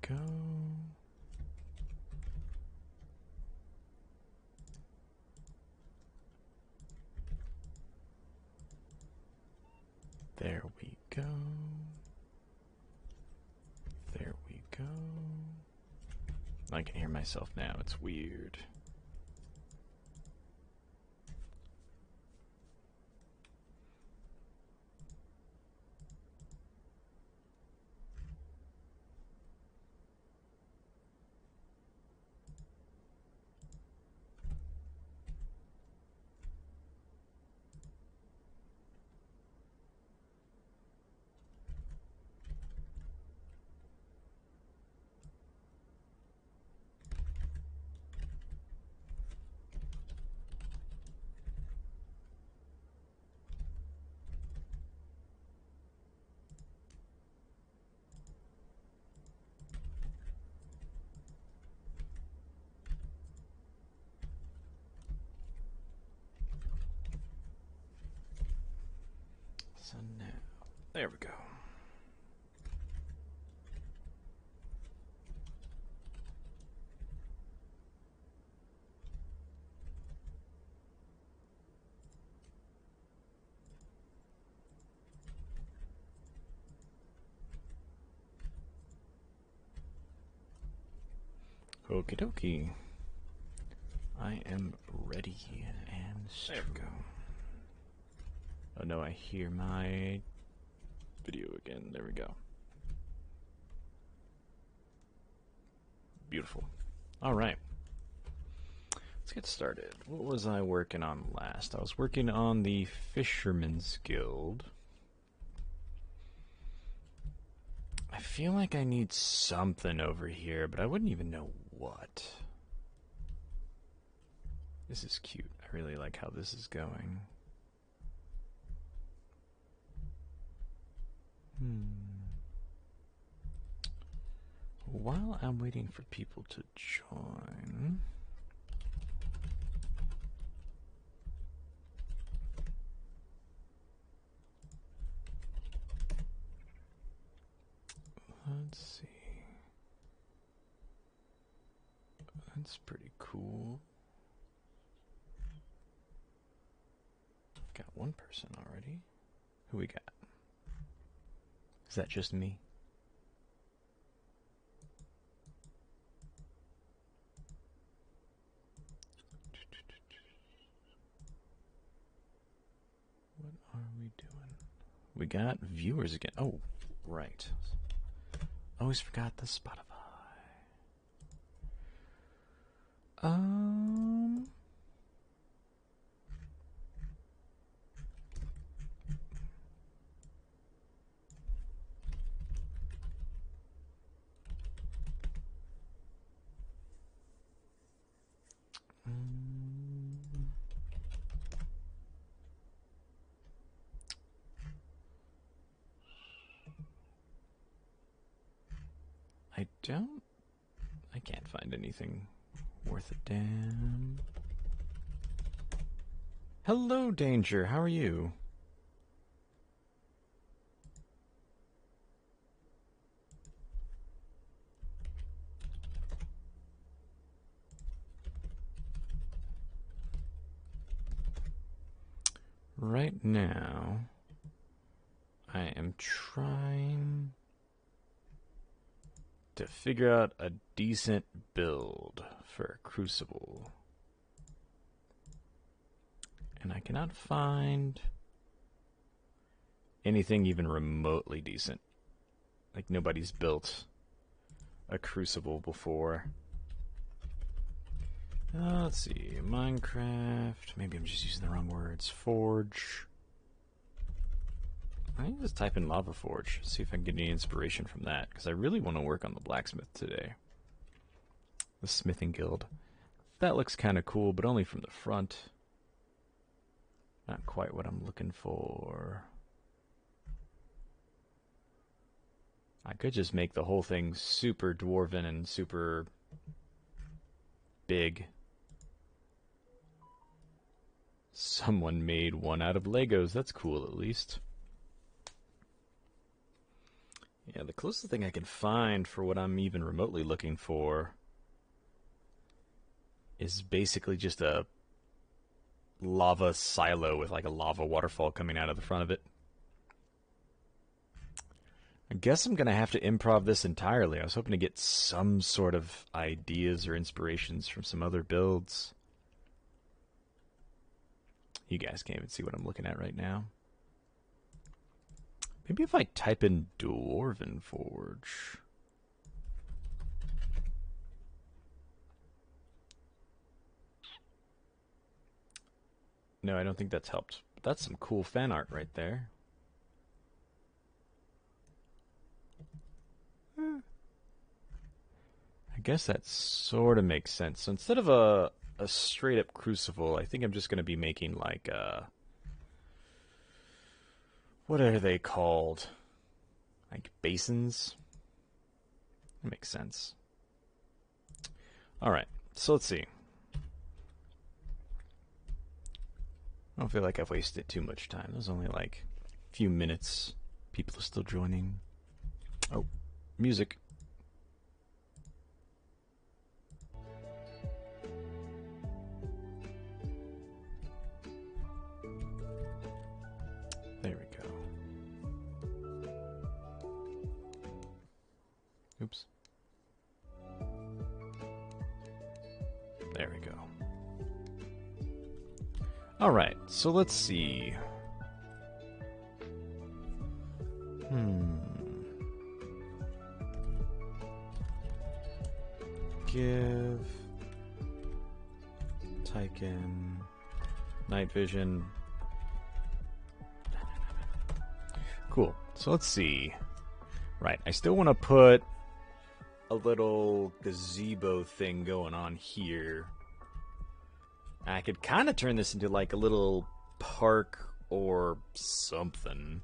go. There we go. There we go. I can hear myself now. It's weird. So now, there we go. Okie dokie. I am ready and there we go. Oh no, I hear my video again. There we go. Beautiful. Alright. Let's get started. What was I working on last? I was working on the Fisherman's Guild. I feel like I need something over here, but I wouldn't even know what. This is cute. I really like how this is going. While I'm waiting for people to join, let's see. That's pretty cool. Got one person already. Who we got? Is that just me? What are we doing? We got viewers again. Oh, right. Always forgot the Spotify. I can't find anything worth a damn. Hello, Danger. How are you? Right now, I am trying to figure out a decent build for a Crucible. And I cannot find anything even remotely decent. Like, nobody's built a Crucible before. Let's see, Minecraft, maybe I'm just using the wrong words, Forge. I can just type in Lava Forge, see if I can get any inspiration from that, because I really want to work on the blacksmith today. The Smithing Guild. That looks kind of cool, but only from the front. Not quite what I'm looking for. I could just make the whole thing super dwarven and super big. Someone made one out of Legos. That's cool, at least. Yeah, the closest thing I can find for what I'm even remotely looking for is basically just a lava silo with like a lava waterfall coming out of the front of it. I guess I'm going to have to improv this entirely. I was hoping to get some sort of ideas or inspirations from some other builds. You guys can't even see what I'm looking at right now. Maybe if I type in Dwarven Forge. No, I don't think that's helped. But that's some cool fan art right there. I guess that sort of makes sense. So instead of a straight up crucible, I think I'm just going to be making like what are they called? Like basins? That makes sense. Alright, so let's see. I don't feel like I've wasted too much time. It was only like a few minutes. People are still joining. Oh, music. There we go. Oops. There we go. Alright, so let's see. Give Tyken night vision. Cool. So let's see. Right, I still want to put a little gazebo thing going on here. I could kind of turn this into like a little park or something.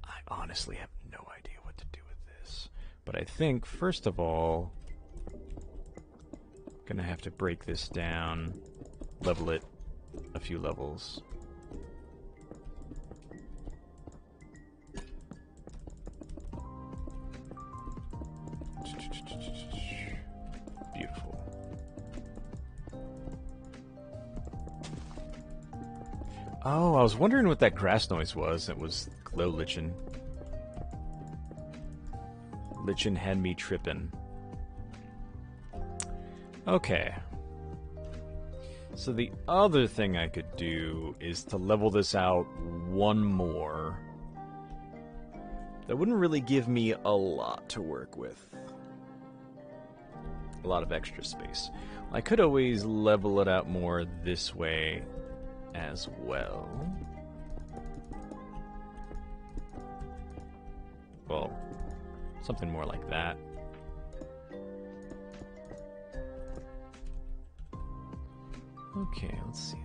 I honestly have no idea what to do with this. But I think, first of all, I'm gonna have to break this down, level it a few levels. Beautiful. Oh, I was wondering what that grass noise was. It was Glow Lichen. Lichen had me tripping. Okay. So the other thing I could do is to level this out one more. That wouldn't really give me a lot to work with. A lot of extra space. I could always level it out more this way as well. Well, something more like that. Okay, let's see.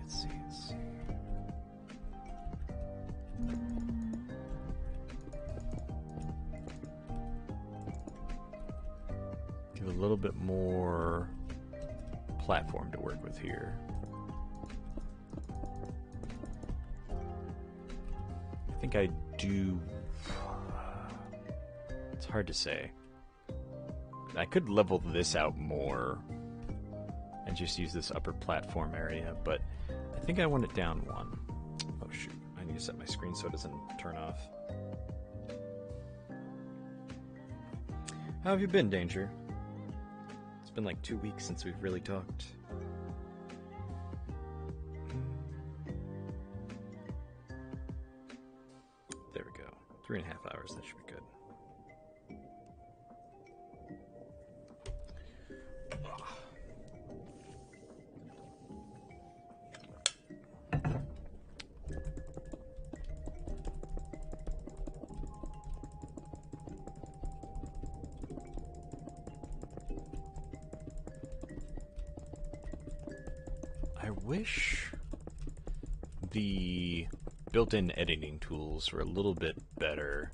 Give a little bit more platform to work with here. I think I do. It's hard to say. I could level this out more and just use this upper platform area, but I think I want it down one. Oh shoot, I need to set my screen so it doesn't turn off. How have you been, Danger? It's been like 2 weeks since we've really talked. There we go. 3.5 hours, that should be good. I wish the built-in editing tools were a little bit better,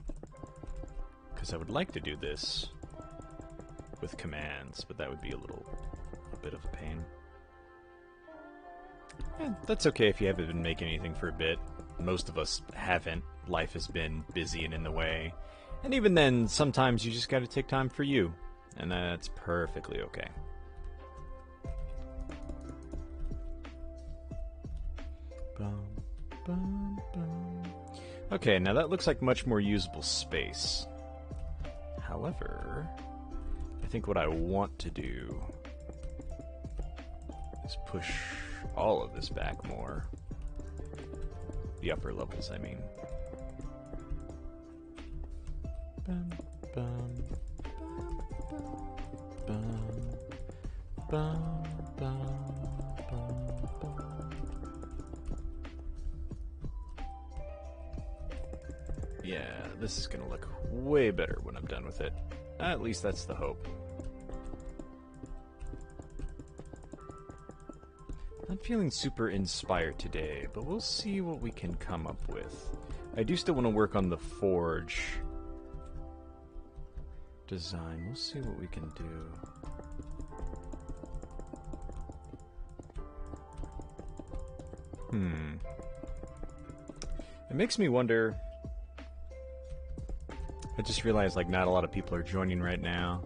because I would like to do this with commands, but that would be a bit of a pain. That's okay if you haven't been making anything for a bit. Most of us haven't. life has been busy and in the way. And even then, sometimes you just gotta take time for you. And that's perfectly okay. Okay, now that looks like much more usable space. However, I think what I want to do is push all of this back more. The upper levels, I mean. Yeah, this is gonna look way better when I'm done with it. At least that's the hope. Not feeling super inspired today, but we'll see what we can come up with. I do still want to work on the forge design. We'll see what we can do. It makes me wonder. I just realized, like, not a lot of people are joining right now.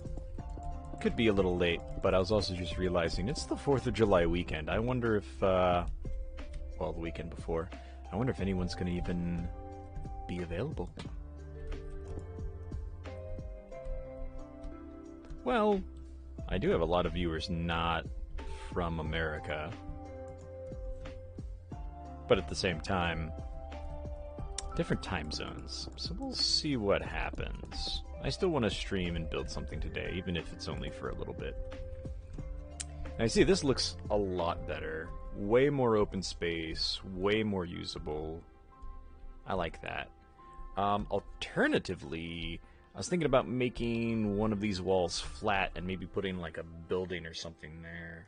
Could be a little late, but I was also just realizing it's the 4th of July weekend. I wonder if, well, the weekend before. I wonder if anyone's going to even be available. Well, I do have a lot of viewers not from America. But at the same time, different time zones. So we'll see what happens. I still want to stream and build something today, even if it's only for a little bit. And I see this looks a lot better. Way more open space, way more usable. I like that. Alternatively, I was thinking about making one of these walls flat and maybe putting like a building or something there.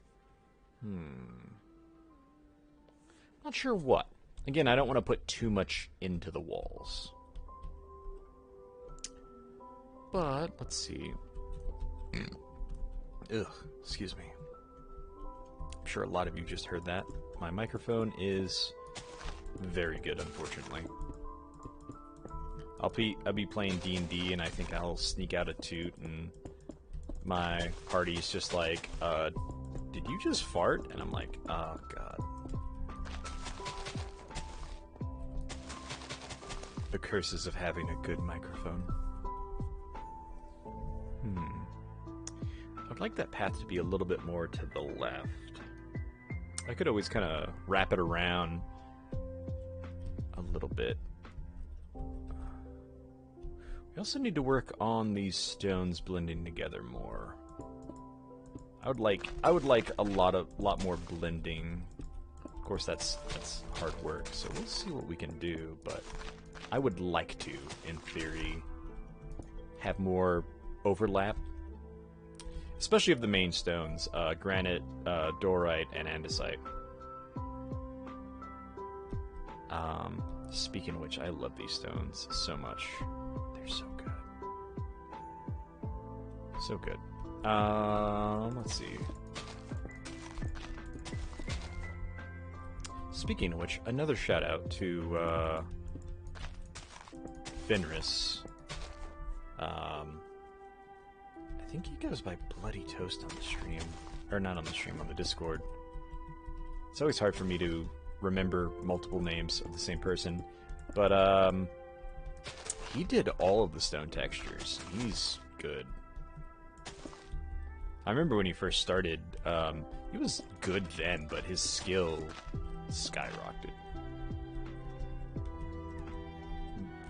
Not sure what. Again, I don't want to put too much into the walls. But, let's see. Ugh, excuse me. I'm sure a lot of you just heard that. My microphone is very good, unfortunately. I'll be playing D&D, and I think I'll sneak out a toot, and my party's just like, did you just fart? And I'm like, oh, God. The curses of having a good microphone. I'd like that path to be a little bit more to the left. I could always kind of wrap it around a little bit. We also need to work on these stones blending together more. I would like a lot more blending. Of course, that's hard work, so we'll see what we can do, but I would like to, in theory, have more overlap. Especially of the main stones, granite, dorite, and andesite. Speaking of which, I love these stones so much. They're so good. So good. Let's see. Speaking of which, another shout out to Fenris. I think he goes by Bloody Toast on the stream. Or not on the stream, on the Discord. It's always hard for me to remember multiple names of the same person. But, he did all of the stone textures. He's good. I remember when he first started, he was good then, but his skill skyrocketed.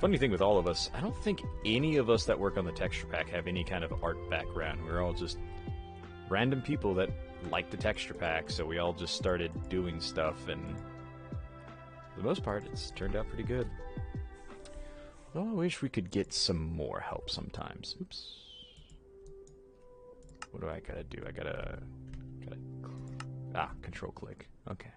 Funny thing with all of us, I don't think any of us that work on the texture pack have any kind of art background. We're all just random people that like the texture pack, so we all just started doing stuff, and for the most part, it's turned out pretty good. Though I wish we could get some more help sometimes. Oops. What do I gotta do? I gotta... control click. Okay.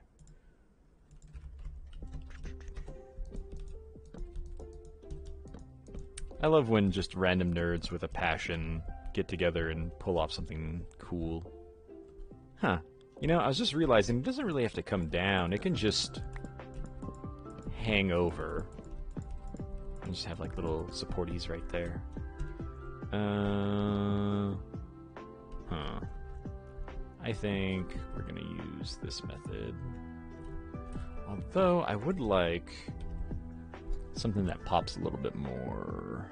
I love when just random nerds with a passion get together and pull off something cool. Huh. You know, I was just realizing it doesn't really have to come down. It can just hang over. And just have like little supporties right there. I think we're gonna use this method. Although I would like something that pops a little bit more.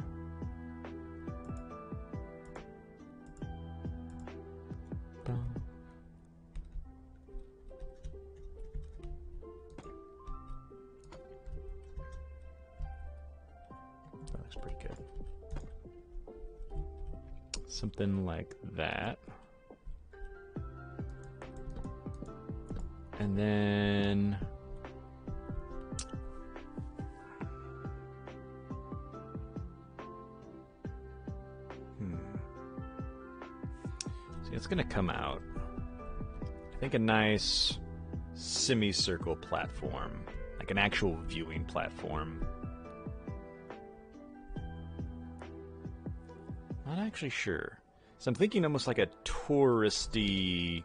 That looks pretty good. Something like that. And then see, it's gonna come out. I think a nice semicircle platform, like an actual viewing platform. Not actually sure. So I'm thinking almost like a touristy,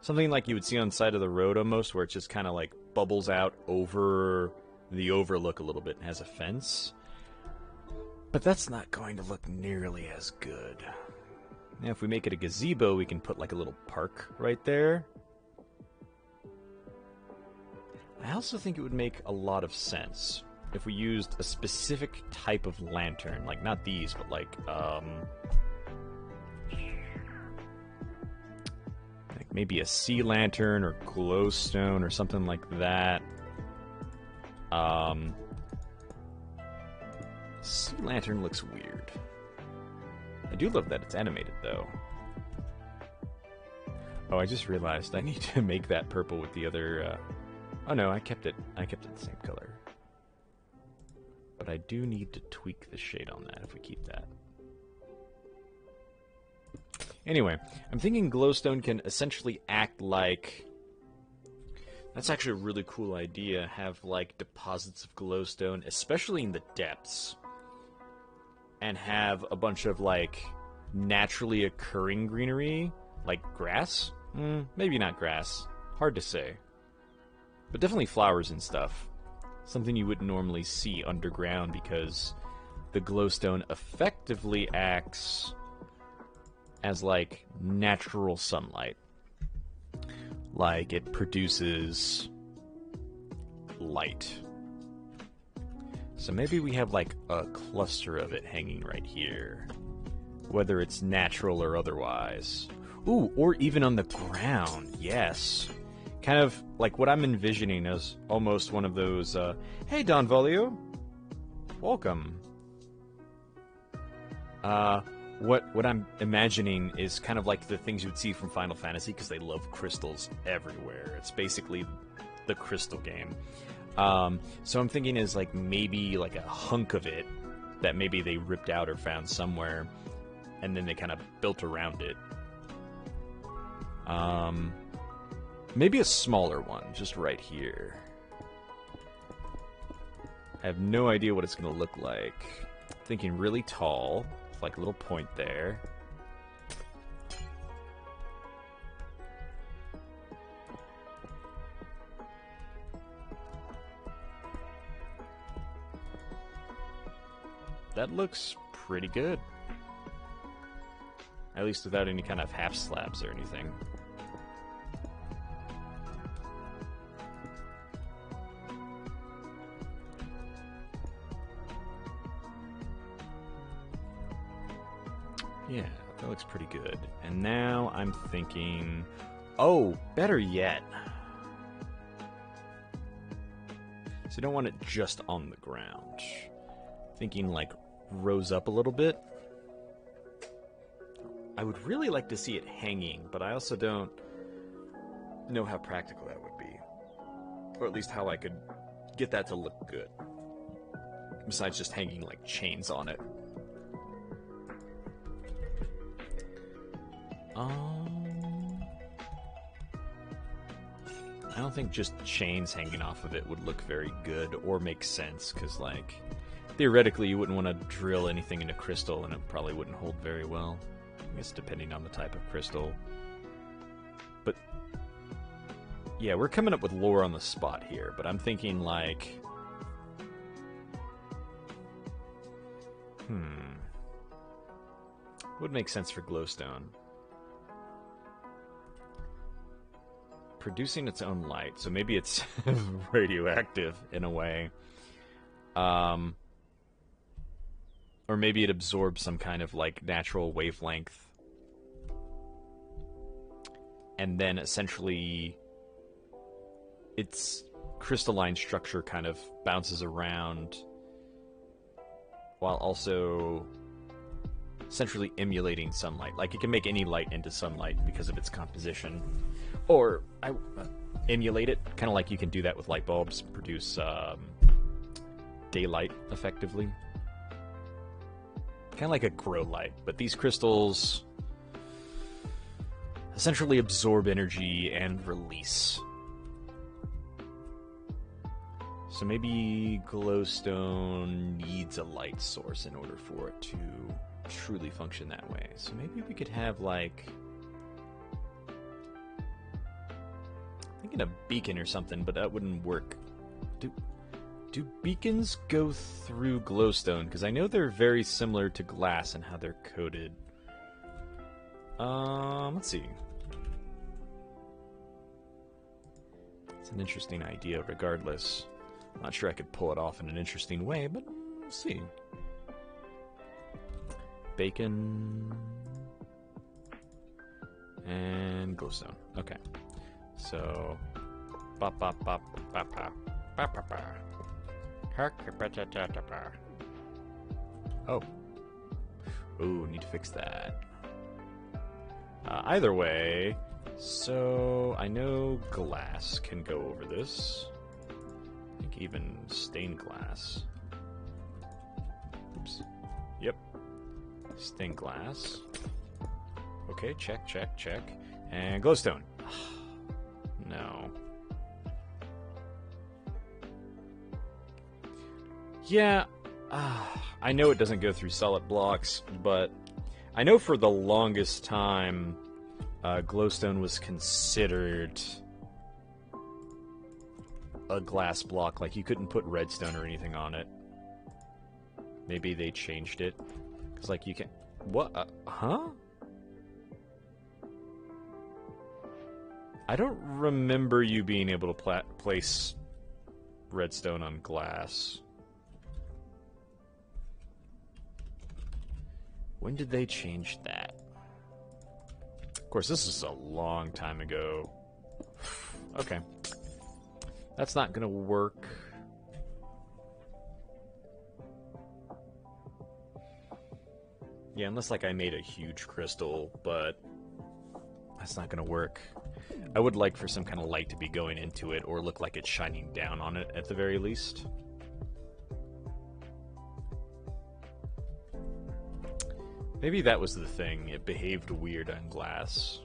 something like you would see on the side of the road almost, where it just kind of like bubbles out over the overlook a little bit and has a fence. But that's not going to look nearly as good. Now, if we make it a gazebo, we can put like a little park right there. I also think it would make a lot of sense if we used a specific type of lantern, like not these, but like maybe a sea lantern or glowstone or something like that. Sea lantern looks weird. I do love that it's animated, though. Oh, I just realized I need to make that purple with the other. Oh no, I kept it the same color. But I do need to tweak the shade on that if we keep that. Anyway, I'm thinking glowstone can essentially act like... That's actually a really cool idea, have like deposits of glowstone, especially in the depths. And have a bunch of like naturally occurring greenery, like grass? Maybe not grass. Hard to say. But definitely flowers and stuff. Something you wouldn't normally see underground because the glowstone effectively acts as like natural sunlight. Like it produces light. So maybe we have like a cluster of it hanging right here. Whether it's natural or otherwise. Ooh, or even on the ground, yes. Kind of like what I'm envisioning as almost one of those, hey Don Volio, welcome. What I'm imagining is kind of like the things you'd see from Final Fantasy, because they love crystals everywhere. It's basically the crystal game. So I'm thinking is like maybe like a hunk of it that maybe they ripped out or found somewhere, and then they kind of built around it. Maybe a smaller one, just right here. I have no idea what it's going to look like. Thinking really tall, with like a little point there. That looks pretty good. At least without any kind of half slabs or anything. Yeah, that looks pretty good. And now I'm thinking... Oh, better yet. So you don't want it just on the ground. Thinking like rose up a little bit. I would really like to see it hanging, but I also don't know how practical that would be. Or at least how I could get that to look good. Besides just hanging like chains on it. I don't think just chains hanging off of it would look very good or make sense, because, like, theoretically you wouldn't want to drill anything into crystal and it probably wouldn't hold very well. I guess depending on the type of crystal. But, yeah, we're coming up with lore on the spot here, but I'm thinking, like... Would make sense for glowstone. Producing its own light, so maybe it's radioactive in a way. Or maybe it absorbs some kind of like natural wavelength. And then essentially its crystalline structure kind of bounces around while also centrally emulating sunlight. Like it can make any light into sunlight because of its composition. Or emulate it, kind of like you can do that with light bulbs, produce daylight effectively. Kind of like a grow light, but these crystals essentially absorb energy and release. So maybe glowstone needs a light source in order for it to truly function that way. So maybe we could have like, I'm thinking a beacon or something, but that wouldn't work. Do beacons go through glowstone? Because I know they're very similar to glass in how they're coated. Let's see. It's an interesting idea regardless. Not sure I could pull it off in an interesting way, but we'll see. Bacon and glowstone. Okay. So bop bop bop bop bop bop bop bop. Oh. Ooh, need to fix that. Either way, so I know glass can go over this. I think even stained glass. Oops. Yep. Stained glass. Okay, check, check, check. And glowstone. No. Yeah, I know it doesn't go through solid blocks, but I know for the longest time, glowstone was considered a glass block. Like, you couldn't put redstone or anything on it. Maybe they changed it. Because, like, you can... What? Huh? I don't remember you being able to place redstone on glass. When did they change that? Of course, this is a long time ago. Okay. That's not gonna work. Yeah, unless like I made a huge crystal, but that's not gonna work. I would like for some kind of light to be going into it, or look like it's shining down on it at the very least. Maybe that was the thing. It behaved weird on glass.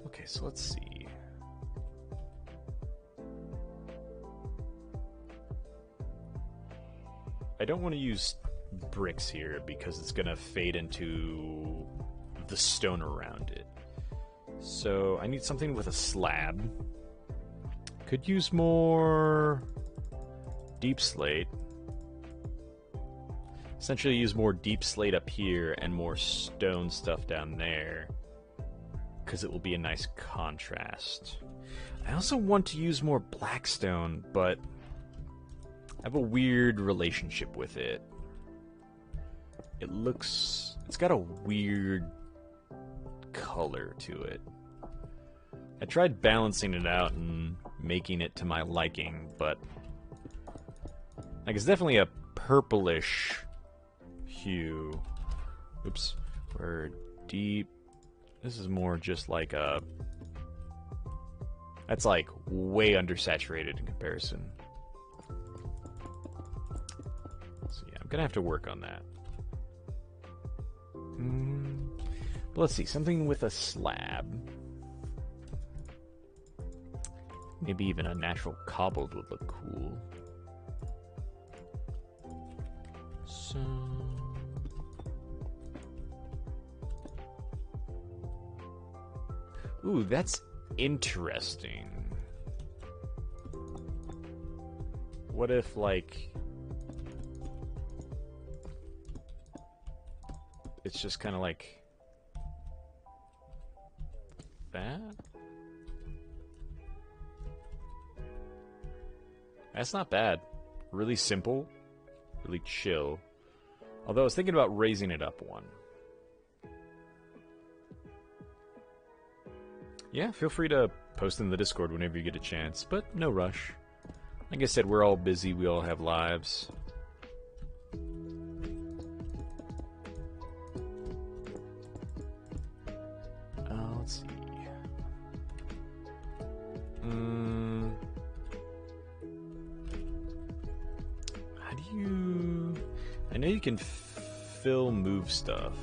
Okay, so let's see. I don't want to use bricks here because it's going to fade into the stone around it. So I need something with a slab. Could use more deep slate. Essentially use more deep slate up here and more stone stuff down there, because it will be a nice contrast. I also want to use more blackstone, but I have a weird relationship with it. It's got a weird color to it. I tried balancing it out and making it to my liking, but like, it's definitely a purplish hue. Oops. We're deep. This is more just like a... That's like way undersaturated in comparison. So yeah, I'm gonna have to work on that. But let's see, something with a slab. Maybe even a natural cobbled would look cool. So... Ooh, that's interesting. What if, like, it's just kind of like that. That's not bad. Really simple, really chill. Although I was thinking about raising it up one. Yeah, feel free to post in the Discord whenever you get a chance, but no rush. Like I said, we're all busy, we all have lives. Let's see. How do you... I know you can fill move stuff.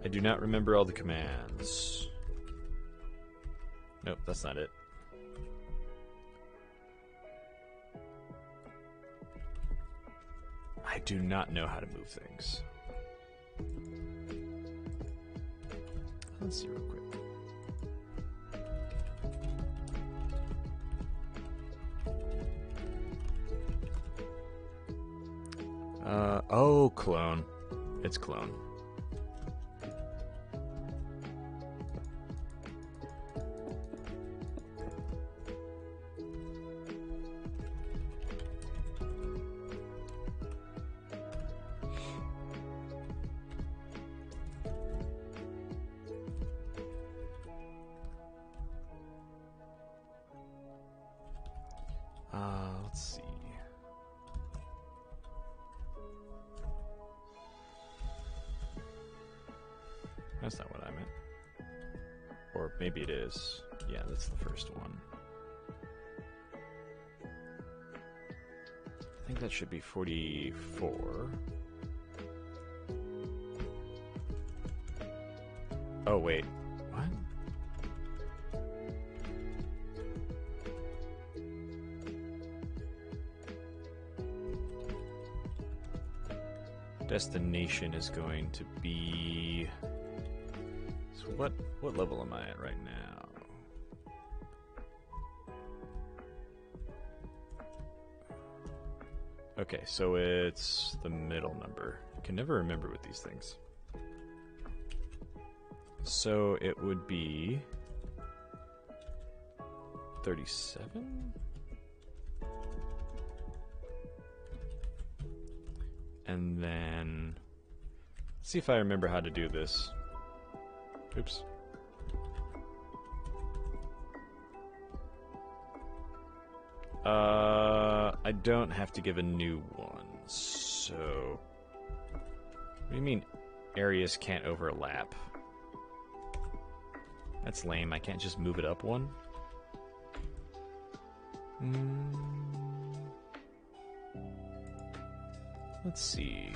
I do not remember all the commands. Nope, that's not it. I do not know how to move things. Let's see real quick. Oh, clone. It's clone. Let's see. That's not what I meant. Or maybe it is. Yeah, that's the first one. I think that should be 44. Oh, wait. What? Destination is going to be... So what level am I at right now? Okay, so it's the middle number. I can never remember with these things. So it would be 37? And then let's see if I remember how to do this. Oops. I don't have to give a new one, so... What do you mean areas can't overlap? That's lame, I can't just move it up one? Let's see...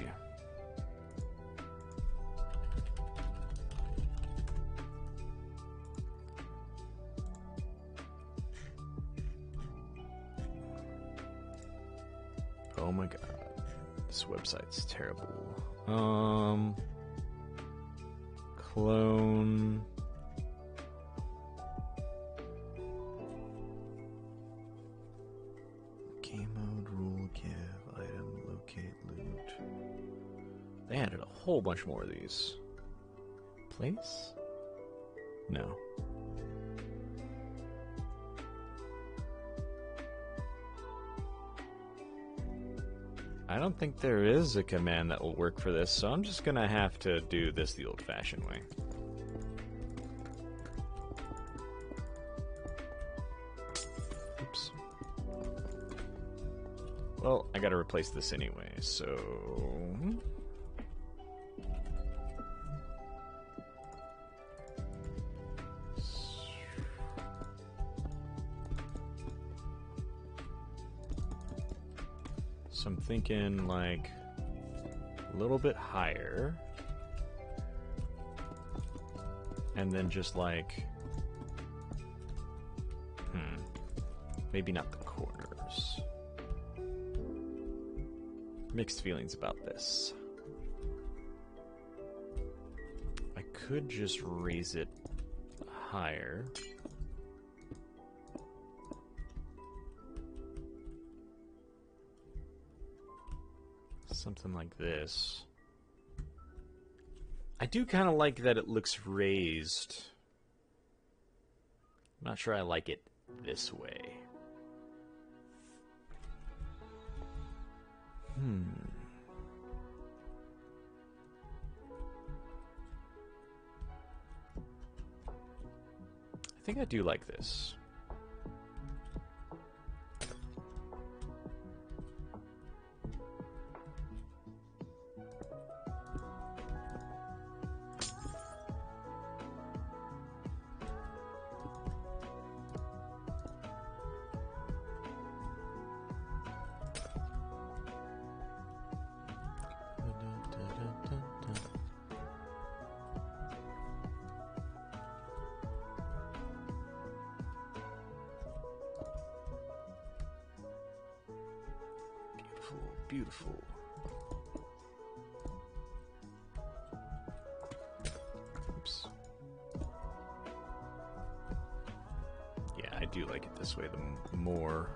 Oh my god, this website's terrible. Clone. Game mode, rule, give, item, locate, loot. They added a whole bunch more of these. Place? No. I don't think there is a command that will work for this, so I'm just gonna have to do this the old-fashioned way. Oops. Well, I gotta replace this anyway, so... So I'm thinking like a little bit higher, and then just like, maybe not the corners. Mixed feelings about this. I could just raise it higher. Something like this. I do kind of like that it looks raised. I'm not sure I like it this way. I think I do like this. Beautiful. Oops. Yeah, I do like it this way the more.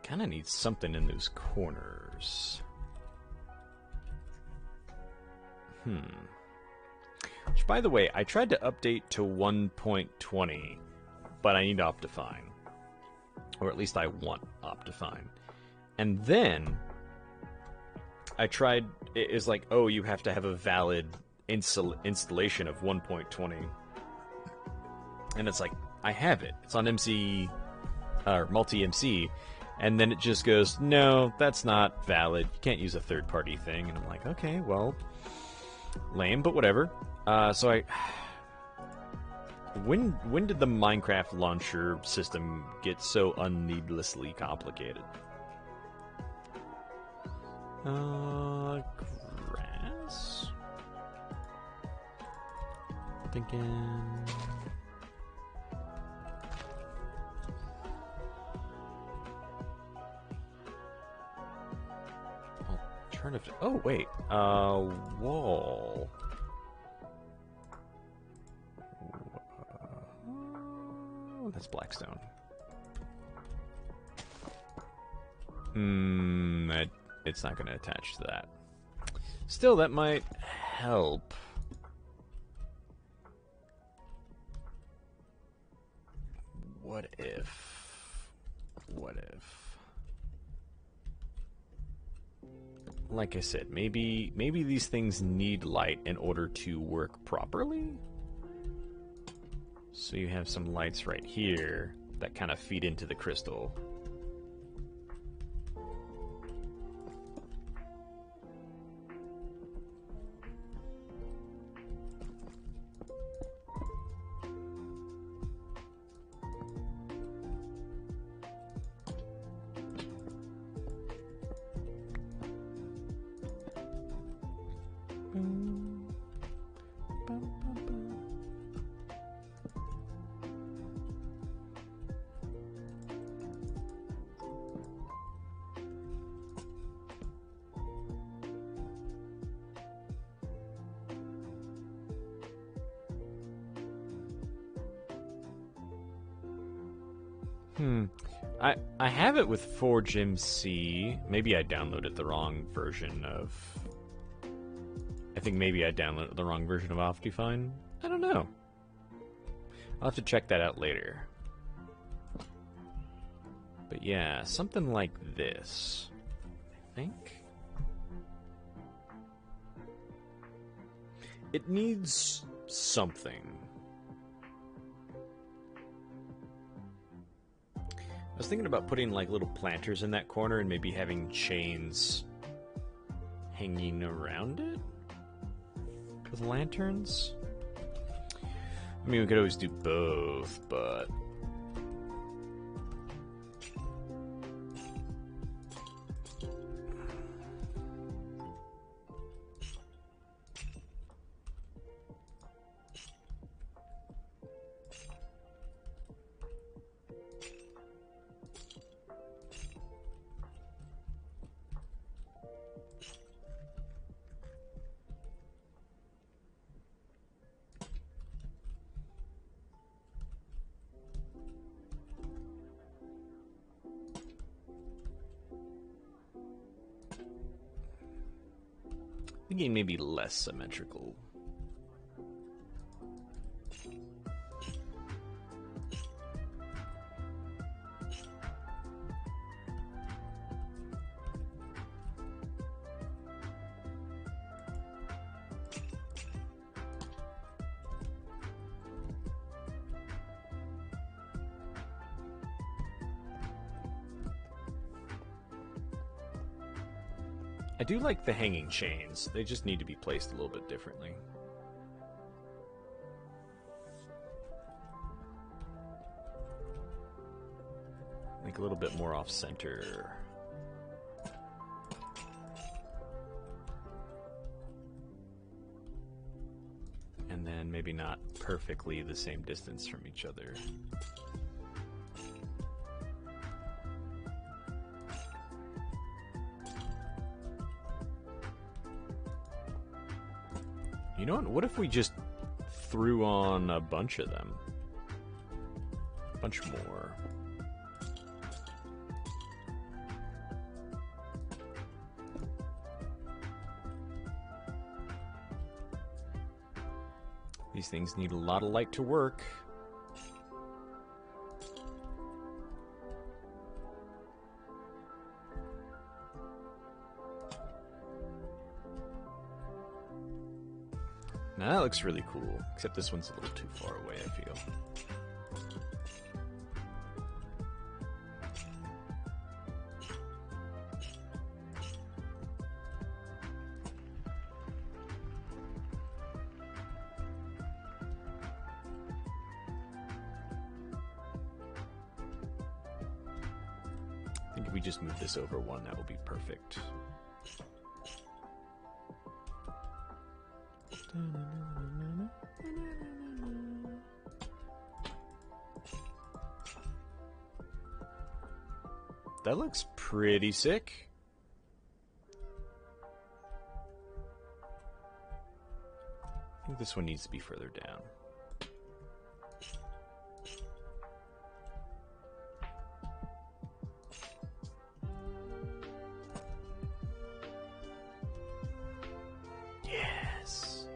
Kind of needs something in those corners. Which, by the way, I tried to update to 1.20, but I need Optifine. Or at least I want Optifine. And then I tried, it was like, oh, you have to have a valid installation of 1.20. And it's like, I have it. It's on MC, or multi-MC. And then it just goes, no, that's not valid. You can't use a third-party thing. And I'm like, okay, well, lame, but whatever. So I... When did the Minecraft launcher system get so unneedlessly complicated? Grass? Thinking... Alternative... Oh, wait. Wall... That's Blackstone. It's not going to attach to that. Still, that might help. What if... Like I said, maybe these things need light in order to work properly? So you have some lights right here that kind of feed into the crystal. I have it with Forge MC. Maybe I downloaded the wrong version of... I think maybe I downloaded the wrong version of Optifine. I don't know. I'll have to check that out later. But yeah, something like this, I think. It needs something. I was thinking about putting like little planters in that corner and maybe having chains hanging around it with lanterns. I mean, we could always do both, but... thinking maybe less symmetrical. I do like the hanging chains. They just need to be placed a little bit differently. Like a little bit more off center. And then maybe not perfectly the same distance from each other. You know what if we just threw on a bunch of them? A bunch more. These things need a lot of light to work. Now that looks really cool, except this one's a little too far away, I feel. I think if we just move this over one, that will be perfect. That looks pretty sick. I think this one needs to be further down. Yes.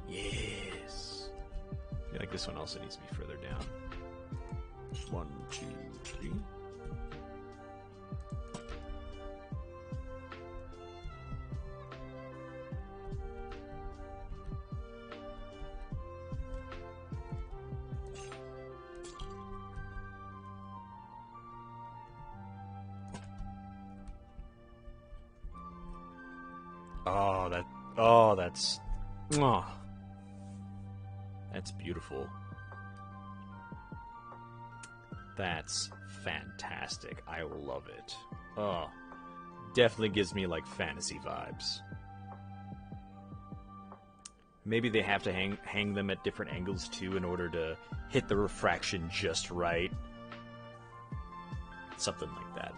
Yes. I feel like this one also needs to be further down. 1, 2, 3. That's beautiful. That's fantastic. I love it. Oh, definitely gives me like fantasy vibes. Maybe they have to hang them at different angles too in order to hit the refraction just right. Something like that.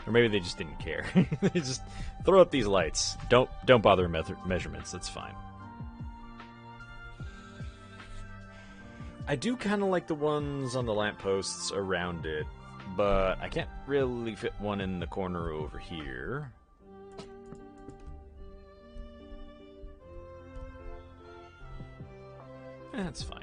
Or maybe they just didn't care. They just throw up these lights. Don't bother measurements. That's fine. I do kind of like the ones on the lampposts around it, but I can't really fit one in the corner over here. That's fine.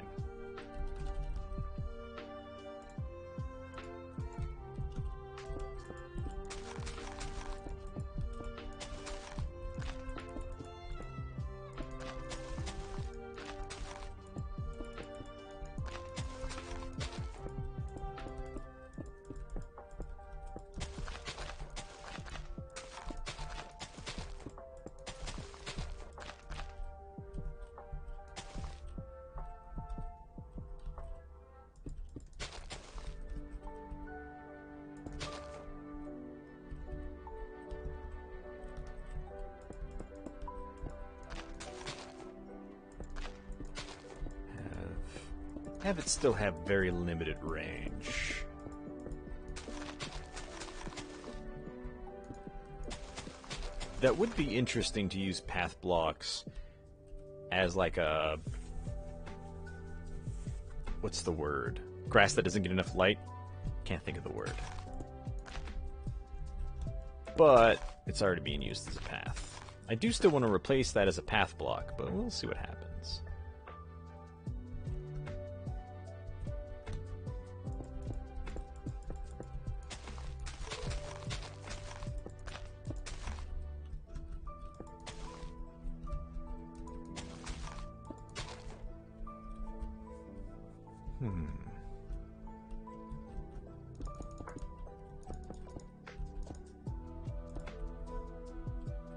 Have it still have very limited range. That would be interesting to use path blocks as like a... what's the word? Grass that doesn't get enough light? Can't think of the word. But it's already being used as a path. I do still want to replace that as a path block, but we'll see what happens.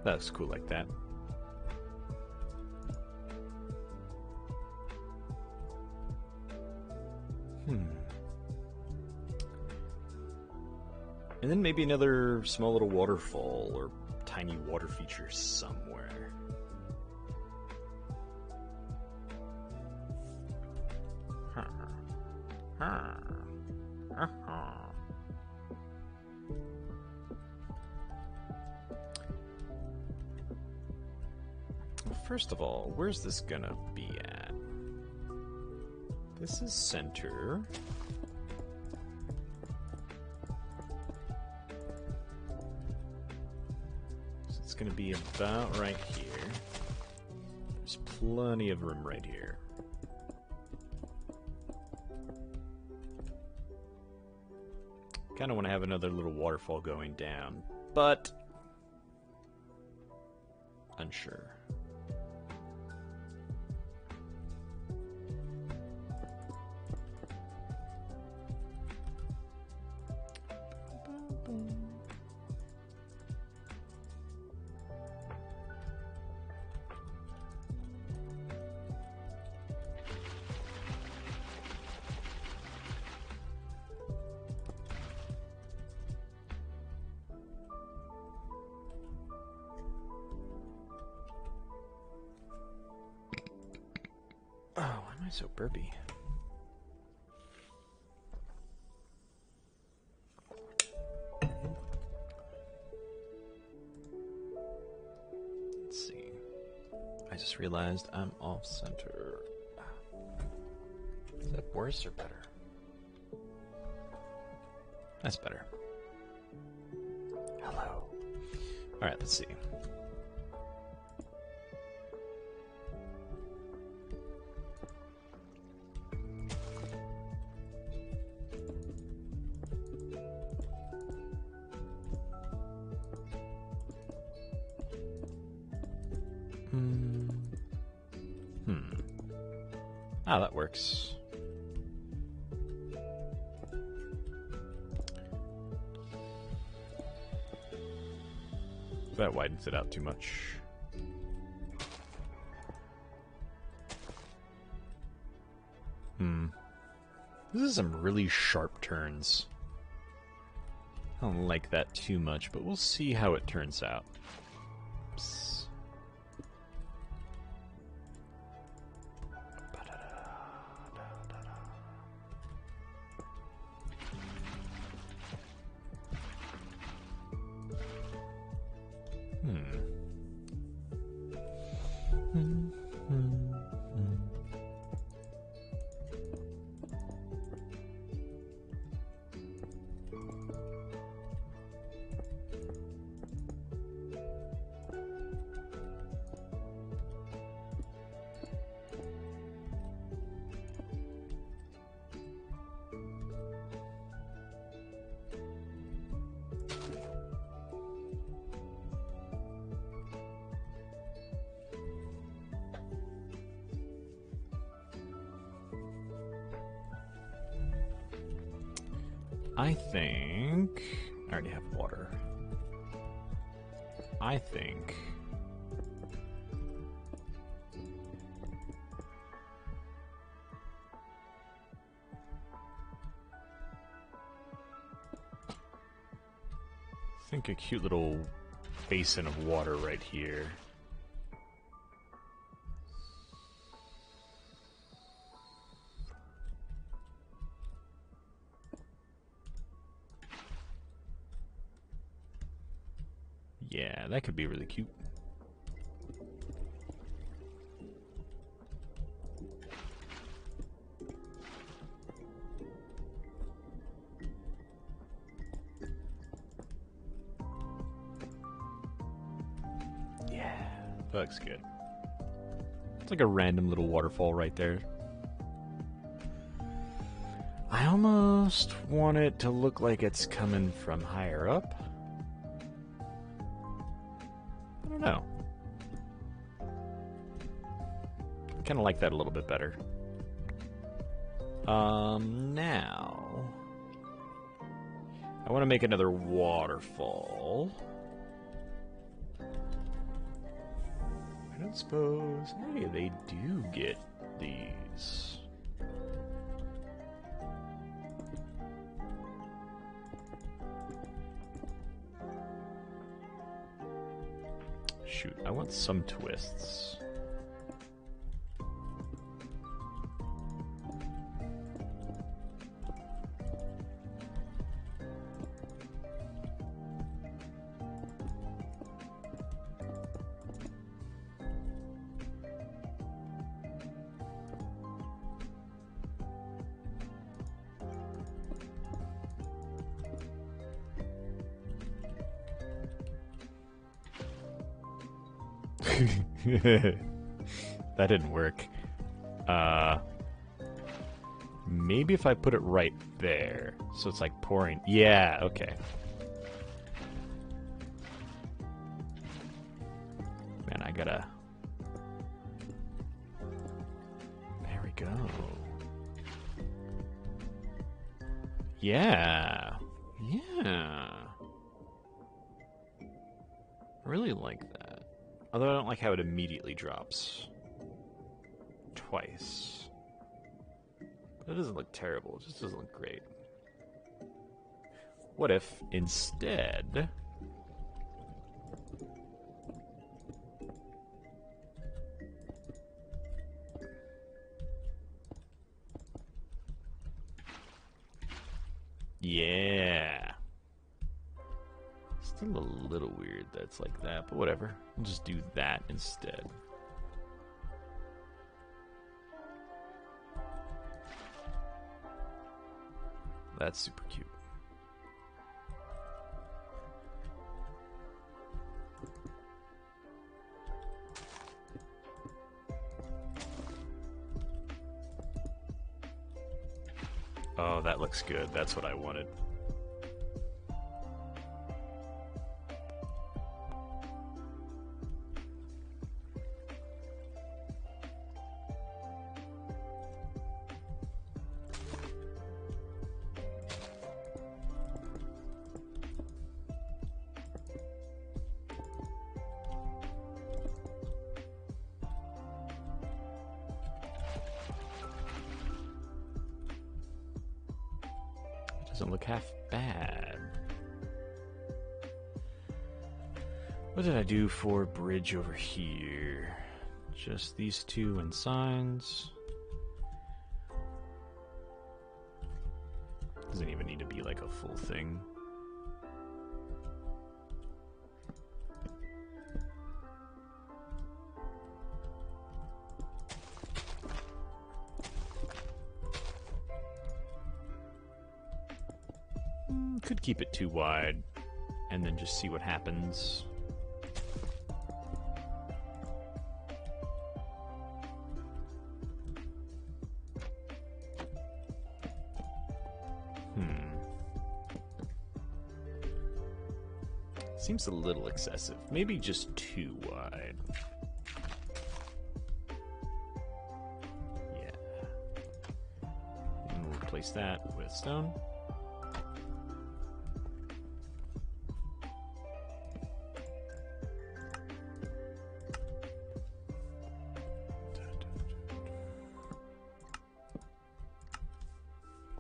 That looks cool like that. And then maybe another small little waterfall or tiny water feature somewhere. First of all, where's this gonna be at? This is center. So it's gonna be about right here. There's plenty of room right here. Kind of want to have another little waterfall going down, but unsure. Oh, why am I so burpy? Let's see. I just realized I'm off center. Is that worse or better? That's better. Hello. Alright, let's see. Ah, that works. That widens it out too much. This is some really sharp turns. I don't like that too much, but we'll see how it turns out. Oops. I think I already have water. I think a cute little basin of water right here. Yeah, that could be really cute. Yeah. Looks good. It's like a random little waterfall right there. I almost want it to look like it's coming from higher up. I don't know. I kind of like that a little bit better. Now I want to make another waterfall. I don't suppose. Hey, they do get these. Shoot, I want some twists. That didn't work. Maybe if I put it right there, so it's like pouring. Yeah, okay. Man, I gotta... There we go. Yeah. Yeah. I really like that. Although I don't like how it immediately drops. Twice. But it doesn't look terrible, it just doesn't look great. What if, instead... Yeah. Still a little weird that it's like that, but whatever. We'll just do that instead. That's super cute. Oh, that looks good. That's what I wanted. Doesn't look half bad. What did I do for bridge over here? Just these two and signs. Doesn't even need to be like a full thing. Could keep it too wide and then just see what happens. Seems a little excessive. Maybe just too wide. Yeah. And we'll replace that with stone.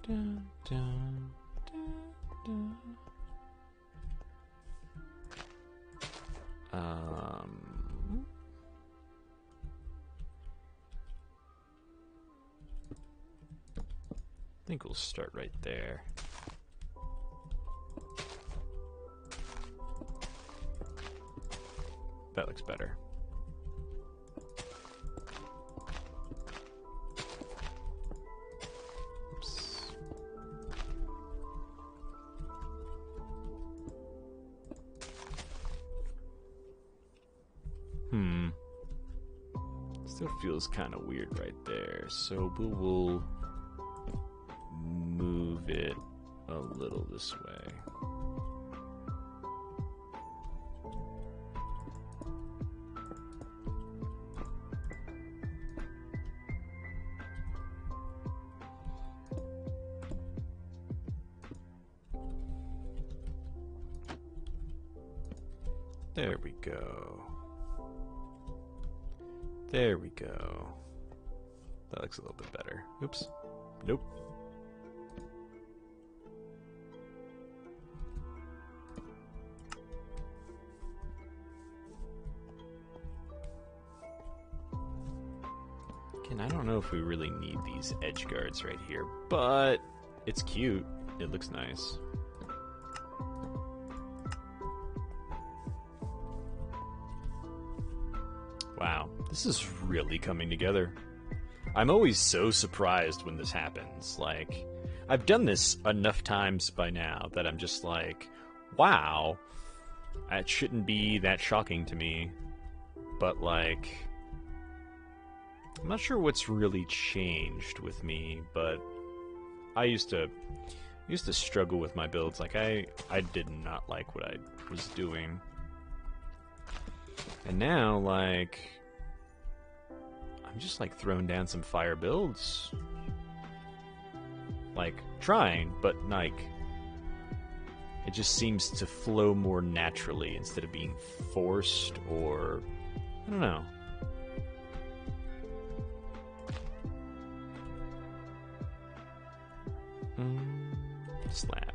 Dun, dun, dun, dun. I think we'll start right there. That looks better. Still feels kind of weird right there, so we'll move it a little this way. There we go. There we go. That looks a little bit better. Oops. Nope. Again, I don't know if we really need these edge guards right here, but it's cute. It looks nice. Wow, this is really coming together. I'm always so surprised when this happens. Like, I've done this enough times by now that I'm just like, wow, that shouldn't be that shocking to me. But, like, I'm not sure what's really changed with me, but I used to struggle with my builds. Like, I did not like what I was doing. And now, like, I'm just, like, throwing down some fire builds. Like, trying, but, like, it just seems to flow more naturally instead of being forced or, I don't know. Slap.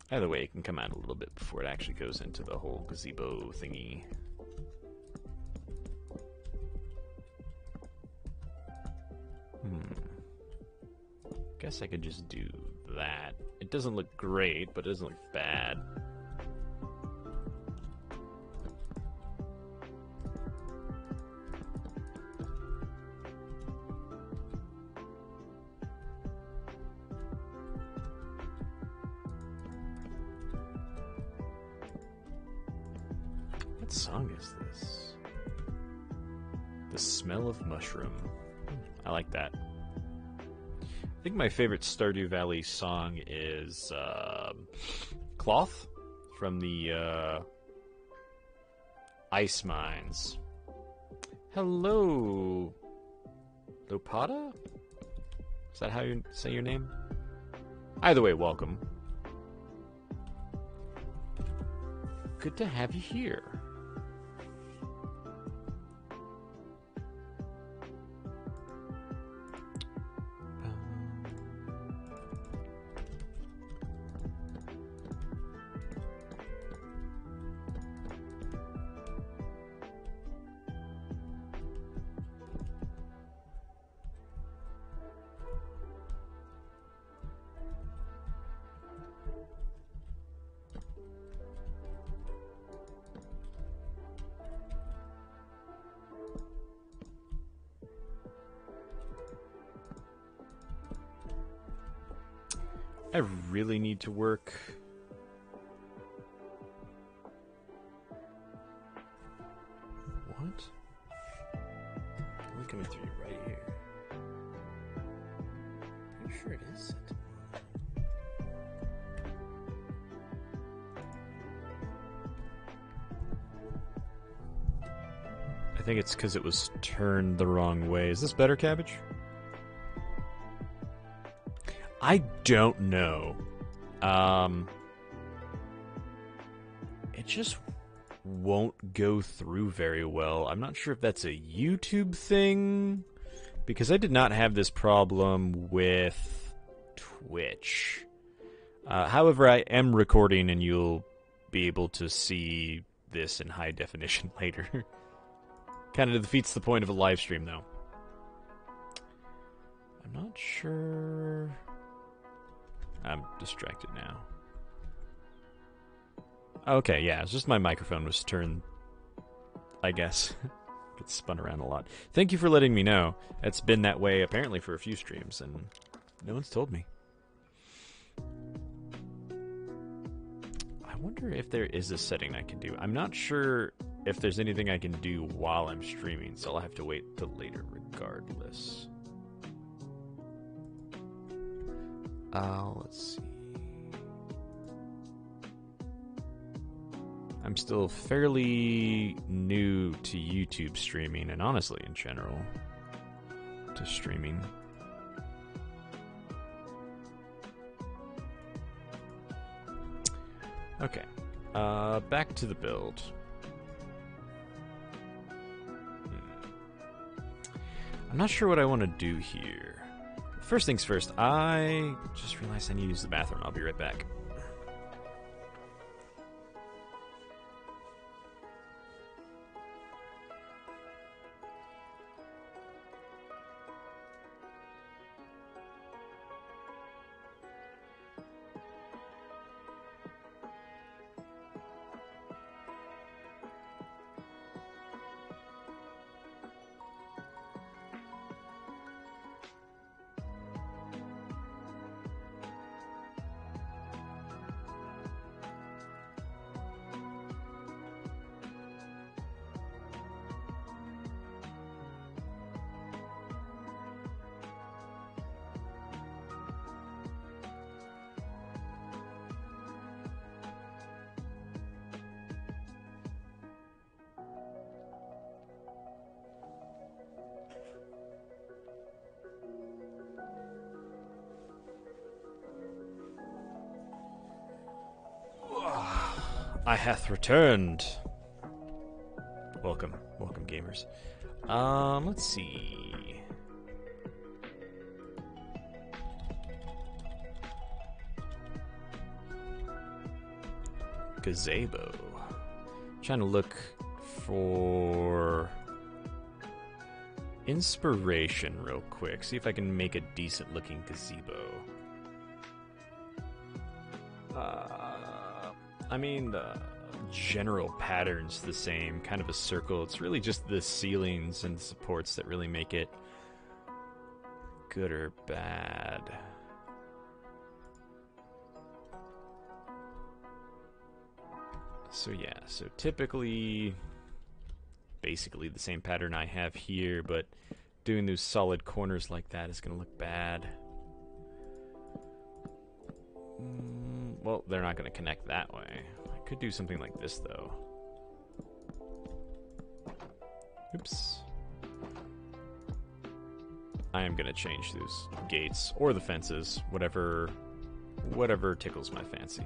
Either way, it can come out a little bit before it actually goes into the whole gazebo thingy. Guess I could just do that. It doesn't look great, but it doesn't look bad. What song is this? The Smell of Mushroom. I like that. I think my favorite Stardew Valley song is Cloth from the Ice Mines. Hello, Lopata? Is that how you say your name? Either way, welcome. Good to have you here. I really need to work. What? We're coming through right here. Pretty sure it is set to I think it's because it was turned the wrong way. Is this better, Cabbage? I don't know. It just won't go through very well. I'm not sure if that's a YouTube thing, because I did not have this problem with Twitch. However, I am recording, and you'll be able to see this in high definition later. Kind of defeats the point of a live stream, though. I'm not sure... I'm distracted now. Okay, yeah, it's just my microphone was turned, I guess. Gets spun around a lot. Thank you for letting me know. It's been that way apparently for a few streams, and no one's told me. wonder if there is a setting I can do. I'm not sure if there's anything I can do while I'm streaming, so I'll have to wait till later regardless. Let's see. I'm still fairly new to YouTube streaming, and honestly, in general, to streaming. Okay, back to the build. I'm not sure what I want to do here. First things first, I just realized I need to use the bathroom. I'll be right back. I hath returned. Welcome, welcome, gamers. Let's see. Gazebo. Trying to look for inspiration real quick. See if I can make a decent looking gazebo. I mean, the general pattern's the same, kind of a circle. It's really just the ceilings and supports that really make it good or bad. So yeah, so typically, basically the same pattern I have here, but doing those solid corners like that is going to look bad. Well, they're not going to connect that way. I could do something like this, though. Oops. I am going to change those gates, or the fences, whatever tickles my fancy.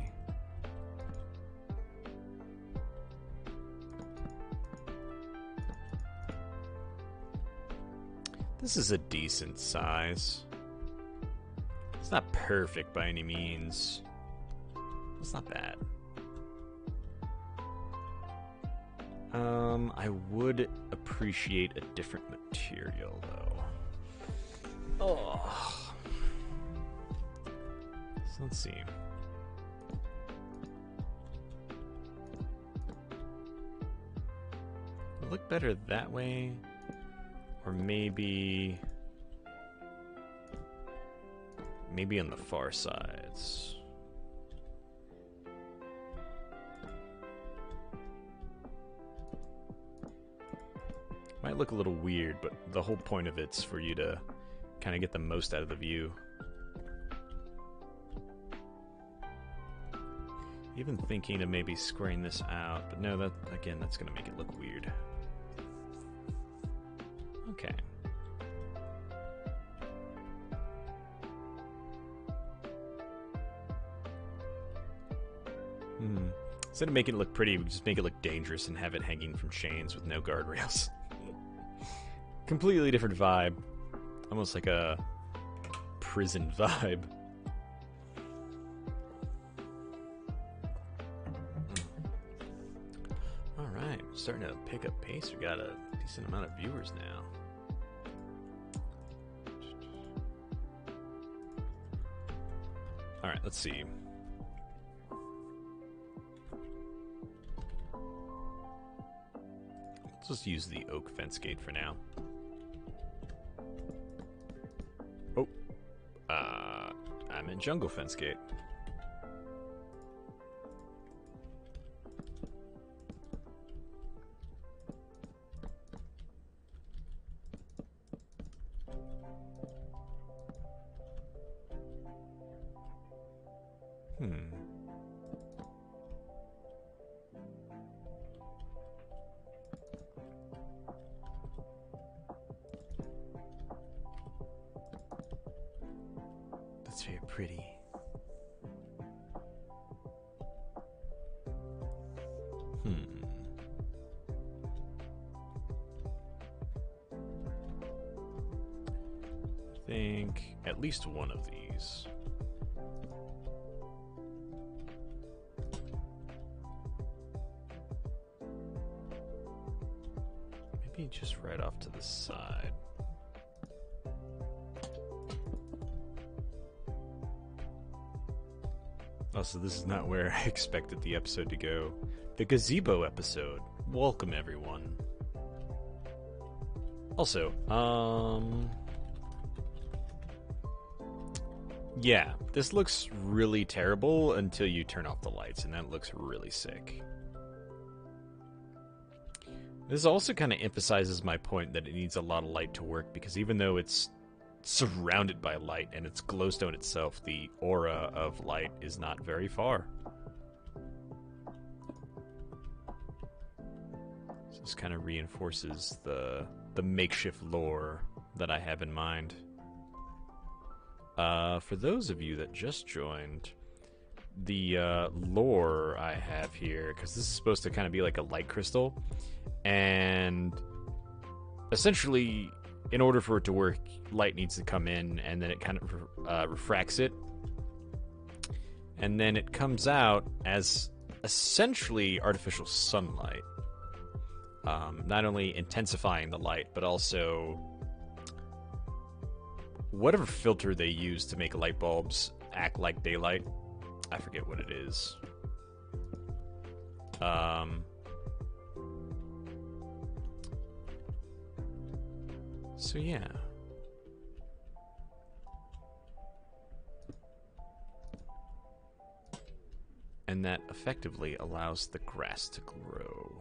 This is a decent size. It's not perfect by any means. It's not bad. I would appreciate a different material, though. Oh. So let's see. Would it look better that way? Or maybe on the far sides. Might look a little weird, but the whole point of it's for you to kind of get the most out of the view. Even thinking of maybe squaring this out, but no, that's going to make it look weird. Okay. Instead of making it look pretty, we just make it look dangerous and have it hanging from chains with no guardrails. Completely different vibe. Almost like a prison vibe. Alright, starting to pick up pace. We got a decent amount of viewers now. Alright, let's see. Let's just use the oak fence gate for now. Oh. I'm in jungle fence gate. Hmm. That's very pretty. I think at least one of these. Maybe just right off to the side. Oh, so this is not where I expected the episode to go. The gazebo episode. Welcome, everyone. Also, yeah, this looks really terrible until you turn off the lights, and that looks really sick. This also kind of emphasizes my point that it needs a lot of light to work, because even though it's surrounded by light and it's glowstone itself, the aura of light is not very far. So this kind of reinforces the makeshift lore that I have in mind. For those of you that just joined, the lore I have here, because this is supposed to kind of be like a light crystal, and essentially, in order for it to work, light needs to come in, and then it kind of refracts it, and then it comes out as essentially artificial sunlight, not only intensifying the light, but also whatever filter they use to make light bulbs act like daylight. I forget what it is. So yeah. And that effectively allows the grass to grow.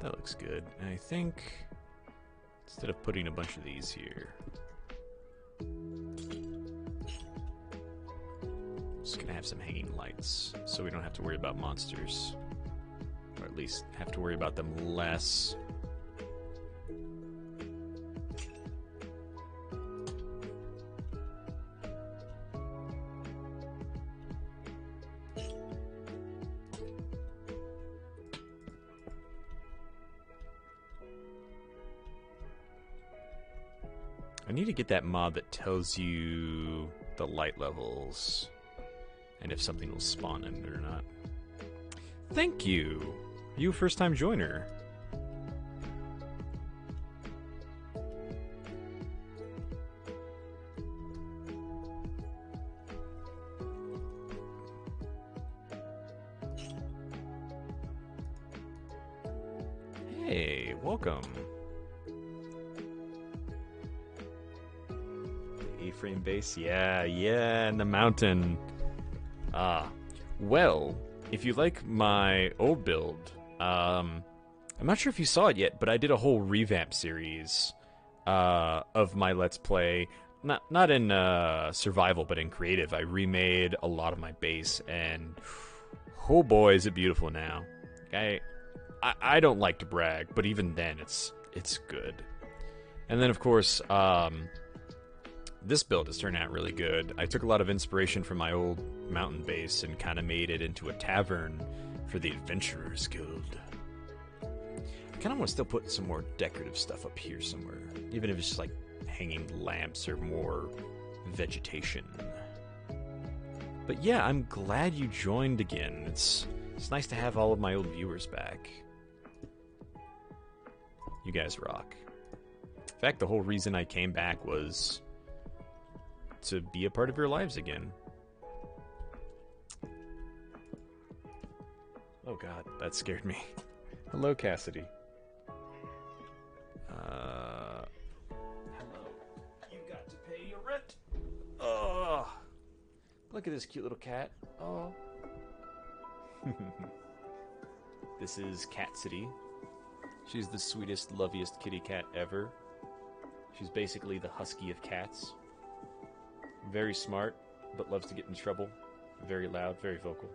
That looks good. And I think instead of putting a bunch of these here, just gonna have some hanging lights so we don't have to worry about monsters, or at least have to worry about them less. I need to get that mod that tells you the light levels and if something will spawn in it or not. Thank you! You first time joiner. Hey, welcome. A-frame base, yeah, in the mountain. Well, if you like my old build, I'm not sure if you saw it yet, but I did a whole revamp series of my Let's Play. Not in survival, but in creative. I remade a lot of my base, and oh boy, is it beautiful now. I don't like to brag, but even then, it's good. And then, of course, this build has turned out really good. I took a lot of inspiration from my old mountain base and kind of made it into a tavern for the Adventurers Guild. I kind of want to still put some more decorative stuff up here somewhere, even if it's just like hanging lamps or more vegetation. But yeah, I'm glad you joined again. It's nice to have all of my old viewers back. You guys rock. In fact, the whole reason I came back was to be a part of your lives again. Oh god, that scared me. Hello, Cassidy. Hello. You got to pay your rent. Oh, look at this cute little cat. Oh. This is Cat City. She's the sweetest, loveliest kitty cat ever. She's basically the husky of cats. Very smart, but loves to get in trouble. Very loud, very vocal.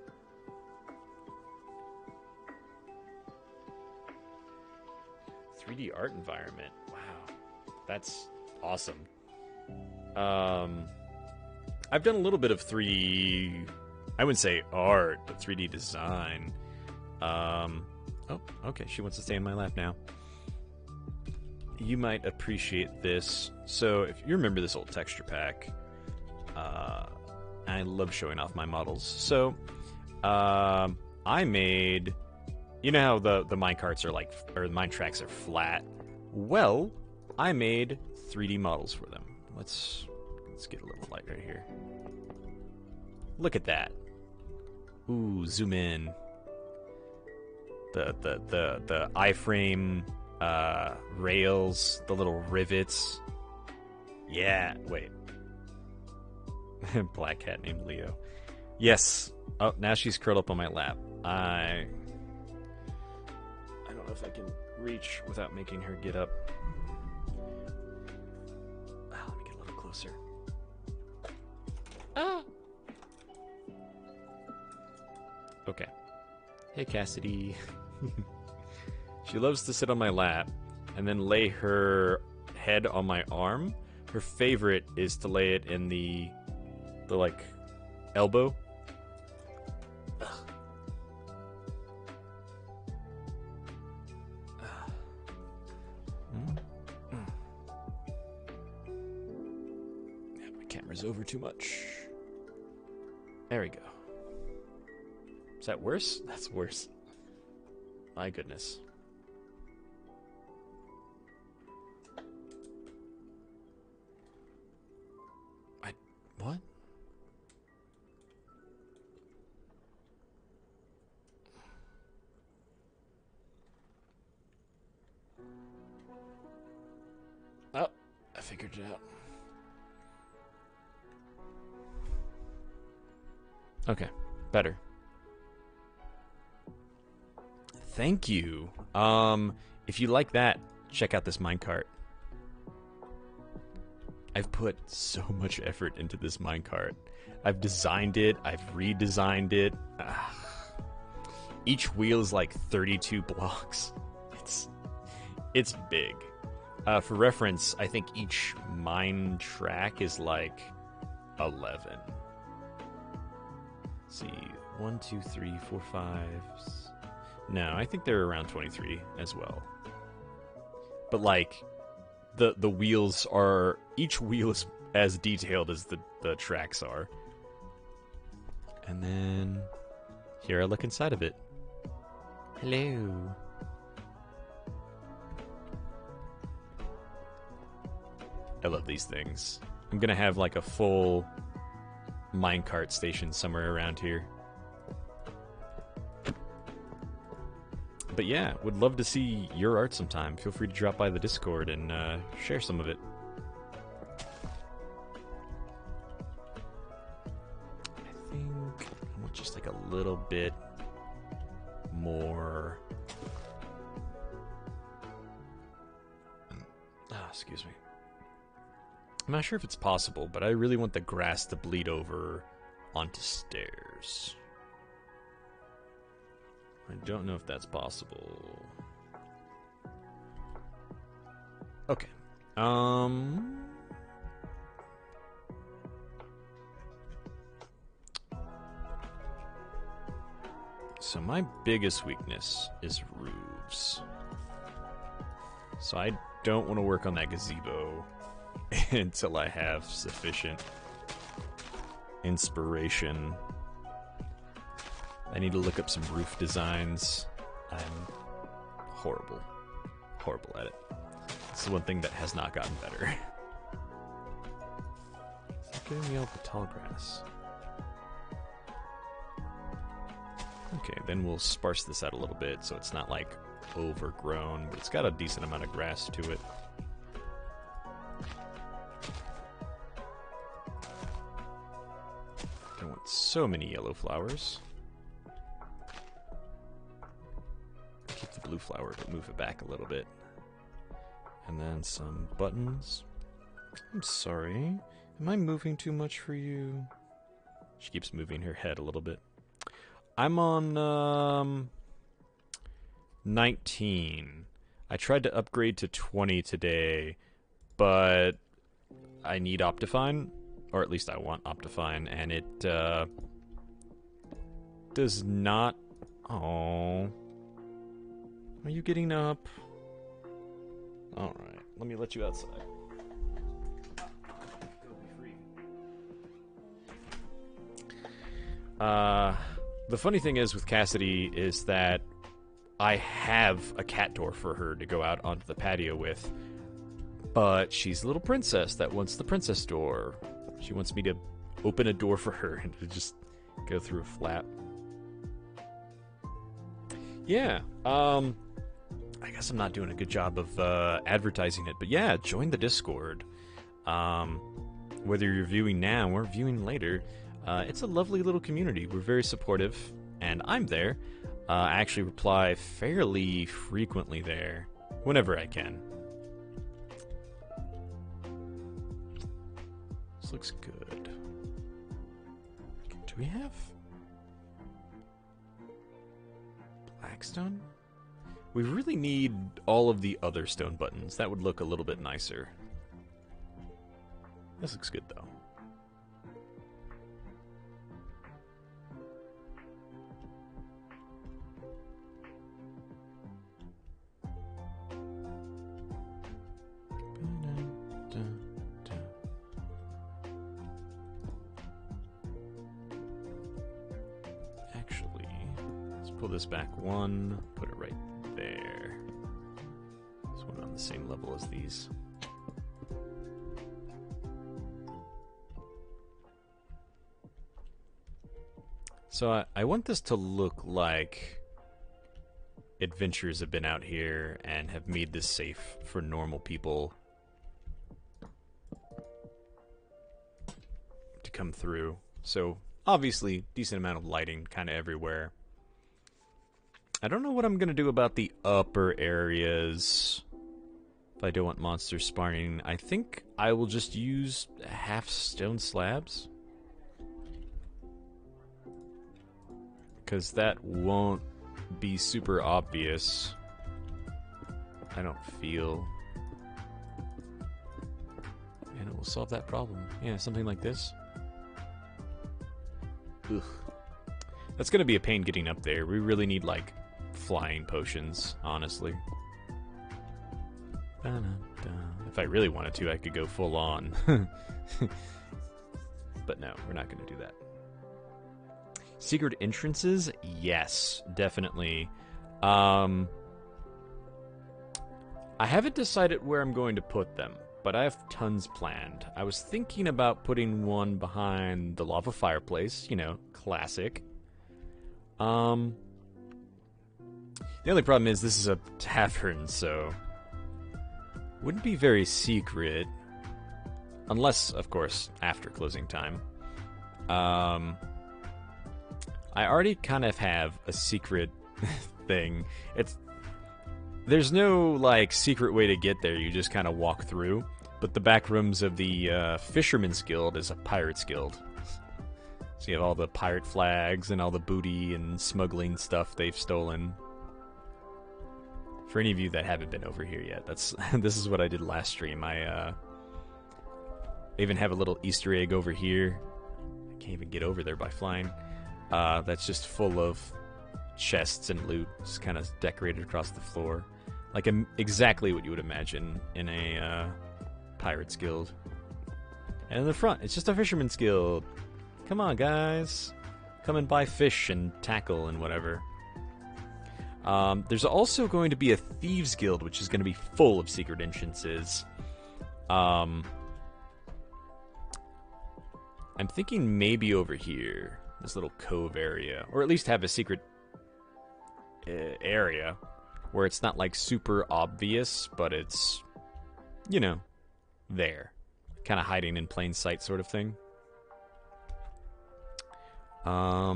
.3D art environment. Wow. That's awesome. I've done a little bit of 3D, I wouldn't say art, but 3D design. Oh, okay, she wants to stay in my lap now. You might appreciate this. So, if you remember this old texture pack, I love showing off my models. So, I made, you know how the minecarts are like, or the mine tracks are flat? Well, I made 3D models for them. Let's get a little light right here. Look at that. Ooh, zoom in. The iframe rails, the little rivets. Yeah, wait. Black cat named Leo. Yes. Oh, now she's curled up on my lap. I don't know if I can reach without making her get up. Let me get a little closer. Ah. Okay. Hey, Cassidy. She loves to sit on my lap and then lay her head on my arm. Her favorite is to lay it in the like elbow. Yeah, my camera's over too much. There we go. Is that worse? That's worse. My goodness. What? Oh, I figured it out. Okay, better. Thank you. If you like that, check out this minecart. I've put so much effort into this minecart. I've designed it, I've redesigned it. Each wheel is like 32 blocks. It's big. For reference, I think each mine track is like 11. Let's see, 1, 2, 3, 4, 5. No, I think they're around 23 as well. But like, the wheels are, each wheel is as detailed as the tracks are. And then here I look inside of it. Hello. I love these things. I'm gonna have like a full minecart station somewhere around here. But yeah, would love to see your art sometime. Feel free to drop by the Discord and share some of it. I think I want just like a little bit more. Excuse me. I'm not sure if it's possible, but I really want the grass to bleed over onto stairs. I don't know if that's possible. Okay. So my biggest weakness is roofs. So I don't want to work on that gazebo until I have sufficient inspiration. I need to look up some roof designs. I'm horrible at it. It's the one thing that has not gotten better. Is that getting me out the tall grass? Okay, then we'll sparse this out a little bit so it's not like overgrown, but it's got a decent amount of grass to it. I want so many yellow flowers. flower, but move it back a little bit. And then some buttons. I'm sorry. Am I moving too much for you? She keeps moving her head a little bit. I'm on 19. I tried to upgrade to 20 today, but I need Optifine, or at least I want Optifine, and it does not. Oh, are you getting up? All right, let me let you outside. Go be free. The funny thing is with Cassidy is that I have a cat door for her to go out onto the patio with, but she's a little princess that wants the princess door. She wants me to open a door for her and to just go through a flap. Yeah, I guess I'm not doing a good job of advertising it, but yeah, join the Discord. Whether you're viewing now or viewing later, it's a lovely little community. We're very supportive, and I'm there. I actually reply fairly frequently there, whenever I can. This looks good. Do we have Blackstone? We really need all of the other stone buttons. That would look a little bit nicer. This looks good, though. Actually, let's pull this back one, put it right there. This one on the same level as these. So I want this to look like adventurers have been out here and have made this safe for normal people to come through. So obviously, decent amount of lighting kind of everywhere. I don't know what I'm going to do about the upper areas if I don't want monsters spawning. I think I will just use half stone slabs, because that won't be super obvious, I don't feel. And it will solve that problem. Yeah, something like this. Ugh. That's gonna be a pain getting up there. We really need, like, flying potions, honestly. If I really wanted to, I could go full on. But no, we're not gonna do that. Secret entrances? Yes, definitely. I haven't decided where I'm going to put them, but I have tons planned. I was thinking about putting one behind the lava fireplace, you know, classic. The only problem is this is a tavern, so wouldn't be very secret, unless, of course, after closing time. I already kind of have a secret thing. There's no, like, secret way to get there. You just kind of walk through. But the back rooms of the Fisherman's Guild is a Pirate's Guild. So you have all the pirate flags and all the booty and smuggling stuff they've stolen. For any of you that haven't been over here yet, this is what I did last stream. I even have a little Easter egg over here. I can't even get over there by flying. That's just full of chests and loot, just kind of decorated across the floor. Like exactly what you would imagine in a Pirate's Guild. And in the front, it's just a Fisherman's Guild. Come on, guys. Come and buy fish and tackle and whatever. There's also going to be a Thieves Guild, which is going to be full of secret entrances. I'm thinking maybe over here. This little cove area, or at least have a secret area where it's not like super obvious, but it's, you know, there, kind of hiding in plain sight sort of thing. I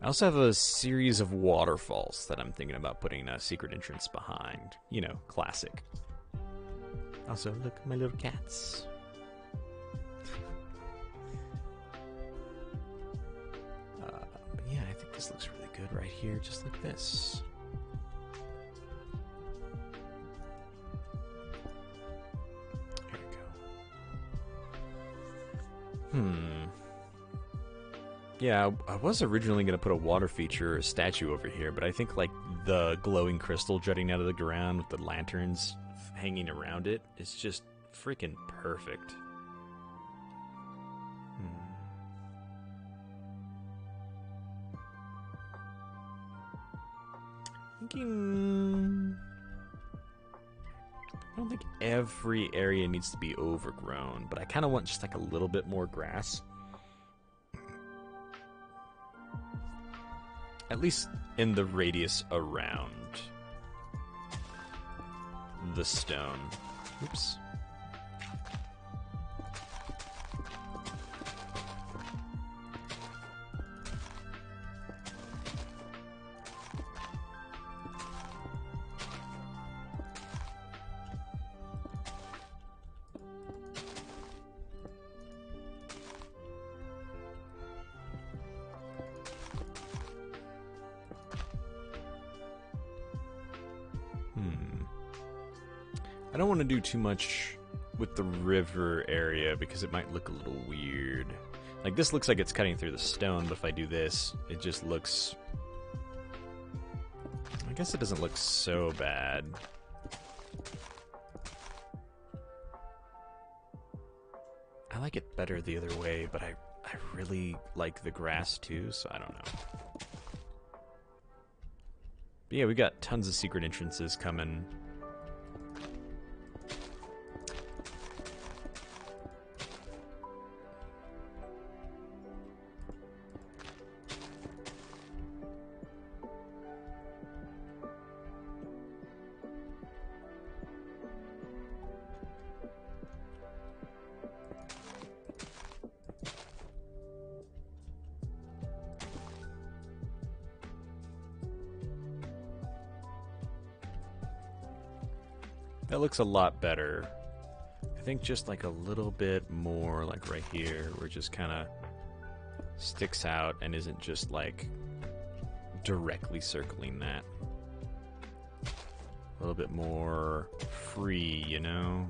I also have a series of waterfalls that I'm thinking about putting a secret entrance behind. You know, classic. Also, look, my little cats. But yeah, I think this looks really good right here, just like this. There we go. Yeah, I was originally going to put a water feature or a statue over here, but I think like the glowing crystal jutting out of the ground with the lanterns hanging around it is just freaking perfect. Thinking... I don't think every area needs to be overgrown, but I kind of want just like a little bit more grass. At least in the radius around the stone. Oops. I don't want to do too much with the river area because it might look a little weird. Like, this looks like it's cutting through the stone, but if I do this, it just looks... I guess it doesn't look so bad. I like it better the other way, but I really like the grass too, so I don't know. But yeah, we got tons of secret entrances coming. That looks a lot better. I think just like a little bit more, like right here, where it just kind of sticks out and isn't just like directly circling that. A little bit more free, you know?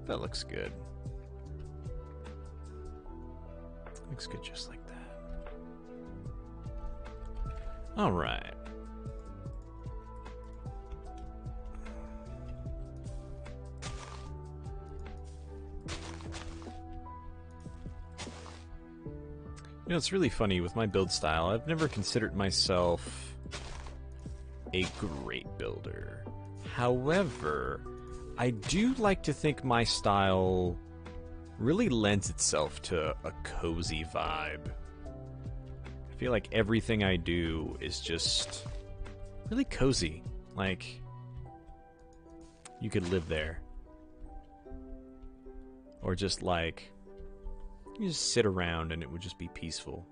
That looks good. Looks good just like that. All right. You know, it's really funny with my build style. I've never considered myself a great builder. However, I do like to think my style really lends itself to a cozy vibe. I feel like everything I do is just really cozy. Like, you could live there. Or just like, you just sit around and it would just be peaceful.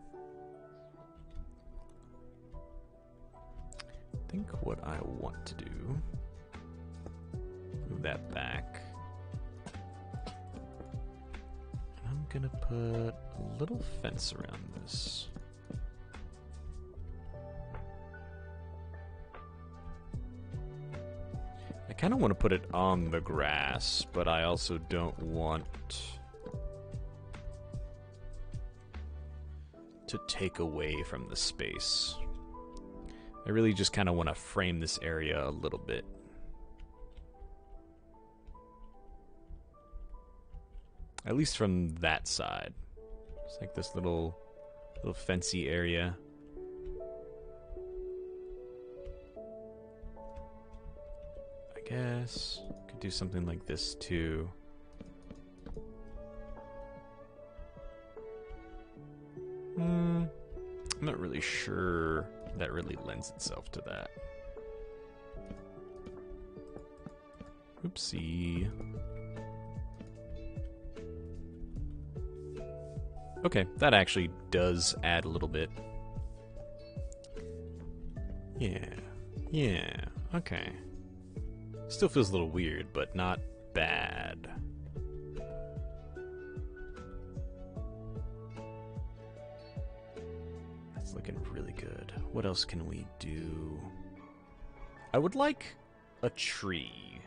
I think what I want to do... Move that back. And I'm gonna put a little fence around this. I kind of want to put it on the grass, but I also don't want to take away from the space. I really just kind of want to frame this area a little bit. At least from that side. It's like this little fencey area. I guess could do something like this too. I'm not really sure that really lends itself to that. Oopsie. Okay, that actually does add a little bit. Yeah, okay. Still feels a little weird, but not bad. That's looking really good. What else can we do? I would like a tree.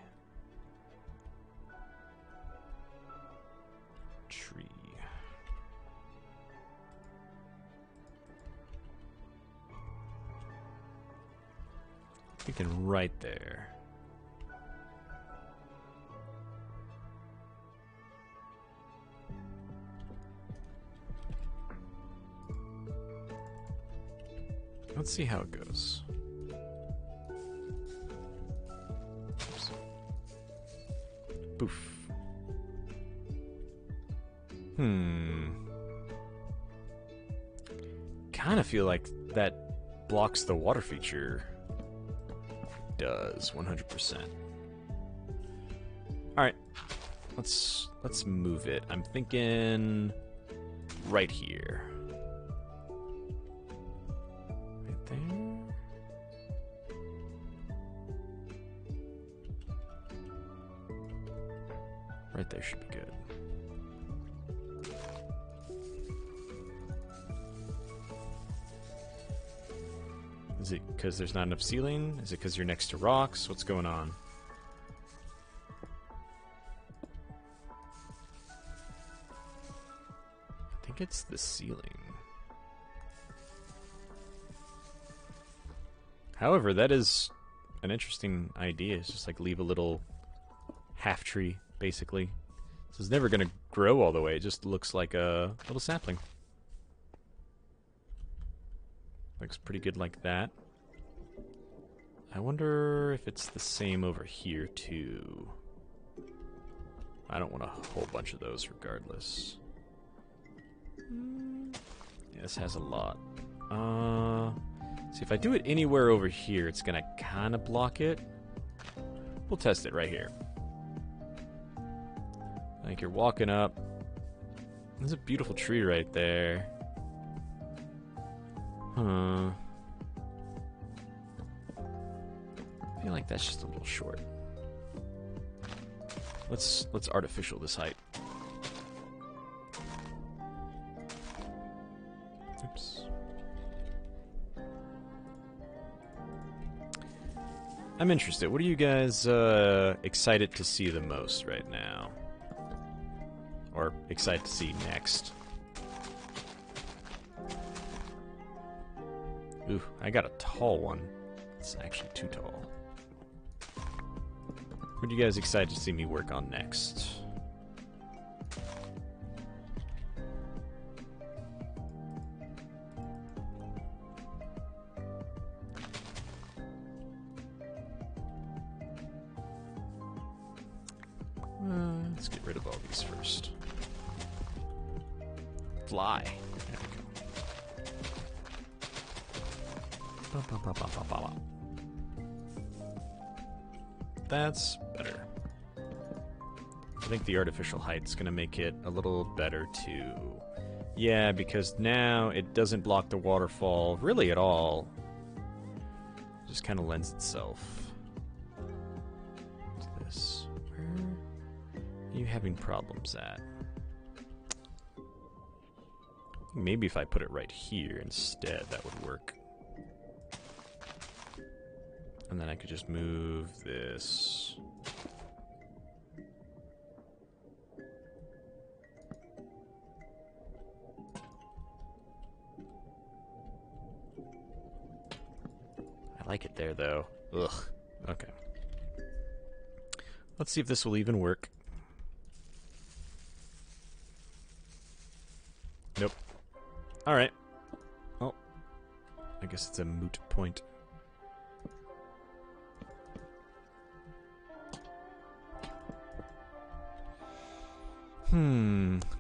Thinking right there. Let's see how it goes. Oops. Poof. Kind of feel like that blocks the water feature. Does 100%. All right, let's move it. I'm thinking right here. Right there. Right there should be good. Is it because there's not enough ceiling? Is it because you're next to rocks? What's going on? I think it's the ceiling. However, that is an interesting idea. It's just like leave a little half tree, basically. So it's never going to grow all the way. It just looks like a little sapling. Looks pretty good like that. I wonder if it's the same over here too. I don't want a whole bunch of those regardless. Yeah, this has a lot. See, if I do it anywhere over here, it's gonna kind of block it. We'll test it right here. Like you're walking up. There's a beautiful tree right there. Huh. I feel like that's just a little short. Let's artificial this height. Oops. I'm interested. What are you guys excited to see the most right now? Or excited to see next? Ooh, I got a tall one. It's actually too tall. What are you guys excited to see me work on next? Let's get rid of all these first. Fly. There we go. That's better. I think the artificial height's gonna make it a little better too. Yeah, because now it doesn't block the waterfall really at all. It just kind of lends itself to this. Where are you having problems at? Maybe if I put it right here instead, that would work. And then I could just move this. I like it there, though. Ugh. Okay. Let's see if this will even work. Nope. Alright. Well, I guess it's a moot point.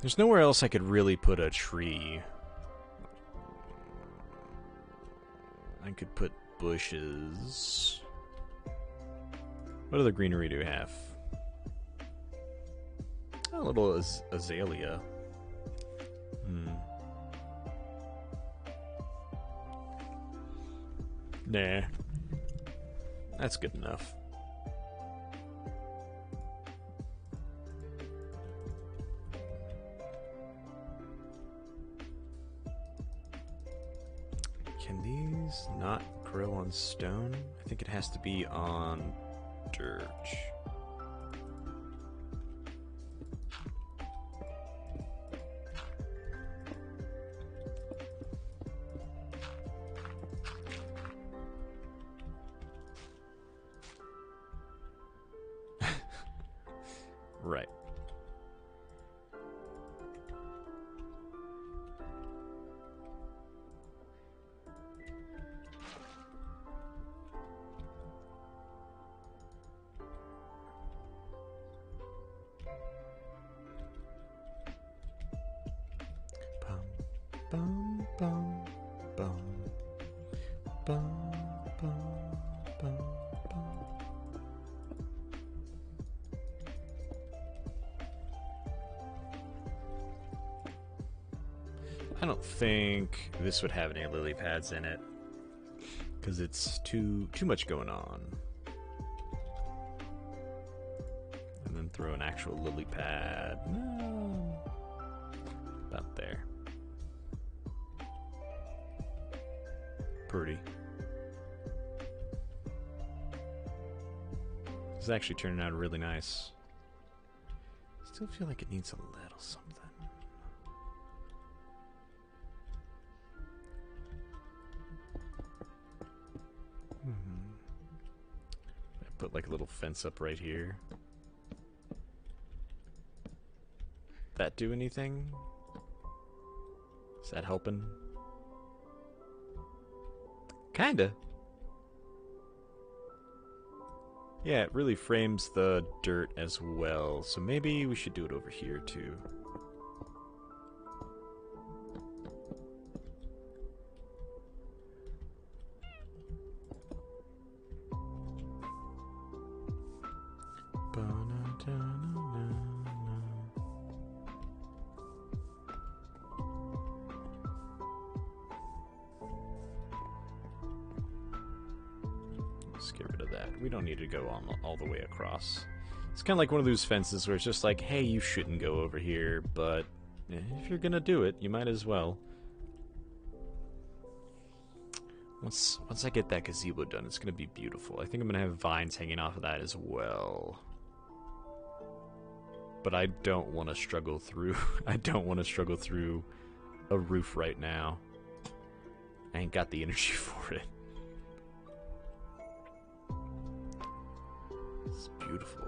There's nowhere else I could really put a tree. I could put bushes. What other greenery do we have? A little azalea. Nah. That's good enough. Can these not grow on stone? I think it has to be on dirt. Right. Bum, bum, bum, bum, bum, bum, bum. I don't think this would have any lily pads in it because it's too much going on. And then throw an actual lily pad. No. About there. Pretty. This is actually turning out really nice. Still feel like it needs a little something. I put like a little fence up right here. That do anything? Is that helping? Kinda. Yeah, it really frames the dirt as well, so maybe we should do it over here too. Let's get rid of that. We don't need to go on all the way across. It's kind of like one of those fences where it's just like, hey, you shouldn't go over here, but if you're gonna do it, you might as well. Once I get that gazebo done, it's gonna be beautiful. I think I'm gonna have vines hanging off of that as well. But I don't want to struggle through. I don't want to struggle through a roof right now. I ain't got the energy for it. It's beautiful.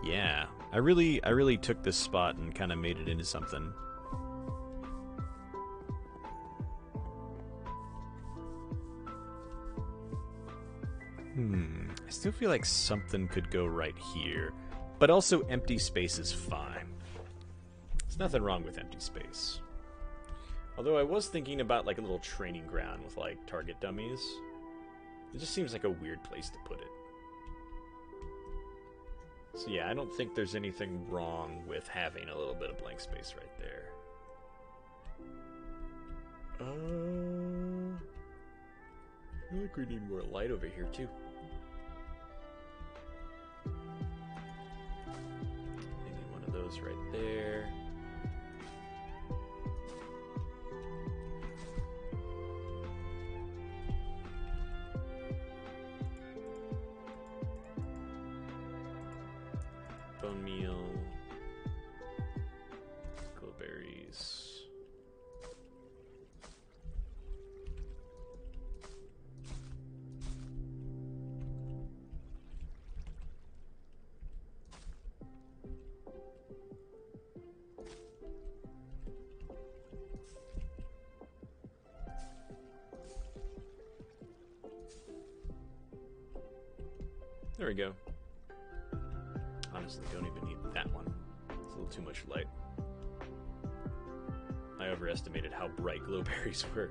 Yeah, I really took this spot and kind of made it into something. I still feel like something could go right here, but also empty space is fine. There's nothing wrong with empty space. Although I was thinking about like a little training ground with like target dummies. It just seems like a weird place to put it. So yeah, I don't think there's anything wrong with having a little bit of blank space right there. I feel like we need more light over here too. Maybe one of those right there. Bone meal. Glowberries. There we go. Honestly, don't even need that one. little too much light. I overestimated how bright glowberries were.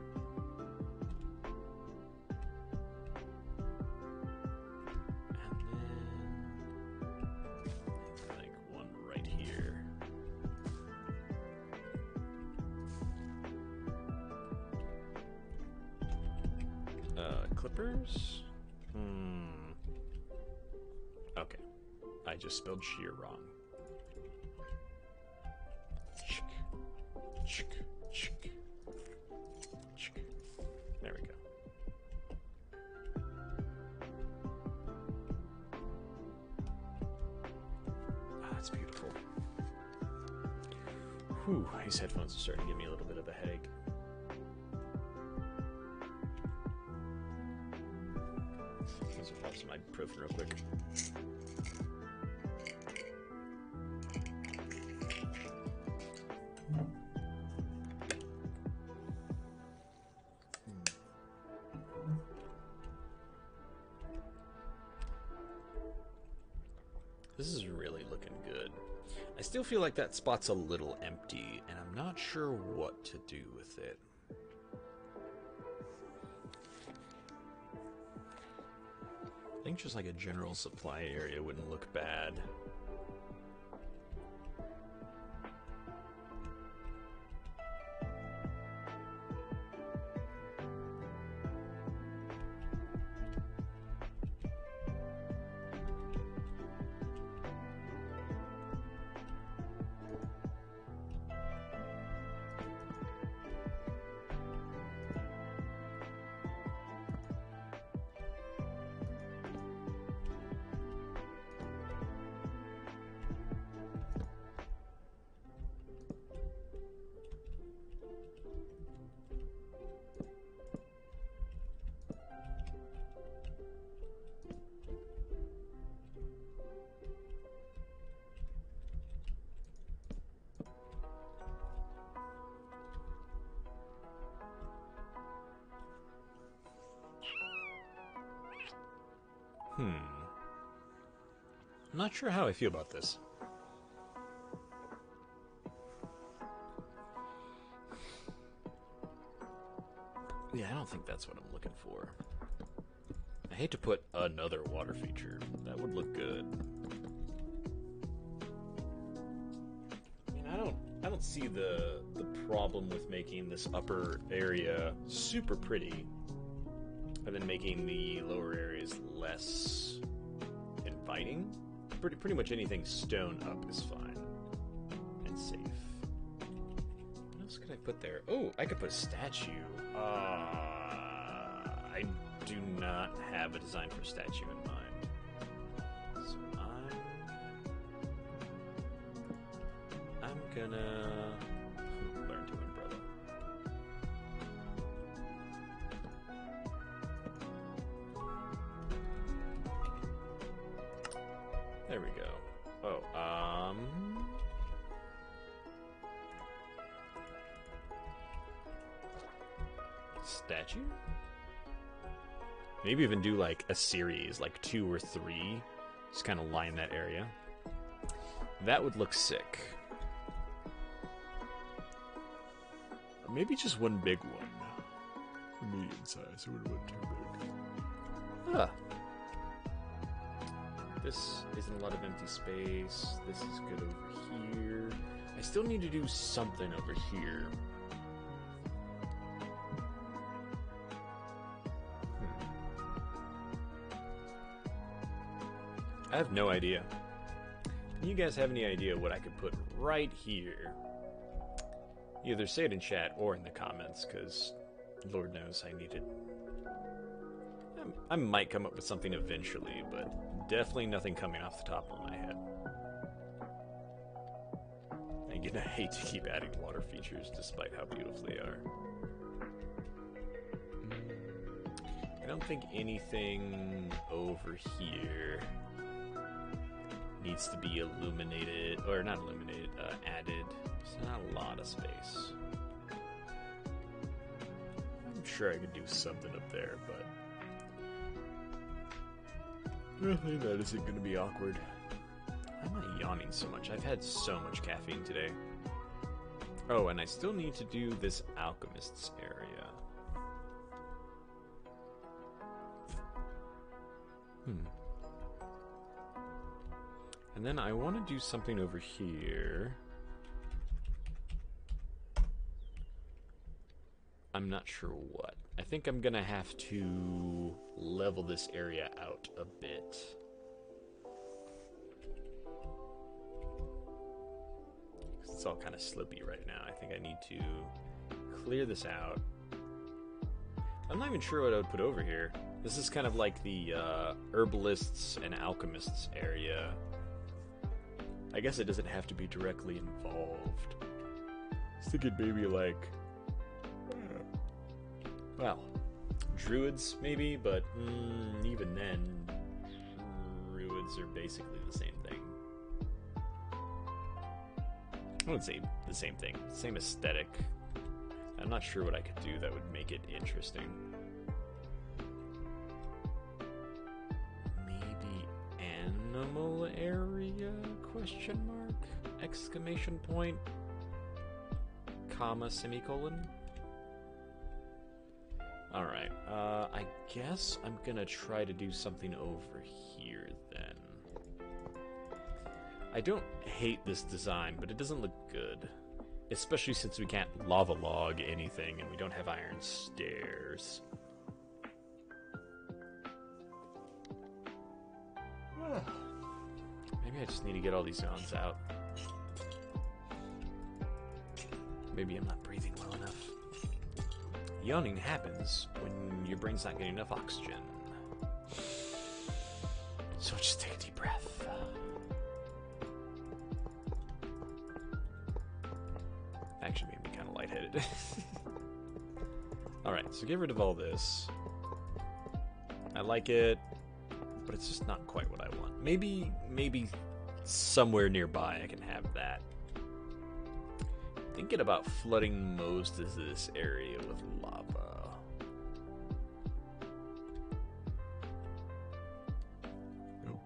Clippers? Okay. I just spelled shear wrong. There we go. Ah, that's beautiful. Whew, these headphones are starting to give me a little bit of a headache. Pop some ibuprofen real quick. This is really looking good. I still feel like that spot's a little empty, and I'm not sure what to do with it. I think just like a general supply area wouldn't look bad. I'm not sure how I feel about this. Yeah, I don't think that's what I'm looking for. I hate to put another water feature. That would look good. I mean, I don't see the problem with making this upper area super pretty, and then making the lower areas less inviting. Pretty much anything stone up is fine and safe. What else could I put there? Oh, I could put a statue. I do not have a design for a statue in mind. So I'm gonna learn to umbrella. There we go. Oh, statue? Maybe even do like a series, like 2 or 3. Just kind of line that area. That would look sick. Or maybe just one big one. Medium size, it wouldn't look too big. Ah. This isn't a lot of empty space. This is good over here. I still need to do something over here. I have no idea. You guys have any idea what I could put right here? Either say it in chat or in the comments, because Lord knows I need it. I might come up with something eventually, but definitely nothing coming off the top of my head. Again, I hate to keep adding water features despite how beautiful they are. I don't think anything over here needs to be illuminated, or not illuminated, added. There's not a lot of space. I'm sure I could do something up there, but nothing that isn't going to be awkward. I'm not yawning so much. I've had so much caffeine today. Oh, and I still need to do this alchemist's area. And then I want to do something over here. I'm not sure what. I think I'm gonna have to level this area out a bit. It's all kind of slippy right now. I think I need to clear this out. I'm not even sure what I would put over here. This is kind of like the herbalists and alchemists area. I guess it doesn't have to be directly involved. I was thinking maybe like, well, druids maybe, but even then, druids are basically the same thing. I wouldn't say the same thing, same aesthetic. I'm not sure what I could do that would make it interesting. Maybe animal area, question mark, exclamation point, comma, semicolon. Alright, I guess I'm gonna try to do something over here then. I don't hate this design, but it doesn't look good. Especially since we can't lava log anything and we don't have iron stairs. Maybe I just need to get all these yawns out. Maybe I'm not breathing well enough. Yawning happens when your brain's not getting enough oxygen. So just take a deep breath. Actually made me kind of lightheaded. Alright, so get rid of all this. I like it, but it's just not quite what I want. Maybe somewhere nearby I can have that. Thinking about flooding most of this area with lava. Nope.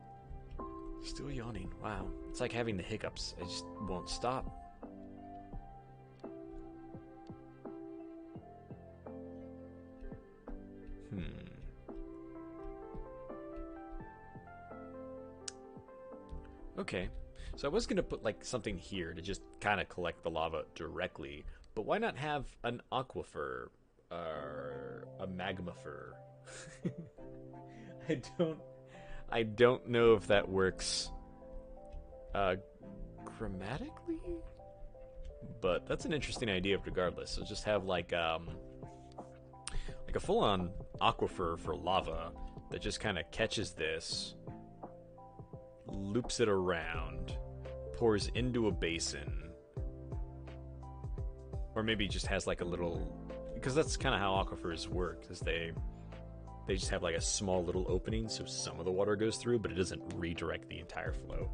Still yawning. Wow. It's like having the hiccups. I just won't stop. Okay, so I was going to put like something here to just kind of collect the lava directly, but why not have an aquifer or a magmifer? I don't know if that works grammatically, but that's an interesting idea regardless. So just have like a full-on aquifer for lava that just kind of catches this, loops it around, pours into a basin, or maybe just has like a little, because that's kind of how aquifers work, is they just have like a small little opening so some of the water goes through, but it doesn't redirect the entire flow.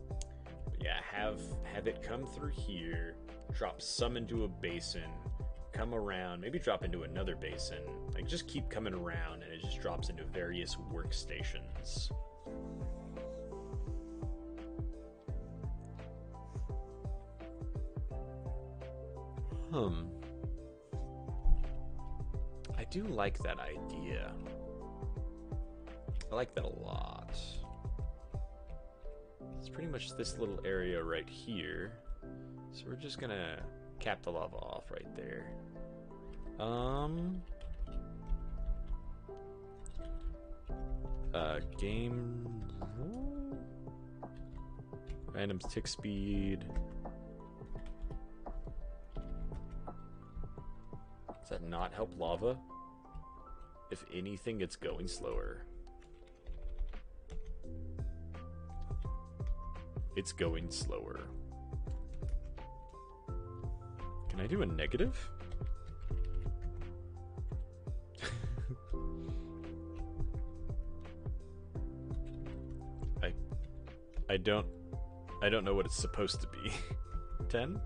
But yeah, have it come through here, drop some into a basin, come around, maybe drop into another basin, like just keep coming around, and it just drops into various workstations. I do like that idea. I like that a lot. It's pretty much this little area right here. So we're just gonna cap the lava off right there. Game rule? Random tick speed. Does that not help lava? If anything, it's going slower. It's going slower. Can I do a negative? I don't know what it's supposed to be. 10?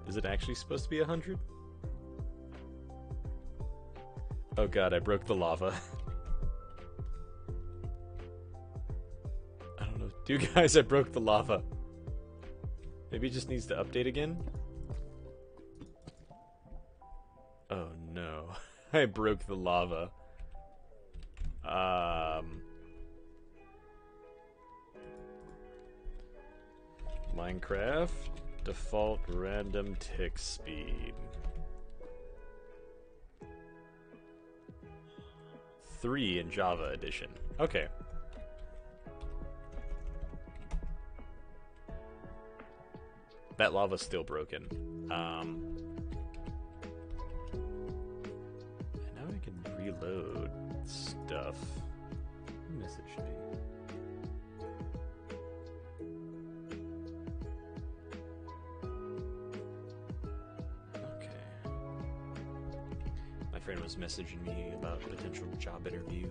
Is it actually supposed to be 100? Oh god, I broke the lava. Dude, guys, I broke the lava. Maybe it just needs to update again? Oh no. I broke the lava. Minecraft default random tick speed. 3 in Java edition. Okay. That lava's still broken. And now I can reload stuff. Message me. Friend was messaging me about a potential job interview.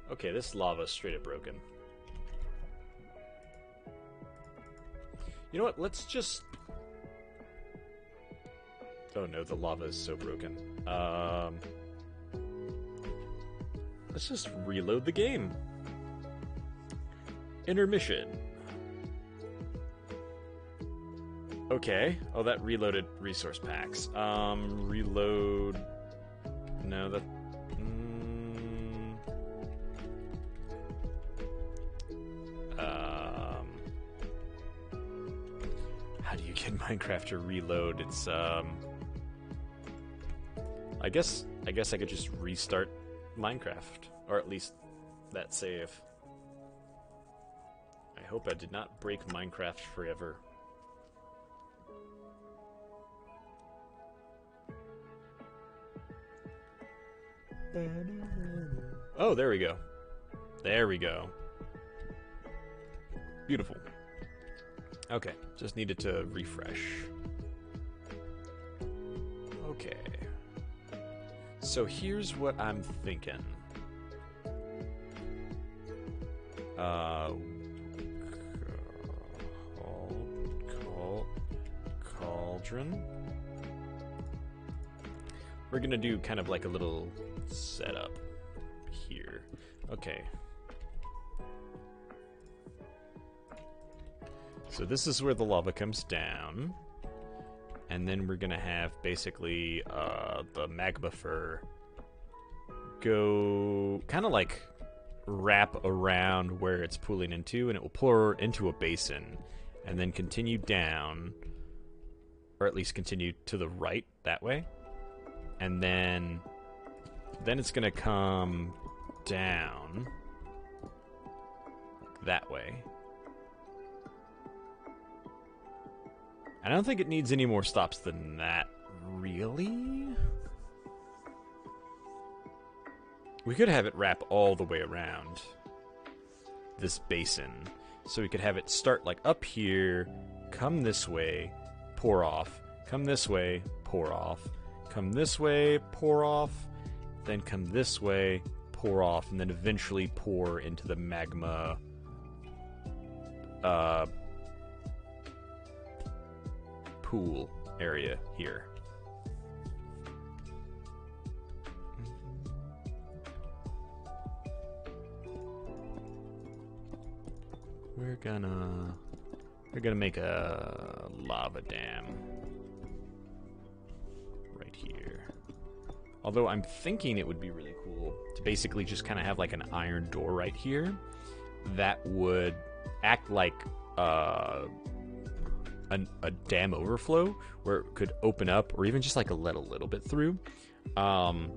Okay, this lava's straight up broken. You know what? Let's just... Oh no, the lava is so broken. Let's just reload the game. Intermission. Okay. Oh, that reloaded resource packs. Reload... No, that... How do you get Minecraft to reload? It's, I guess I could just restart Minecraft. Or at least that save. I hope I did not break Minecraft forever. Oh, there we go. There we go. Beautiful. Okay, just needed to refresh. Okay. So here's what I'm thinking. Cauldron. We're gonna do kind of like a little setup here. Okay. So this is where the lava comes down. And then we're gonna have basically the magma fur go kind of like wrap around where it's pooling into, and it will pour into a basin and then continue down, or at least continue to the right that way. And then it's gonna come down that way. I don't think it needs any more stops than that, really. We could have it wrap all the way around this basin. So we could have it start like up here, come this way, pour off, come this way, pour off, come this way, pour off, then come this way, pour off, and then eventually pour into the magma pool area here. We're gonna make a lava dam right here. Although I'm thinking it would be really cool to basically just kind of have like an iron door right here that would act like a dam overflow where it could open up, or even just like let a little bit through, and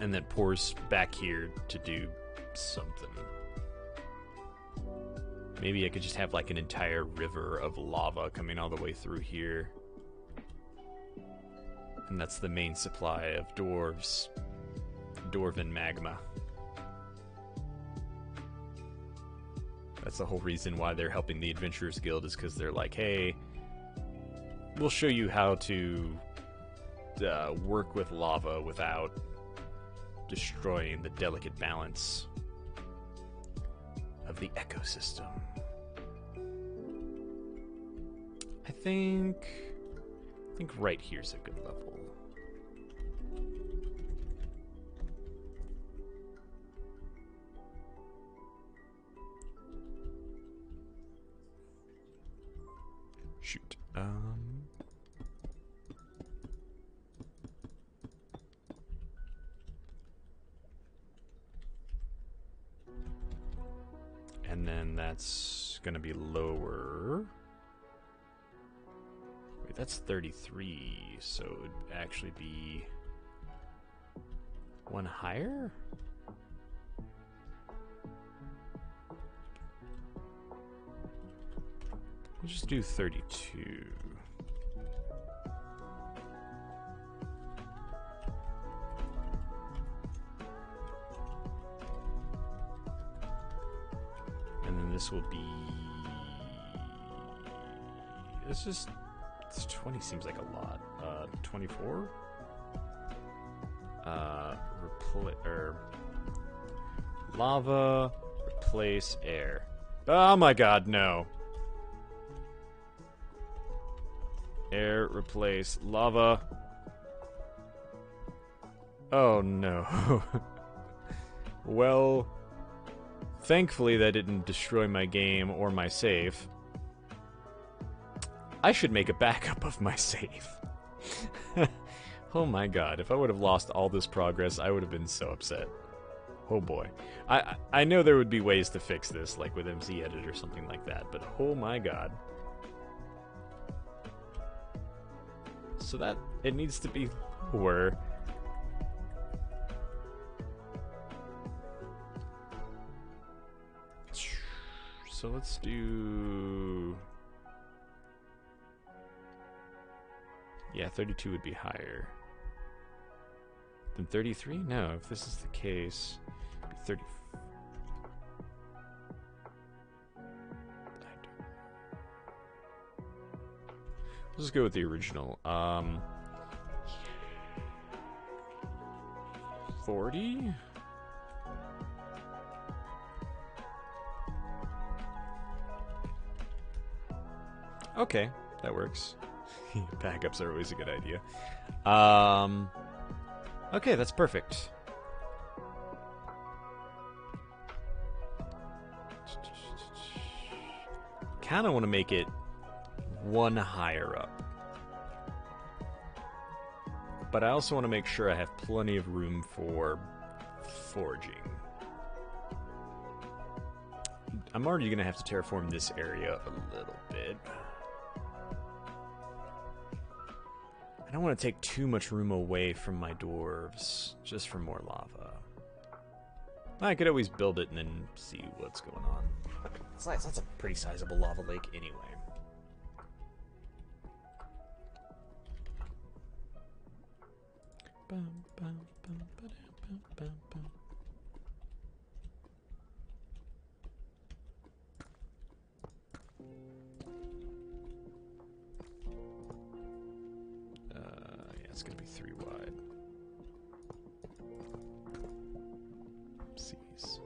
then pours back here to do something. Maybe I could just have like an entire river of lava coming all the way through here. And that's the main supply of dwarves. Dwarven magma. That's the whole reason why they're helping the Adventurers Guild, is because they're like, hey, we'll show you how to work with lava without destroying the delicate balance of the ecosystem. I think right here's a good level. that's gonna be lower. Wait, that's 33, so it would actually be one higher? We'll just do 32. And then this will be... This 20 seems like a lot. 24? Lava, replace air. Oh my god, no. Air, replace, lava. Oh no. Well, thankfully that didn't destroy my game or my save. I should make a backup of my save. Oh my god, if I would have lost all this progress, I would have been so upset. Oh boy. I know there would be ways to fix this, like with MC Edit or something like that, but oh my god. So that, it needs to be lower. So let's do... Yeah, 32 would be higher. Than 33? No, if this is the case, it'd be 30. Let's go with the original. 40? Okay, that works. Backups are always a good idea. Okay, that's perfect. Kinda want to make it one higher up. But I also want to make sure I have plenty of room for forging. I'm already going to have to terraform this area a little bit. I don't want to take too much room away from my dwarves, just for more lava. I could always build it and then see what's going on. That's a pretty sizable lava lake anyway. Yeah, it's gonna be 3 wide. Oopsies.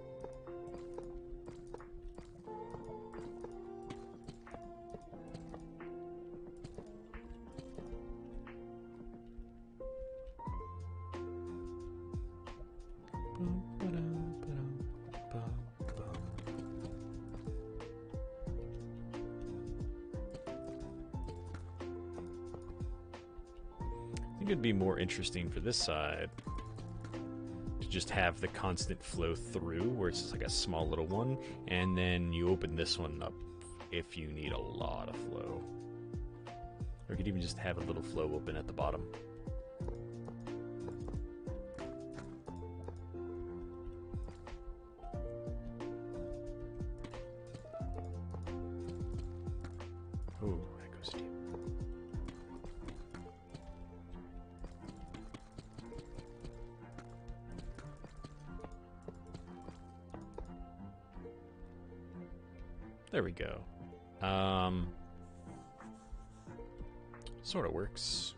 I think it'd be more interesting for this side to just have the constant flow through, where it's just like a small little one, and then you open this one up if you need a lot of flow. Or you could even just have a little flow open at the bottom. Oh, that goes deep. There we go. Sort of works.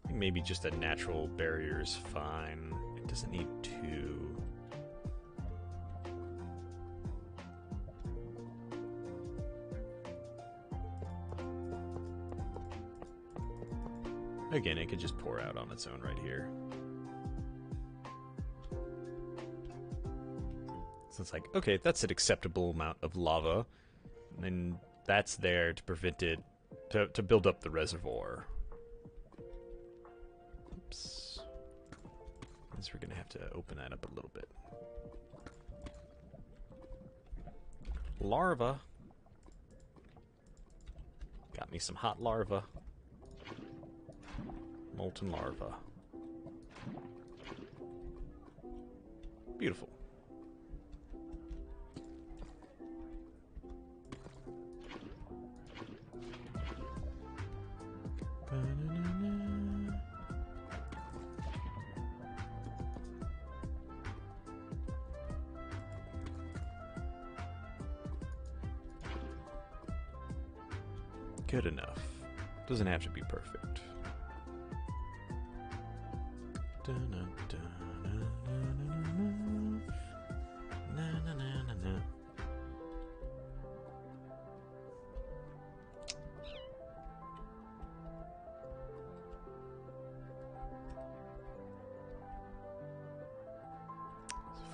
I think maybe just a natural barrier is fine. It doesn't need 2. Again, it could just pour out on its own right here. So it's like, okay, that's an acceptable amount of lava. And then that's there to prevent it, to build up the reservoir. Oops. means we're going to have to open that up a little bit. Larva. Got me some hot larva. Molten larva. Beautiful. Good enough. Doesn't have to be perfect.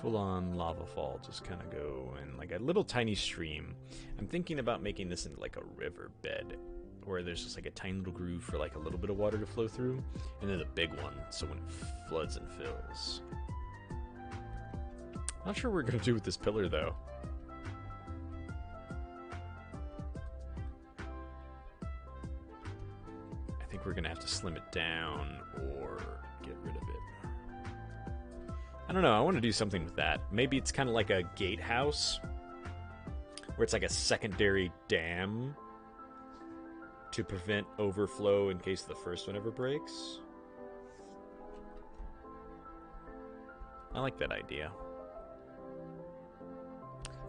Full-on lava fall, just kind of go in like a little tiny stream. I'm thinking about making this into like a riverbed, where there's just like a tiny little groove for like a little bit of water to flow through, and then the big one, so when it floods and fills. Not sure what we're gonna do with this pillar though. I think we're gonna have to slim it down or get rid of it. I don't know, I want to do something with that. Maybe it's kind of like a gatehouse, where it's like a secondary dam to prevent overflow in case the first one ever breaks. I like that idea.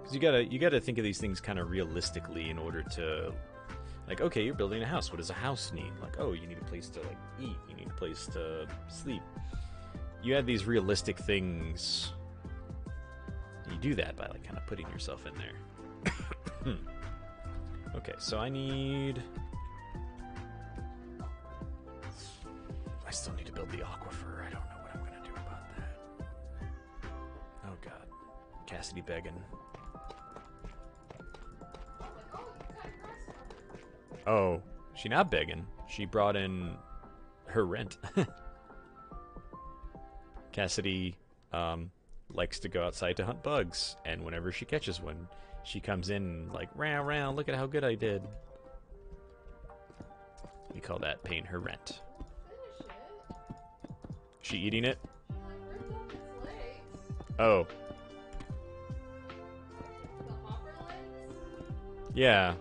Because you gotta think of these things kind of realistically in order to, like, okay, you're building a house. What does a house need? Like, oh, you need a place to like eat. You need a place to sleep. You add these realistic things. You do that by like kind of putting yourself in there. Okay, so I still need to build the aquifer. I don't know what I'm gonna do about that. Oh god. Cassidy begging. Oh, she not begging. She brought in her rent. Cassidy likes to go outside to hunt bugs, and whenever she catches one, she comes in like, round, look at how good I did. We call that paying her rent. She eating it? Oh. Yeah.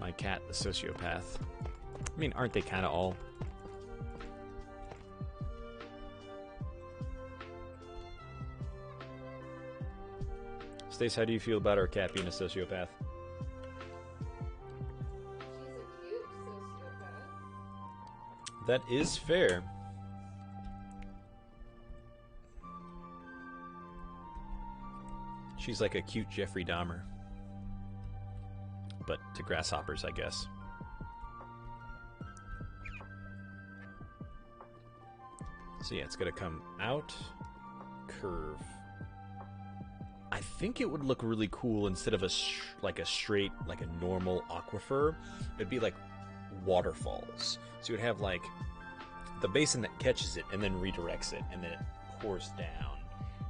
My cat, the sociopath. I mean, aren't they kind of all? Stace, how do you feel about our cat being a sociopath? She's a cute sociopath. That is fair. She's like a cute Jeffrey Dahmer. But to grasshoppers, I guess. So yeah, it's gonna come out, curve. I think it would look really cool instead of like a straight, like a normal aquifer. It'd be like waterfalls. So you would have like the basin that catches it and then redirects it, and then it pours down,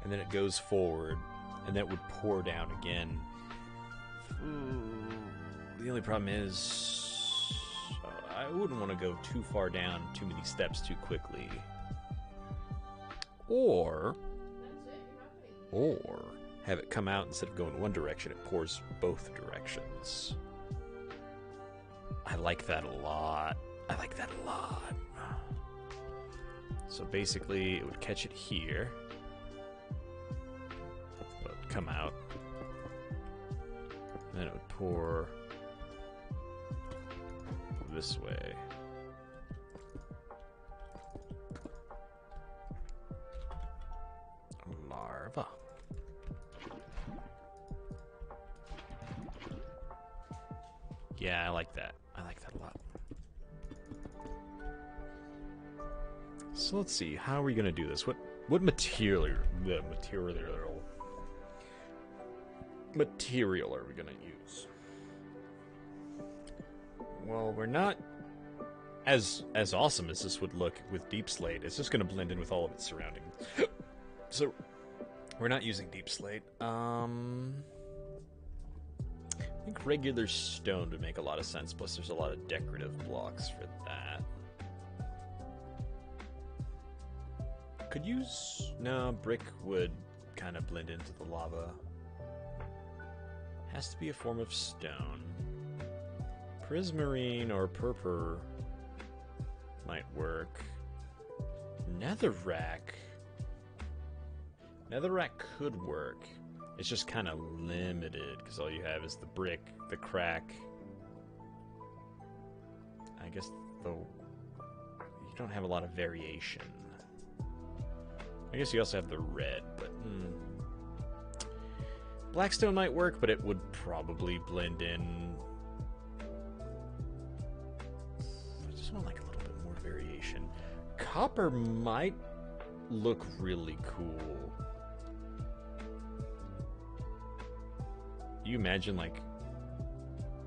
and then it goes forward, and then it would pour down again. The only problem is I wouldn't want to go too far down, too many steps too quickly. Or have it come out, instead of going one direction, it pours both directions. I like that a lot. So basically, it would catch it here. It would come out. And then it would pour this way. Larva. Yeah, I like that. I like that a lot. So let's see, how are we gonna do this? What material are we gonna use? Well, we're not as awesome as this would look with Deep Slate, it's just going to blend in with all of its surroundings. So we're not using Deep Slate. I think regular stone would make a lot of sense. Plus, there's a lot of decorative blocks for that. Could use... No, brick would kind of blend into the lava. Has to be a form of stone. Prismarine or purpur might work. Netherrack. Netherrack could work. It's just kind of limited because all you have is the brick, the crack. I guess though you don't have a lot of variation. I guess you also have the red, but Blackstone might work, but it would probably blend in. I just want like a little bit more variation. Copper might look really cool. You imagine, like,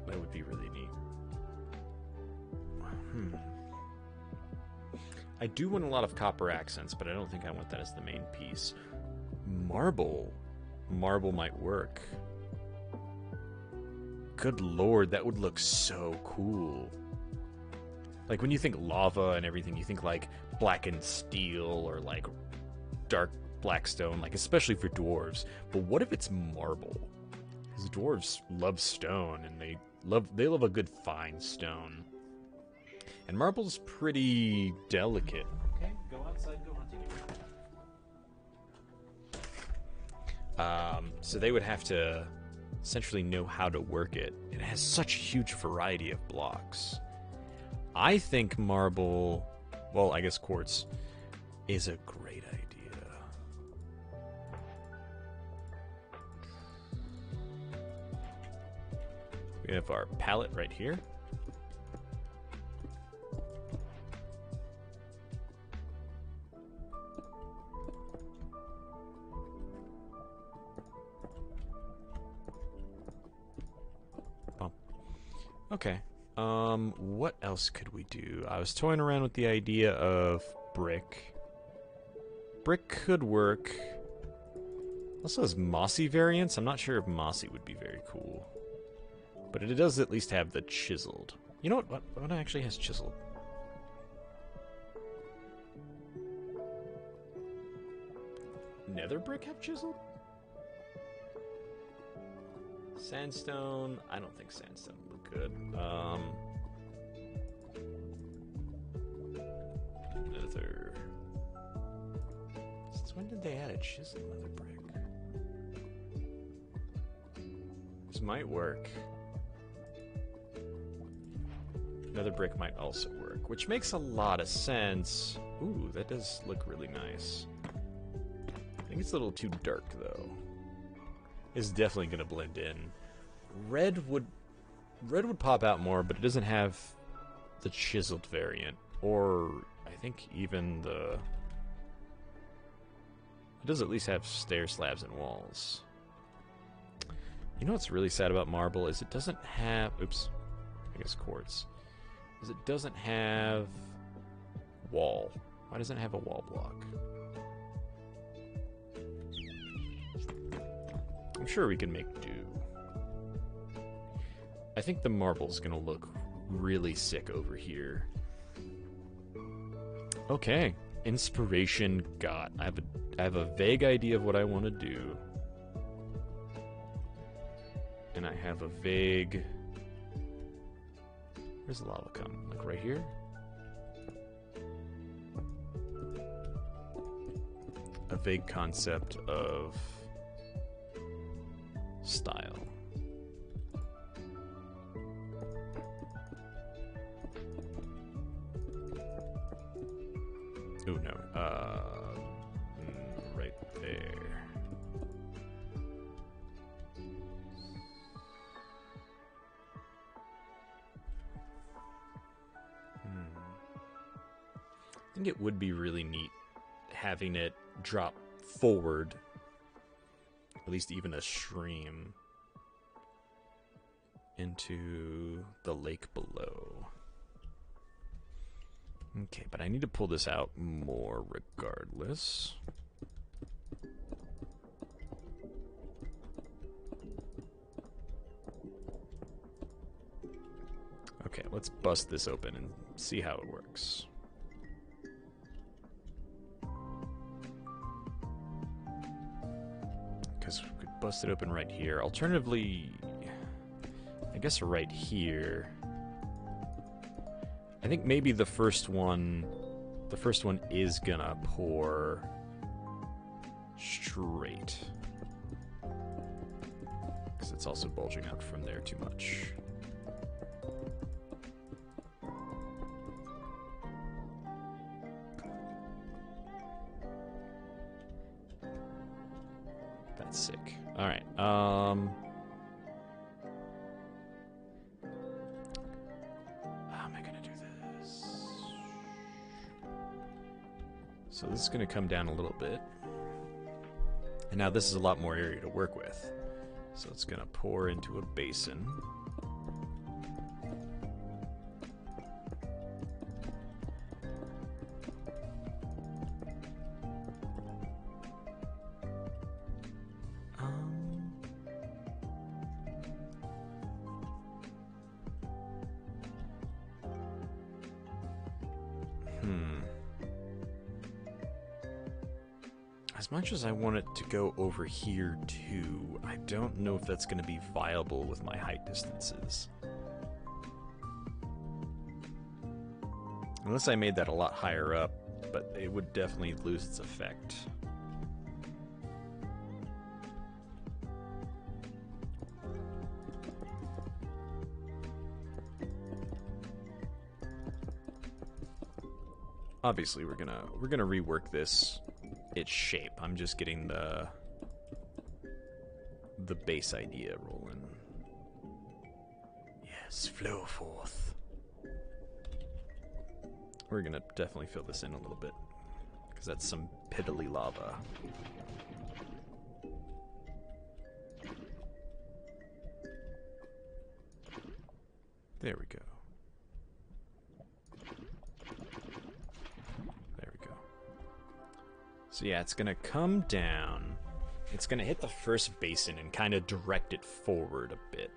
that would be really neat. I do want a lot of copper accents, but I don't think I want that as the main piece. Marble. Marble might work. Good lord, that would look so cool. Like, when you think lava and everything, you think, like, blackened steel or, like, dark blackstone, like, especially for dwarves. But what if it's marble? Because dwarves love stone, and they love a good fine stone. And marble's pretty delicate. Okay, go outside, go hunting. So they would have to essentially know how to work it. It has such a huge variety of blocks. I think marble, well, I guess quartz, is a great idea. We have our palette right here. Okay. What else could we do? I was toying around with the idea of brick. Brick could work. Also has mossy variants. I'm not sure if mossy would be very cool. But it does at least have the chiseled. You know what actually has chiseled? Nether brick have chiseled? Sandstone, I don't think sandstone would look good. Nether. Since when did they add a chisel nether brick? This might work. Nether brick might also work, which makes a lot of sense. Ooh, that does look really nice. I think it's a little too dark, though. It's definitely going to blend in. Red would pop out more, but it doesn't have the chiseled variant. Or, I think even the... It does at least have stair slabs and walls. You know what's really sad about marble is it doesn't have... Oops. I guess quartz. Is it doesn't have wall. Why doesn't it have a wall block? I'm sure we can make do. I think the marble's gonna look really sick over here. Okay, inspiration got. I have a vague idea of what I want to do. And I have a vague... Where's the lava come? Like right here? A vague concept of style. Oh no. Right there. I think it would be really neat having it drop forward, at least even a stream, into the lake below. Okay, but I need to pull this out more regardless. Okay, let's bust this open and see how it works. Because we could bust it open right here. Alternatively, I guess right here. I think maybe the first one is gonna pour straight. Because it's also bulging out from there too much. That's sick. Alright, how am I gonna do this? So this is gonna come down a little bit. And now this is a lot more area to work with. So it's gonna pour into a basin. As much as I want it to go over here too, I don't know if that's going to be viable with my height distances. Unless I made that a lot higher up, but it would definitely lose its effect. Obviously, we're gonna rework this. Its shape. I'm just getting the base idea rolling. Yes, flow forth. We're gonna definitely fill this in a little bit, because that's some piddly lava. There we go. So yeah, it's gonna come down. It's gonna hit the first basin and kind of direct it forward a bit.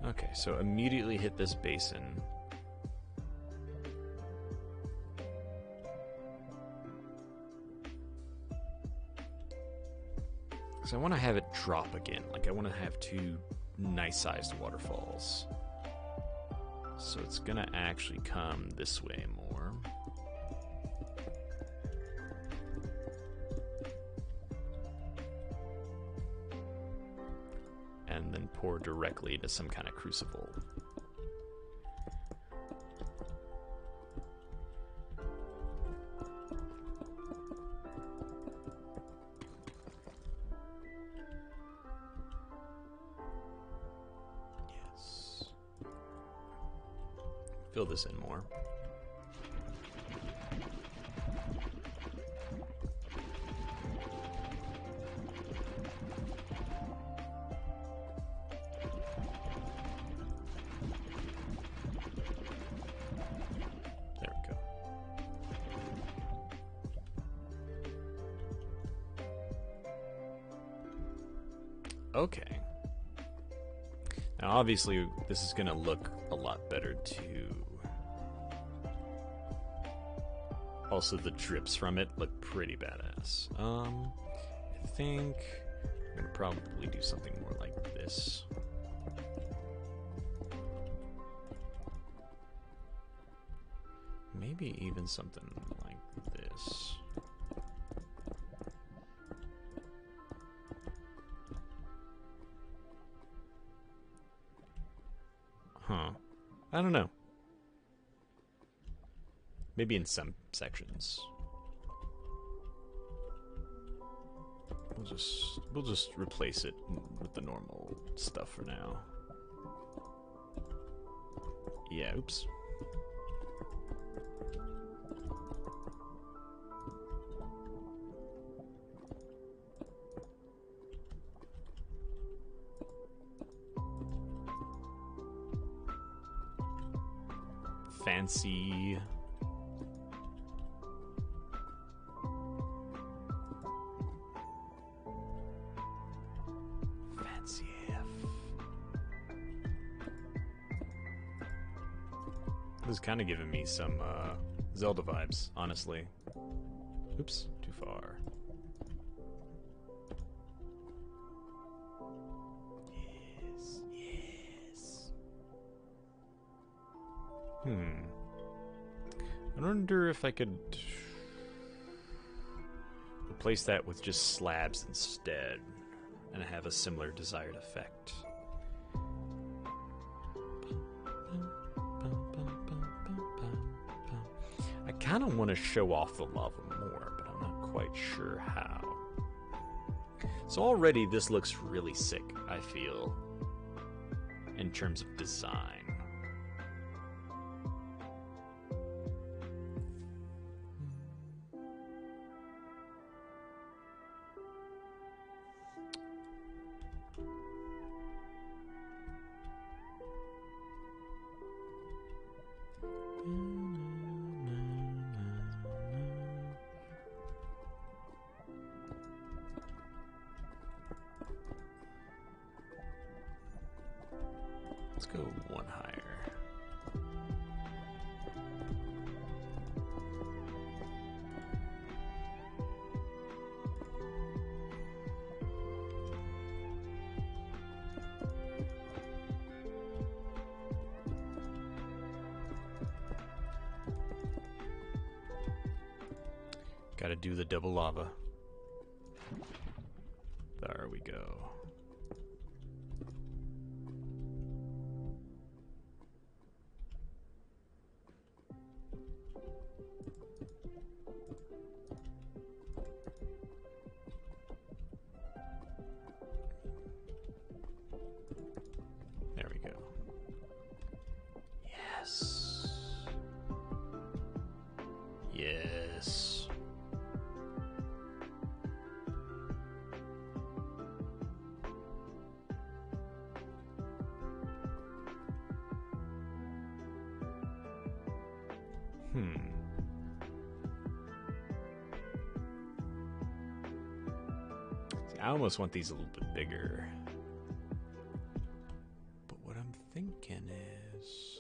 Okay, so immediately hit this basin. Because I want to have it drop again. Like, I want to have two nice-sized waterfalls. So it's going to actually come this way more. And then pour directly into some kind of crucible. Yes. Fill this in more. Okay. Now, obviously, this is going to look a lot better, too. Also, the drips from it look pretty badass. I think I'm going to probably do something more like this. Maybe even something like this. Huh. I don't know. Maybe in some sections. We'll just replace it with the normal stuff for now. Yeah, oops. Fancy. Fancy F. This is kind of giving me some Zelda vibes, honestly. Oops, too far. Yes, yes. I wonder if I could replace that with just slabs instead and have a similar desired effect. I kind of want to show off the lava more, but I'm not quite sure how. So already this looks really sick, I feel, in terms of design. Let's go one higher. Gotta do the double lava. There we go. There we go. Yes. Yes. See, I almost want these a little bit bigger. But what I'm thinking is,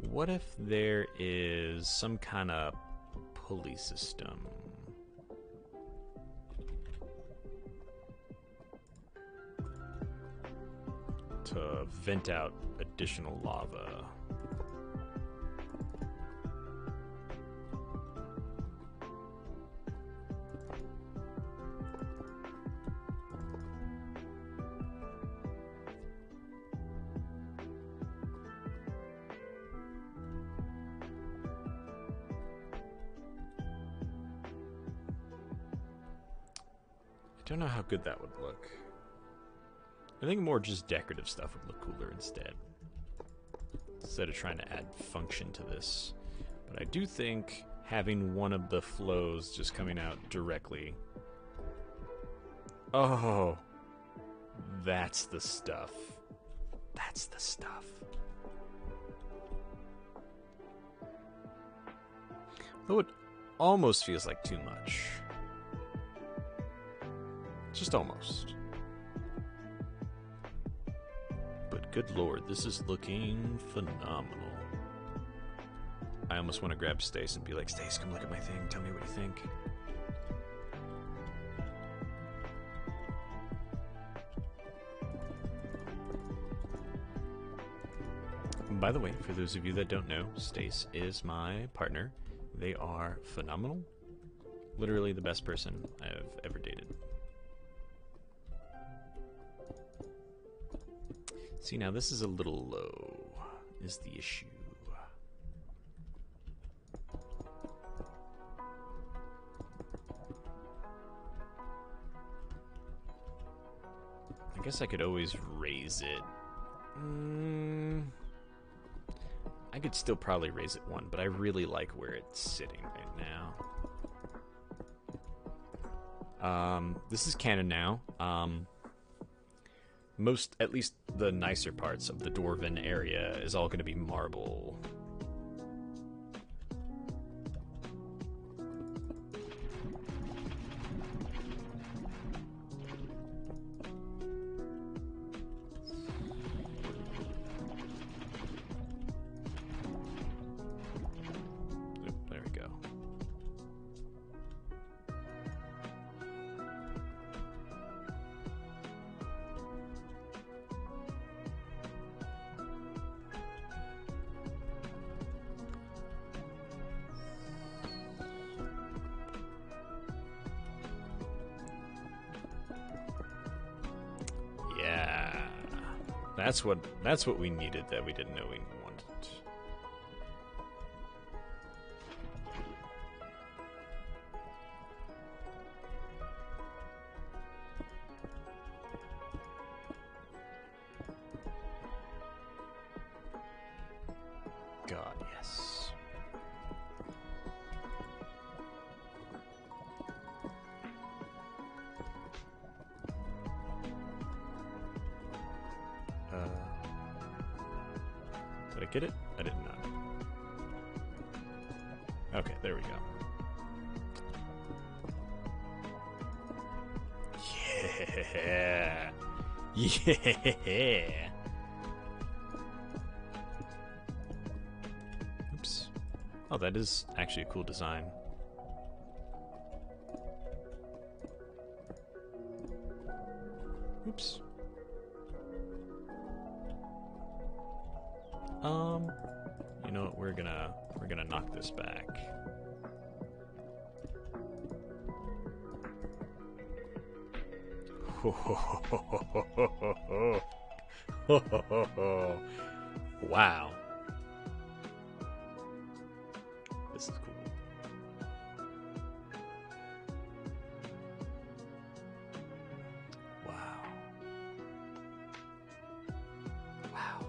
what if there is some kind of pulley system? To vent out additional lava. I don't know how good that would look. I think more just decorative stuff would look cooler instead of trying to add function to this. But I do think having one of the flows just coming out directly. Oh, that's the stuff. That's the stuff. Though it almost feels like too much. Just almost. But good lord, this is looking phenomenal. I almost want to grab Stace and be like, Stace, come look at my thing. Tell me what you think. And by the way, for those of you that don't know, Stace is my partner. They are phenomenal. Literally the best person I've ever dated. See, now this is a little low, is the issue. I guess I could always raise it. I could still probably raise it one, but I really like where it's sitting right now. This is canon now. Most, at least the nicer parts of the Dwarven area is all going to be marble. That's what we needed that we didn't know we wanted. God, yes. Did I get it? I did not. Okay, there we go. Yeah! Yeah! Oops. Oh, that is actually a cool design. Oops. You know what? We're gonna knock this back. Wow. This is cool. Wow. Wow.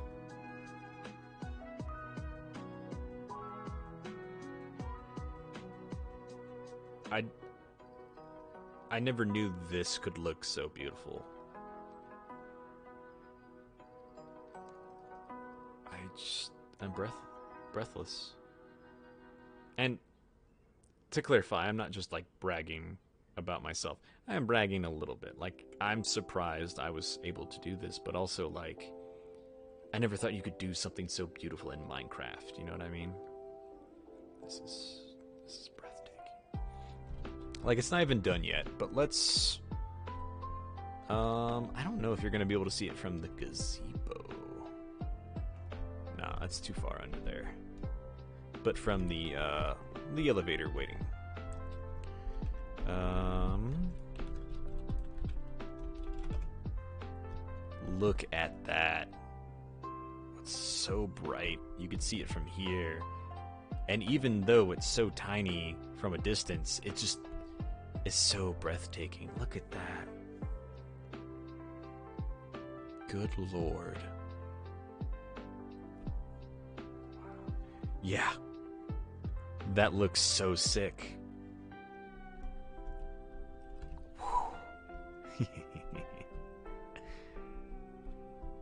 I never knew this could look so beautiful. I'm breathless. And to clarify, I'm not just like bragging about myself. I am bragging a little bit. Like, I'm surprised I was able to do this, but also like, I never thought you could do something so beautiful in Minecraft. You know what I mean? This is breathtaking. Like, it's not even done yet, but let's... I don't know if you're going to be able to see it from the gazebo. Nah, that's too far under there. But from the elevator waiting. Look at that. It's so bright. You could see it from here. And even though it's so tiny from a distance, it just is so breathtaking. Look at that. Good Lord. Yeah. That looks so sick.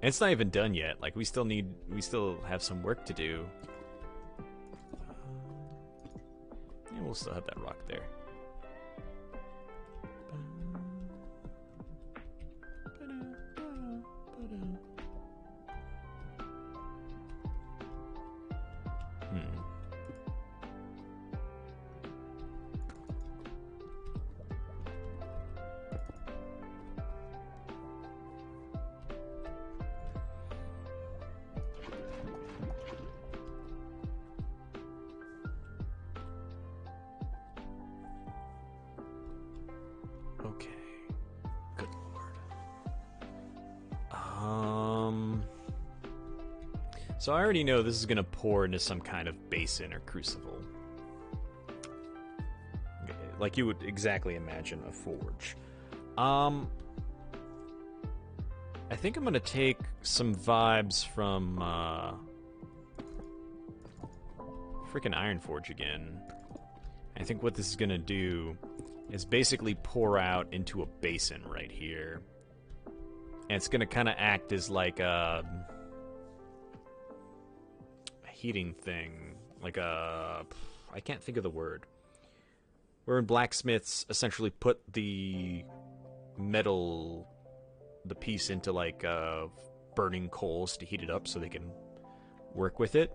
It's not even done yet. Like, we still have some work to do. And we'll still have that rock there. Okay. Good Lord. So I already know this is gonna pour into some kind of basin or crucible. Like you would exactly imagine a forge. I think I'm gonna take some vibes from freaking Ironforge again. I think what this is gonna do is basically pour out into a basin right here. And it's gonna kind of act as like a heating thing. Like a... I can't think of the word. Wherein blacksmiths essentially put the metal, the piece into like burning coals to heat it up so they can work with it.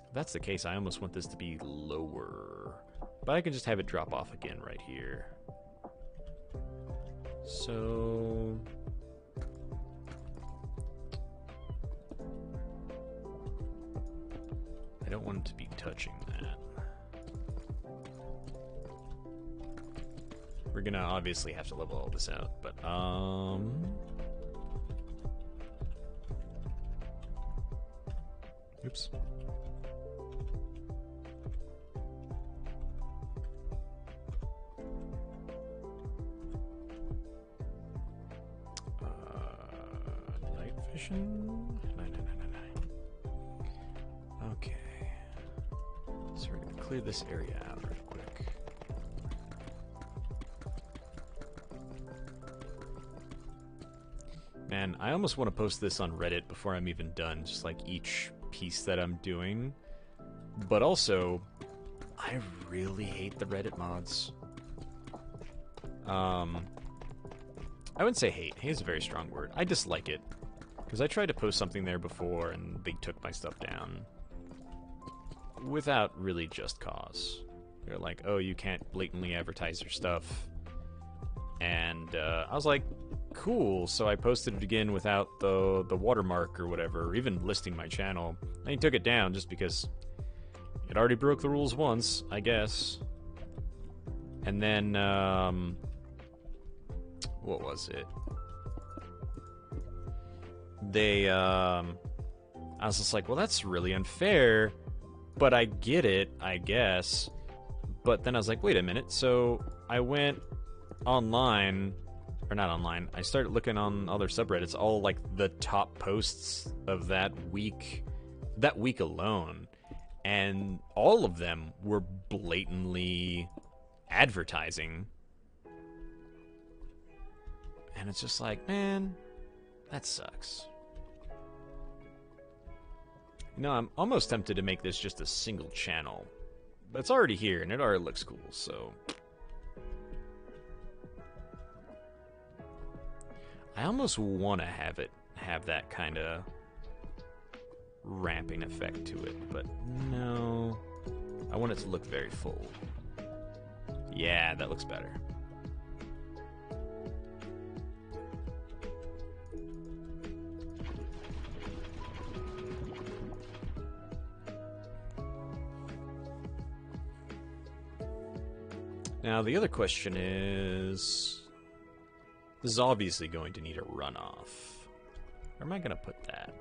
If that's the case, I almost want this to be lower. But I can just have it drop off again right here. So... I don't want it to be touching that. We're gonna obviously have to level all this out, but oops. Night vision? No. Okay. So we're gonna clear this area out real quick. Man, I almost want to post this on Reddit before I'm even done, just like each piece that I'm doing. But also, I really hate the Reddit mods. I wouldn't say hate. Hate is a very strong word. I dislike it. Because I tried to post something there before and they took my stuff down. Without really just cause. They're like, oh, you can't blatantly advertise your stuff. And I was like, cool. So I posted it again without the watermark or whatever, or even listing my channel. And he took it down just because it already broke the rules once, I guess. And then, what was it? They, I was just like, well, that's really unfair, but I get it, I guess. But then I was like, wait a minute. So I went online, or not online, I started looking on other subreddits, all like the top posts of that week alone, and all of them were blatantly advertising. And it's just like, man, that sucks. You know, I'm almost tempted to make this just a single channel. But it's already here, and it already looks cool, so... I almost want to have that kind of ramping effect to it, but no. I want it to look very full. Yeah, that looks better. Now, the other question is... This is obviously going to need a runoff. Where am I going to put that?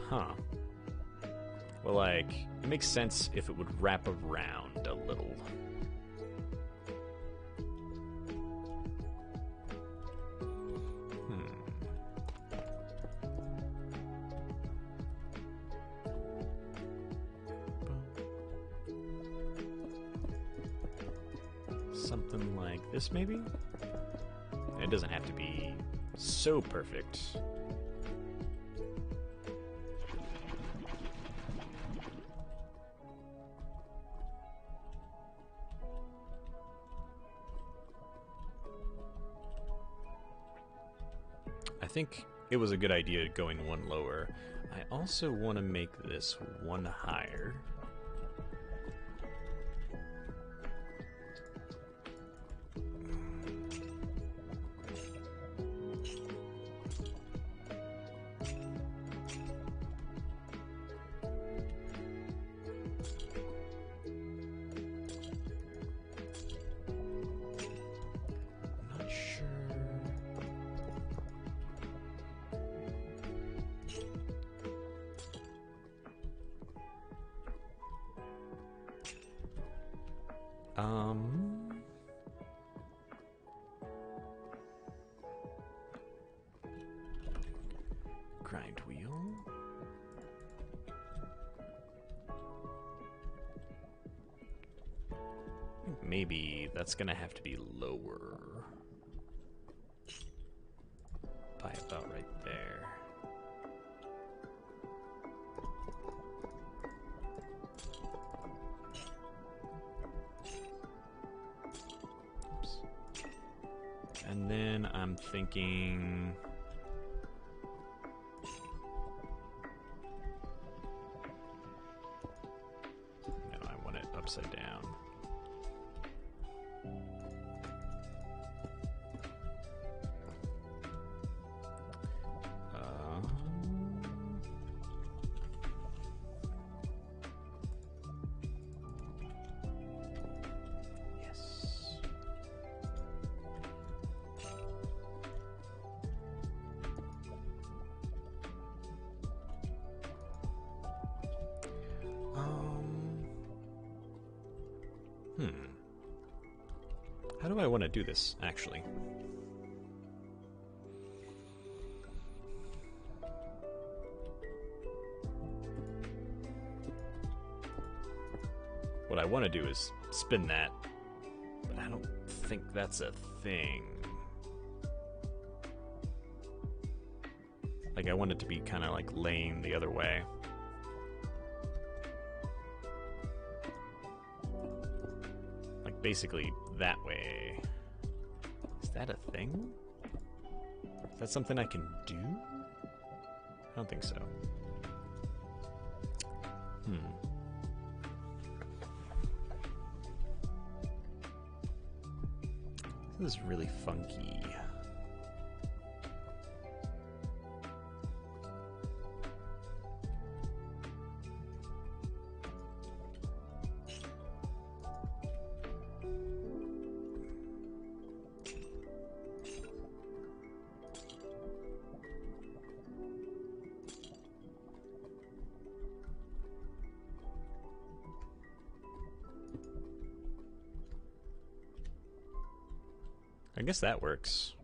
Huh. Well, like, it makes sense if it would wrap around a little. Something like this, maybe? It doesn't have to be so perfect. I think it was a good idea going one lower. I also want to make this one higher. Grind wheel. Maybe that's gonna have to be lower. By about right there. Oops. And then I'm thinking... No, I want it upside down. How do I want to do this, actually? What I want to do is spin that, but I don't think that's a thing. Like, I want it to be kind of like laying the other way. Like, basically that way. Is that a thing? Is that something I can do? I don't think so. This is really funky. I guess that works.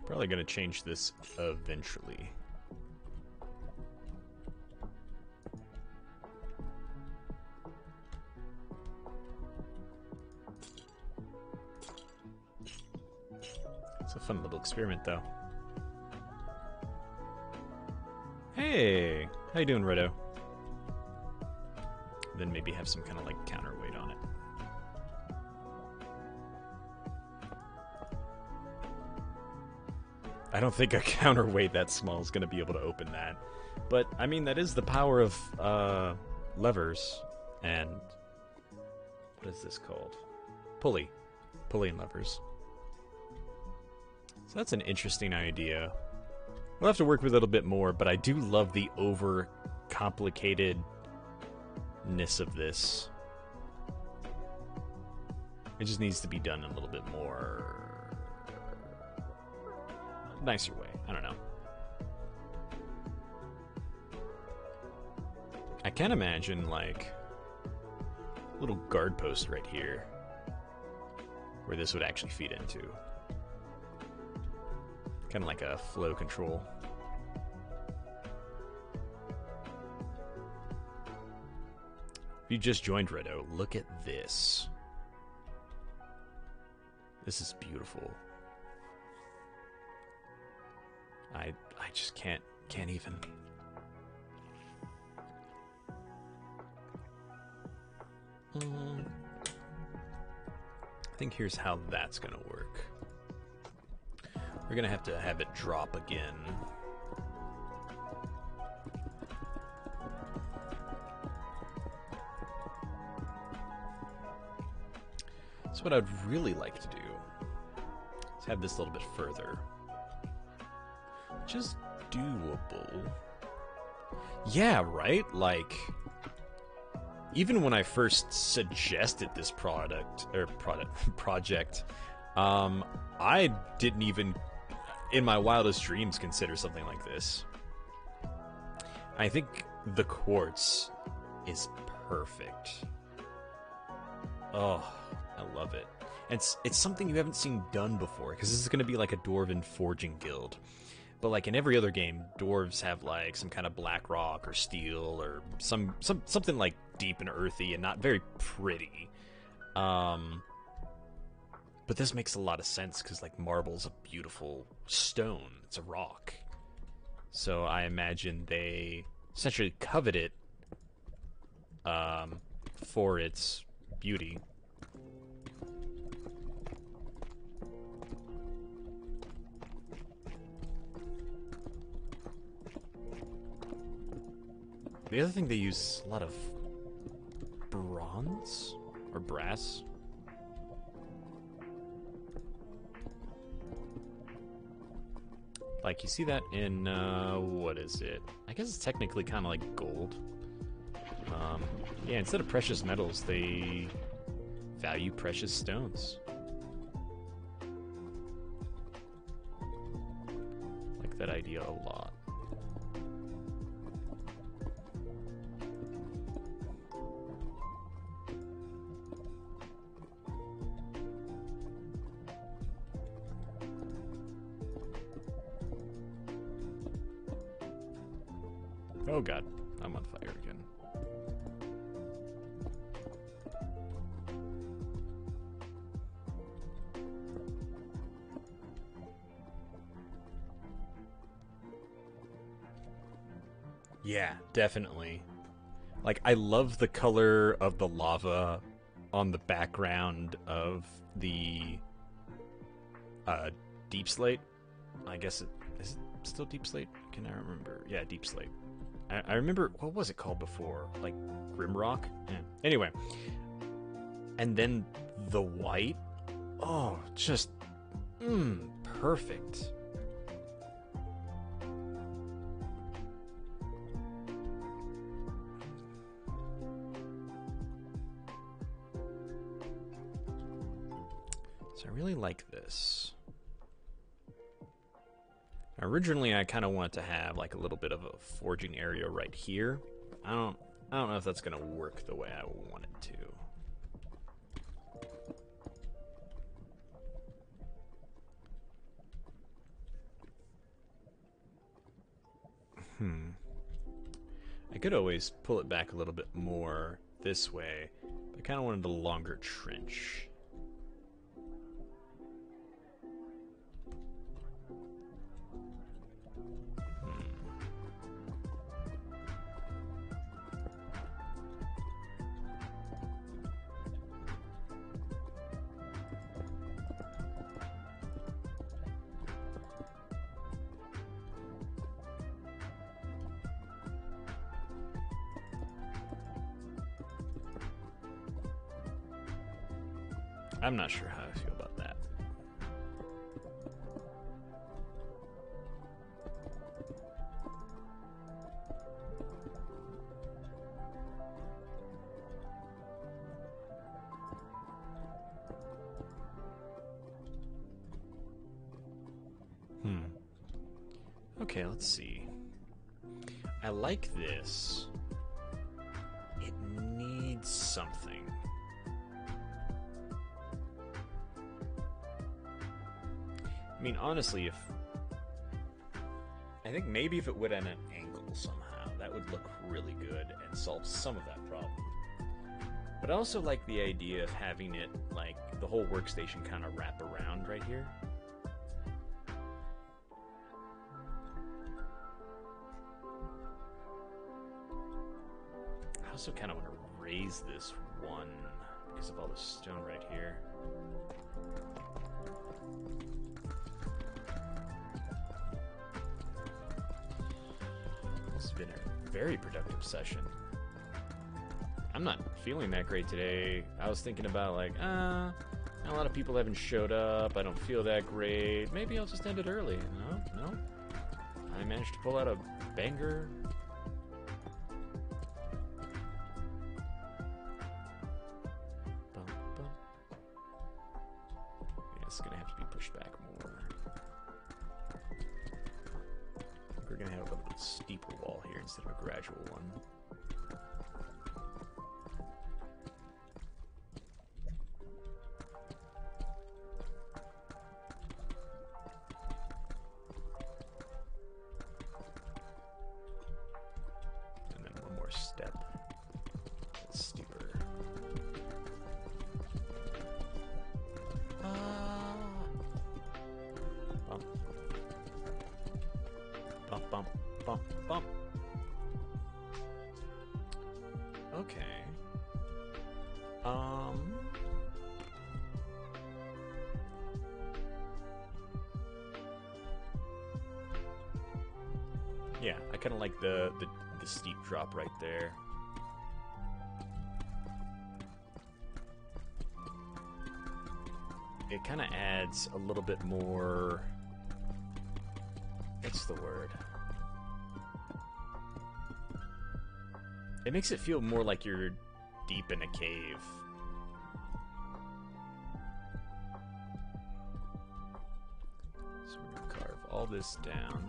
Probably gonna change this eventually. It's a fun little experiment, though. Hey! How you doing, Rido? Then maybe have some kind of, like, counterweight on it. I don't think a counterweight that small is going to be able to open that. But, I mean, that is the power of levers and... What is this called? Pulley. Pulley and levers. So that's an interesting idea. We'll have to work with it a little bit more, but I do love the over-complicatedness of this. It just needs to be done a little bit more... nicer way. I don't know. I can imagine, like, a little guard post right here where this would actually feed into. Kind of like a flow control. If you just joined Rido, look at this. This is beautiful. I just can't even. I think here's how that's gonna work. We're gonna have to have it drop again. So what I'd really like to do is have this a little bit further. Which is doable. Yeah, right? Like, even when I first suggested this project, I didn't even, in my wildest dreams, consider something like this. I think the quartz is perfect. Oh, I love it. And it's something you haven't seen done before, because this is going to be like a dwarven forging guild. But like in every other game, dwarves have like some kind of black rock or steel or something like deep and earthy and not very pretty. But this makes a lot of sense because like marble's a beautiful stone. It's a rock. So I imagine they essentially covet it for its beauty. The other thing they use a lot of bronze or brass. Like you see that in what is it? I guess it's technically kind of like gold. Yeah, instead of precious metals, they value precious stones. Like that idea a lot. Oh god, I'm on fire again. Yeah, definitely. Like, I love the color of the lava on the background of the deep slate. I guess is it still deep slate? Can I remember? Yeah, deep slate. I remember, what was it called before? Like, Grimrock? Yeah. Anyway. And then the white. Oh, just, perfect. So I really like this. Originally, I kind of wanted to have like a little bit of a forging area right here. I don't know if that's gonna work the way I want it to. I could always pull it back a little bit more this way, but I kind of wanted a longer trench. I'm not sure how I feel about that. Okay, let's see. I like this. It needs something. I mean, honestly, I think maybe if it would at an angle somehow, that would look really good and solve some of that problem. But I also like the idea of having it, like, the whole workstation kind of wrap around right here. I also kind of want to raise this one because of all the stone right here. This has been a very productive session. I'm not feeling that great today. I was thinking about like, a lot of people haven't showed up. I don't feel that great. Maybe I'll just end it early. No. I managed to pull out a banger. we're gonna have a little steeper wall here instead of a gradual one. And then one more step. That's steeper. Bump. Bump, bump, bump, bump. Okay. Yeah, I kind of like the steep drop right there. It kind of adds a little bit more. What's the word? It makes it feel more like you're deep in a cave. So we're gonna carve all this down.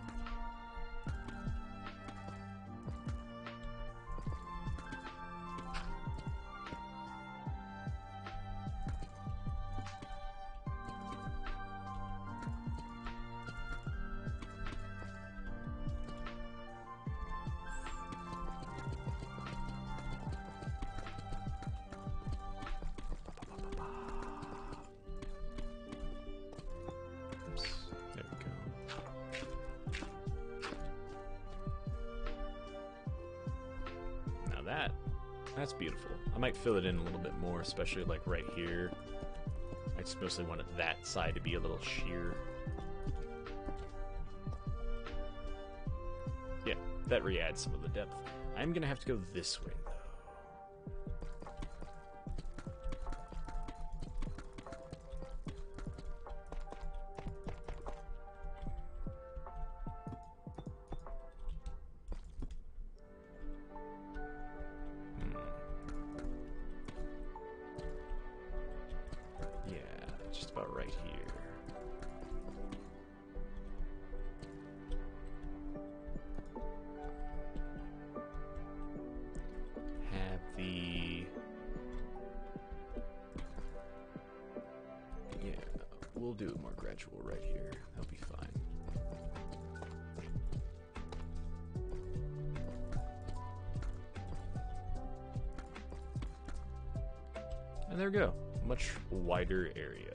There we go. Now that's beautiful. I might fill it in a little bit more, especially like right here. I just mostly wanted that side to be a little sheer. Yeah, that re-adds some of the depth. I'm gonna have to go this way though. Just about right here. Have the... Yeah, we'll do it more gradual right here. That'll be fine. And there we go. Much wider area.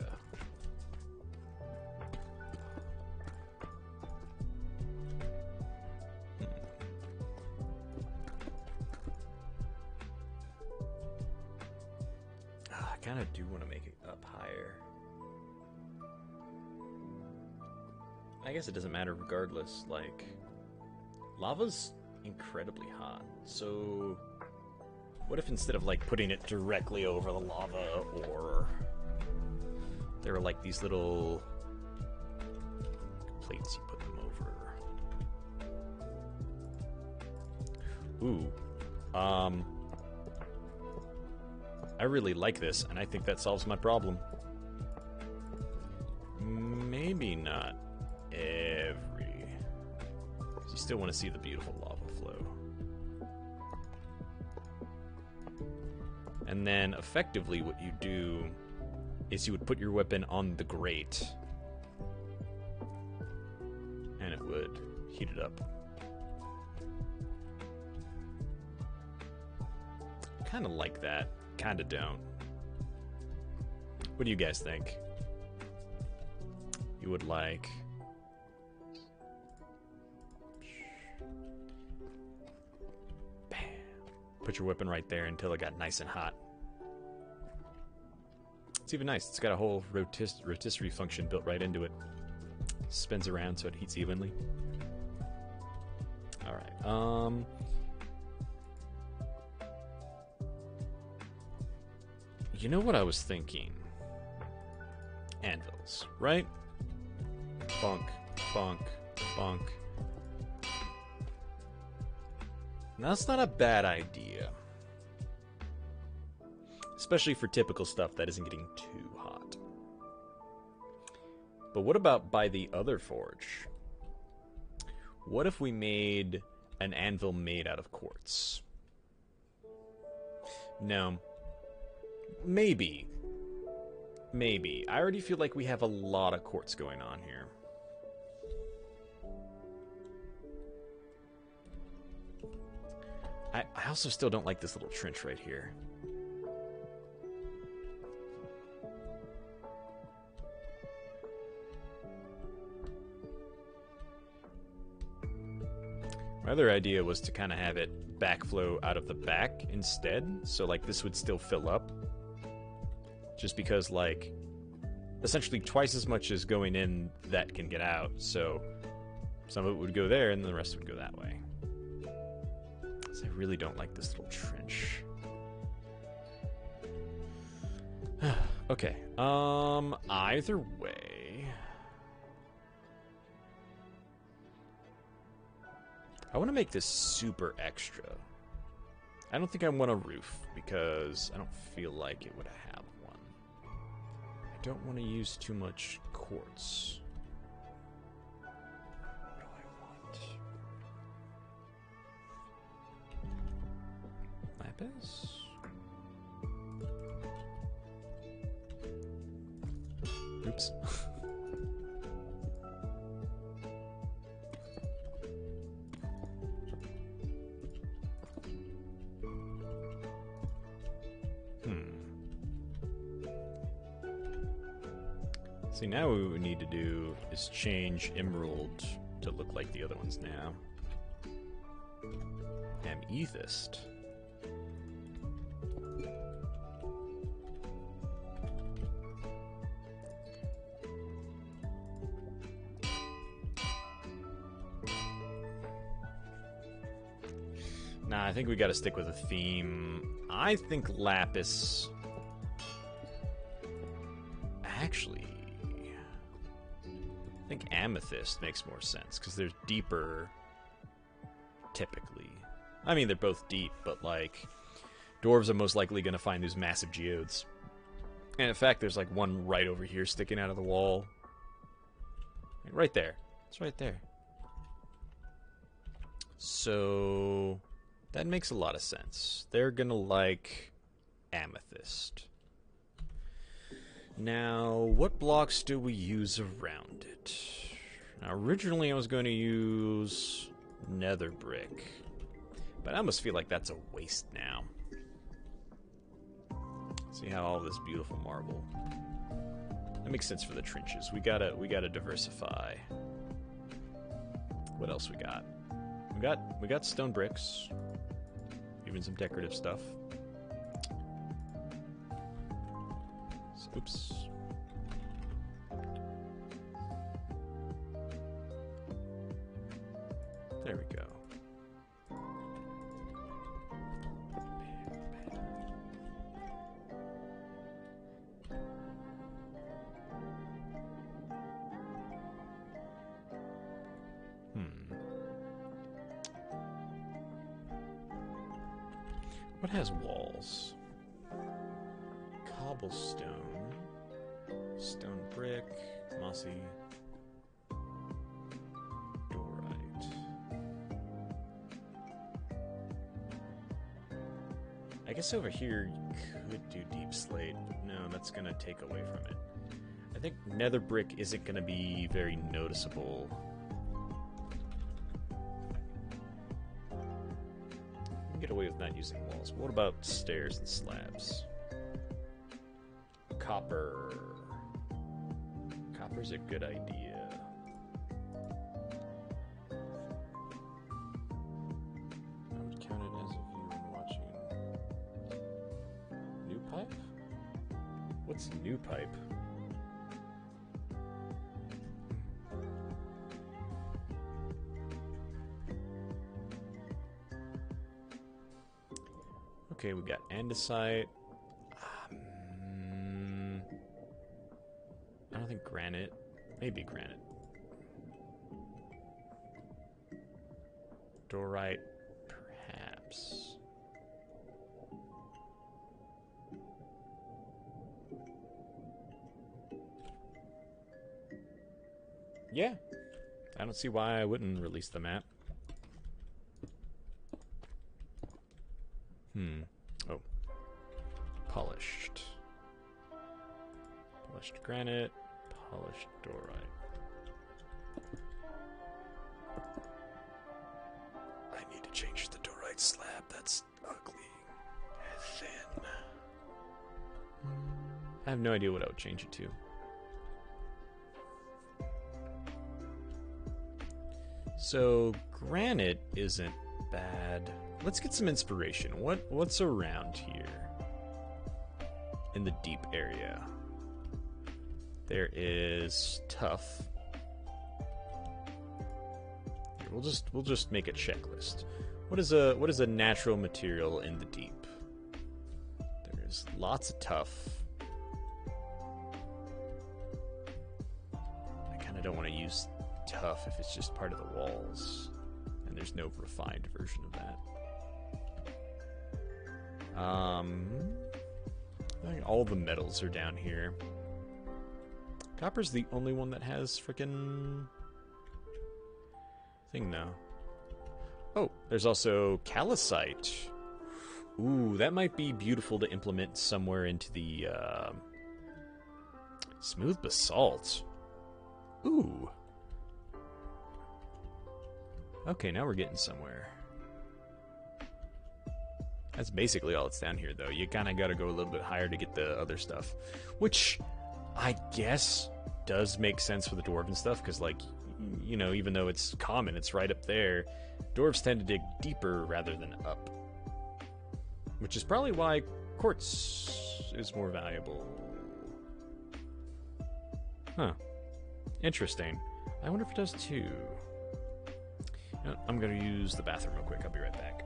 I kind of do want to make it up higher. I guess it doesn't matter regardless. Like, lava's incredibly hot, so what if instead of like putting it directly over the lava, or there were like these little plates you put them over? Ooh, I really like this, and I think that solves my problem. Maybe not every. You still want to see the beautiful lava flow. And then effectively what you do is you would put your weapon on the grate and it would heat it up. Kind of like that, kind of don't. What do you guys think? You would like... Bam. Put your weapon right there until it got nice and hot. It's even nice. It's got a whole rotisserie function built right into it. Spins around so it heats evenly. Alright, you know what I was thinking? Anvils, right? Bonk, bonk, bonk. Now, that's not a bad idea. Especially for typical stuff that isn't getting too hot. But what about by the other forge? What if we made an anvil made out of quartz? No. Maybe. Maybe. I already feel like we have a lot of quartz going on here. I also still don't like this little trench right here. My other idea was to kind of have it backflow out of the back instead, so like this would still fill up. Just because like essentially twice as much as going in that can get out, so some of it would go there and the rest would go that way. So I really don't like this little trench. Okay, either way, I want to make this super extra. I don't think I want a roof because I don't feel like it would have one. I don't want to use too much quartz. What do I want? Lapis? Oops. See, now what we need to do is change Emerald to look like the other ones now. Amethyst. Nah, I think we gotta stick with a theme. I think Lapis... Actually... I think Amethyst makes more sense, because they're deeper, typically. I mean, they're both deep, but, like, dwarves are most likely going to find these massive geodes. And, in fact, there's, like, one right over here sticking out of the wall. Right there. It's right there. So, that makes a lot of sense. They're going to like Amethyst. Now, what blocks do we use around it? Now, originally I was going to use nether brick, but I almost feel like that's a waste now. See how all this beautiful marble. That makes sense for the trenches. We gotta diversify. What else we got? We got stone bricks, even some decorative stuff. Oops. There we go. What has walls? Cobblestone. Stone brick, mossy, dorite. I guess over here you could do deep slate. No, that's gonna take away from it. I think nether brick isn't gonna be very noticeable. You can get away with not using walls. What about stairs and slabs? Copper. Copper's a good idea. I would count it as if you were watching. New pipe? What's new pipe? Okay, we got andesite. I don't think granite. Maybe granite. Dorite, perhaps. Yeah. I don't see why I wouldn't release the map. Oh. Polished. Polished granite. Polished dorite. I need to change the dorite slab. That's ugly. Thin. I have no idea what I would change it to. So, granite isn't bad. Let's get some inspiration. What's around here? In the deep area. There is tough. Here, we'll just make a checklist. What is a natural material in the deep? There's lots of tough. I kind of don't want to use tough if it's just part of the walls, and there's no refined version of that. I think all the metals are down here. Copper's the only one that has frickin' thing now. Oh, there's also calcite. Ooh, that might be beautiful to implement somewhere into the smooth basalt. Ooh. Okay, now we're getting somewhere. That's basically all that's down here, though. You kind of got to go a little bit higher to get the other stuff. Which, I guess, does make sense for the dwarven stuff, because, like, you know, even though it's common, it's right up there. Dwarves tend to dig deeper rather than up. Which is probably why quartz is more valuable. Huh. Interesting. I wonder if it does, too. I'm going to use the bathroom real quick. I'll be right back.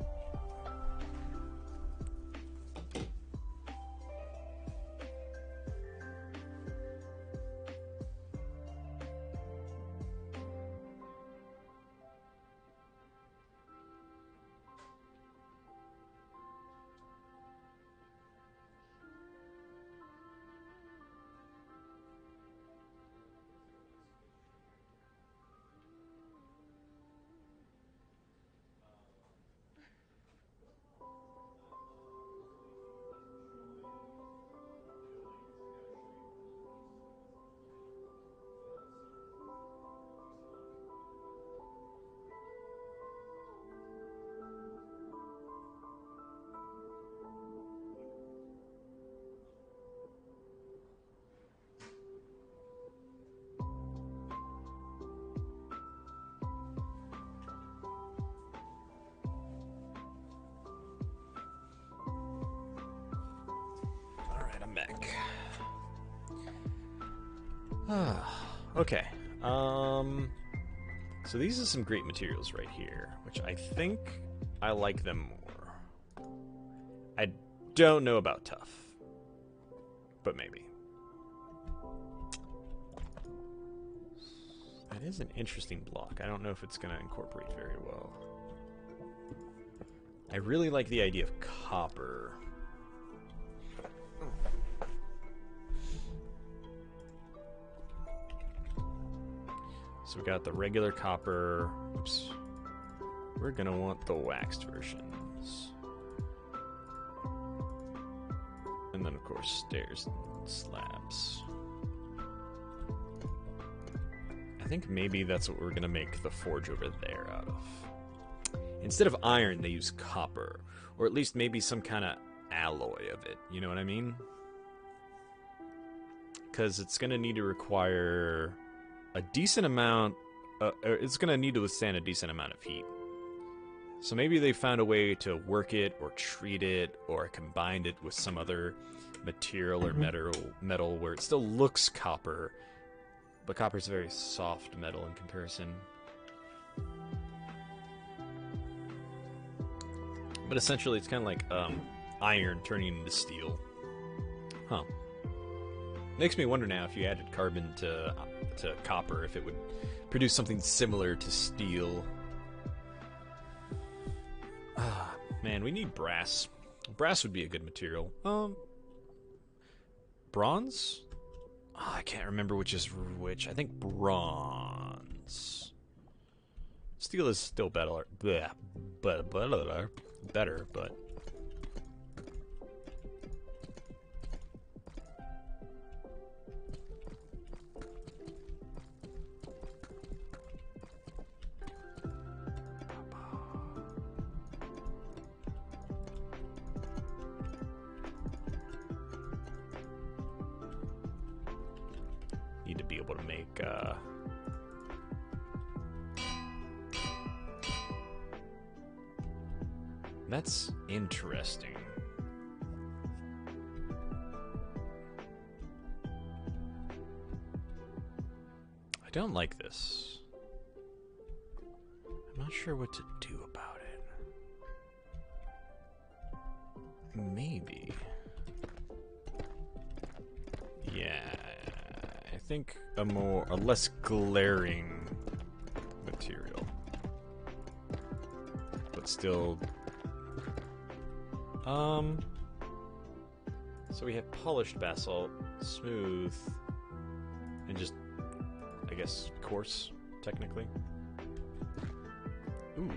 Back. Okay. So these are some great materials right here, which I think I like them more. I don't know about tough, but maybe. That is an interesting block. I don't know if it's going to incorporate very well. I really like the idea of copper. So we got the regular copper. Oops. We're gonna want the waxed versions. And then of course stairs and slabs. I think maybe that's what we're gonna make the forge over there out of. Instead of iron, they use copper. Or at least maybe some kind of alloy of it. You know what I mean? Because it's gonna need to require a decent amount, it's going to need to withstand a decent amount of heat. So maybe they found a way to work it or treat it or combined it with some other material or metal where it still looks copper, but copper's a very soft metal in comparison. But essentially it's kind of like iron turning into steel. Huh. Makes me wonder now if you added carbon to copper, if it would produce something similar to steel. Ah, man, we need brass. Brass would be a good material. Bronze? Oh, I can't remember which is which. I think bronze. Steel is still better, bleh, better, but need to be able to make that's interesting. I don't like this. I'm not sure what to do about it. Maybe. Yeah, I think a less glaring material, but still. So we have polished basalt, smooth, and just, I guess, coarse, technically. Ooh.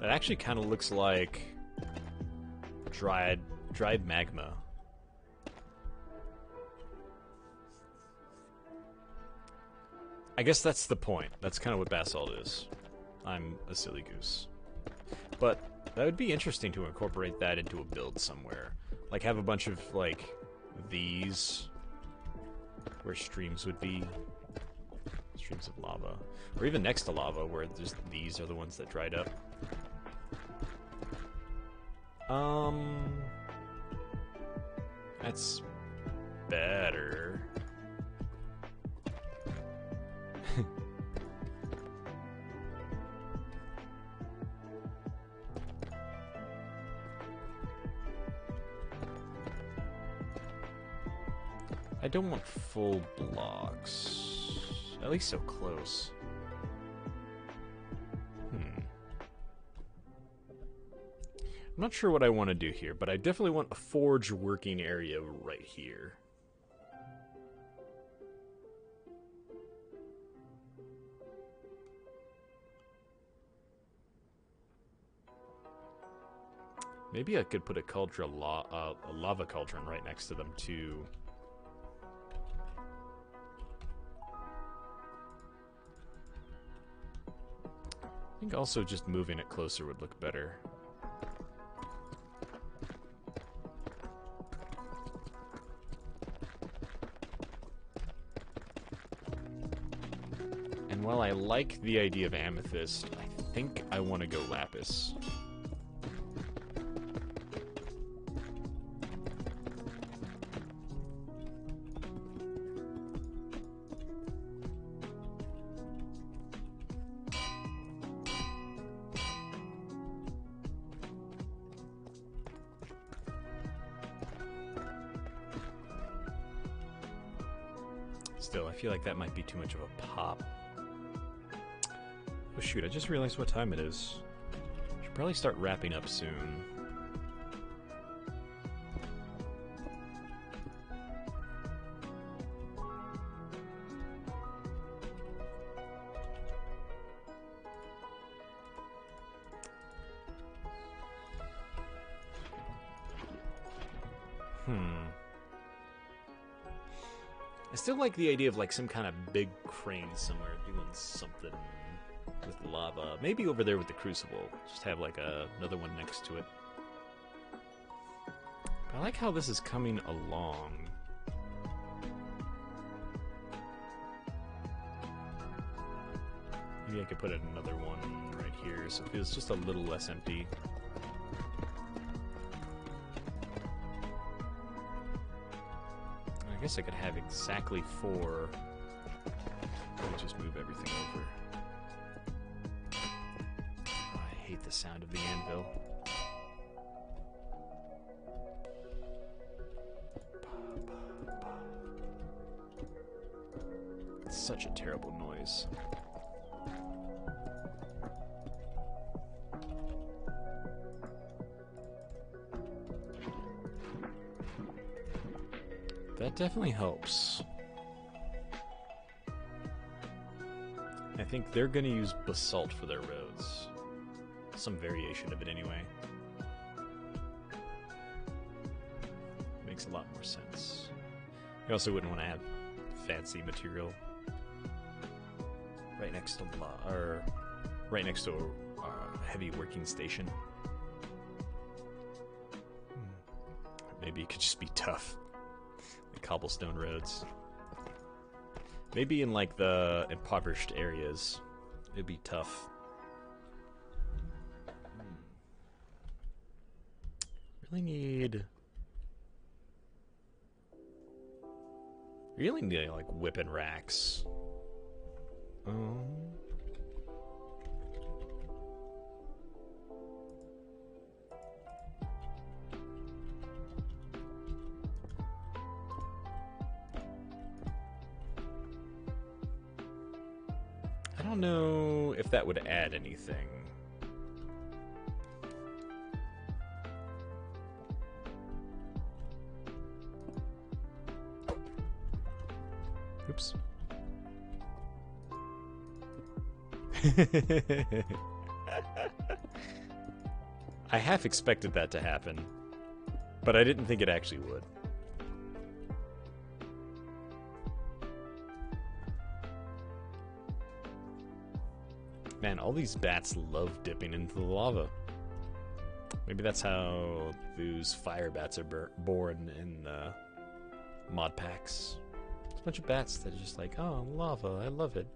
That actually kind of looks like dried magma. I guess that's the point. That's kind of what basalt is. I'm a silly goose. But that would be interesting to incorporate that into a build somewhere. Like, have a bunch of, like, these, where streams would be. Streams of lava. Or even next to lava, where just these are the ones that dried up. That's better. I don't want full blocks. At least so close. I'm not sure what I want to do here, but I definitely want a forge working area right here. Maybe I could put a cauldron, a lava cauldron right next to them too. I think also just moving it closer would look better. And while I like the idea of amethyst, I think I want to go lapis. Still, I feel like that might be too much of a pop. Oh shoot, I just realized what time it is. Should probably start wrapping up soon. I still like the idea of like some kind of big crane somewhere doing something with lava. Maybe over there with the crucible. Just have like another one next to it. But I like how this is coming along. Maybe I could put another one right here so it feels just a little less empty. I guess I could have exactly 4. Let me just move everything over. Oh, I hate the sound of the anvil. It's such a terrible noise. That definitely helps. I think they're gonna use basalt for their roads. Some variation of it anyway. Makes a lot more sense. You also wouldn't want to have fancy material right next to a heavy working station. Maybe it could just be tough. Like cobblestone roads. Maybe in like the impoverished areas, it'd be tough. Really need like whipping racks. I don't know if that would add anything. Oops. I half expected that to happen, but I didn't think it actually would. Man, all these bats love dipping into the lava. Maybe that's how those fire bats are born in mod packs. It's a bunch of bats that are just like, oh, lava, I love it.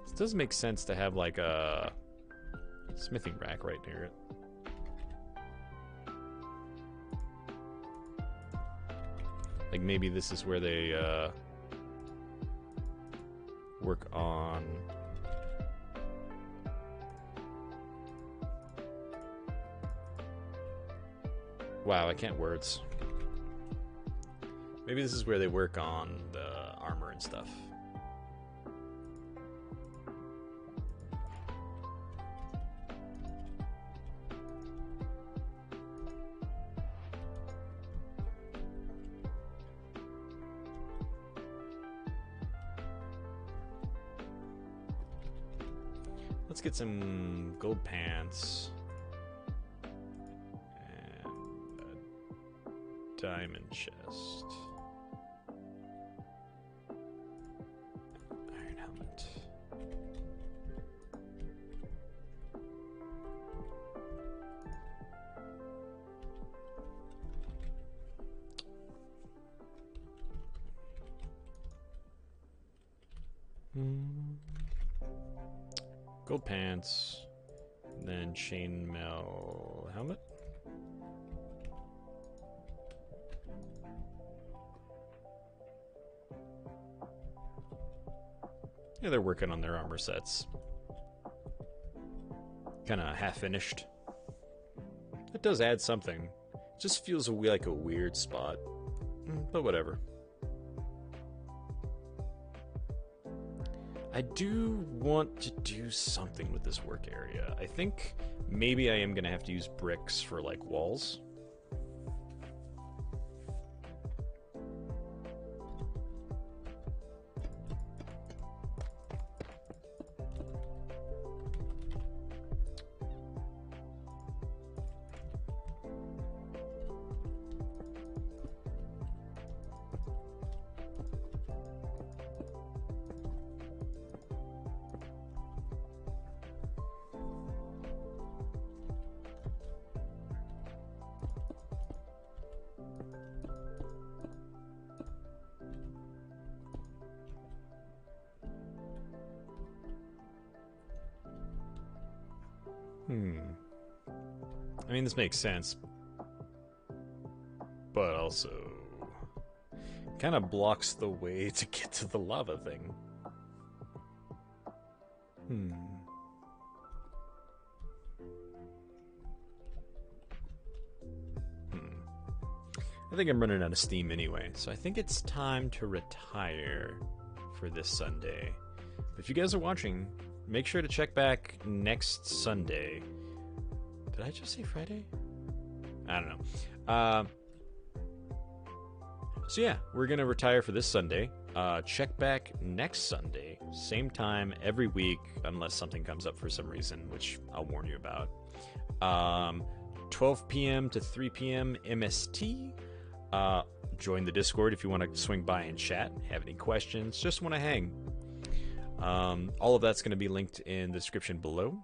This does make sense to have like a smithing rack right near it. Like maybe this is where they work on wow, I can't words. Maybe this is where they work on the armor and stuff. Let's get some gold pants and a diamond chest. Iron helmet. Gold pants, and then chainmail helmet. Yeah, they're working on their armor sets. Kind of half finished. It does add something. It just feels like a weird spot, but whatever. I do want to do something with this work area. I think maybe I am going to have to use bricks for, like, walls. I mean, this makes sense, but also kind of blocks the way to get to the lava thing. I think I'm running out of steam anyway, so I think it's time to retire for this Sunday. But if you guys are watching, make sure to check back next Sunday. Did I just say Friday? I don't know. So yeah, we're gonna retire for this Sunday. Check back next Sunday, same time every week, unless something comes up for some reason, which I'll warn you about. 12 p.m. to 3 p.m. MST. Join the Discord if you want to swing by and chat, have any questions, just want to hang. All of that's going to be linked in the description below.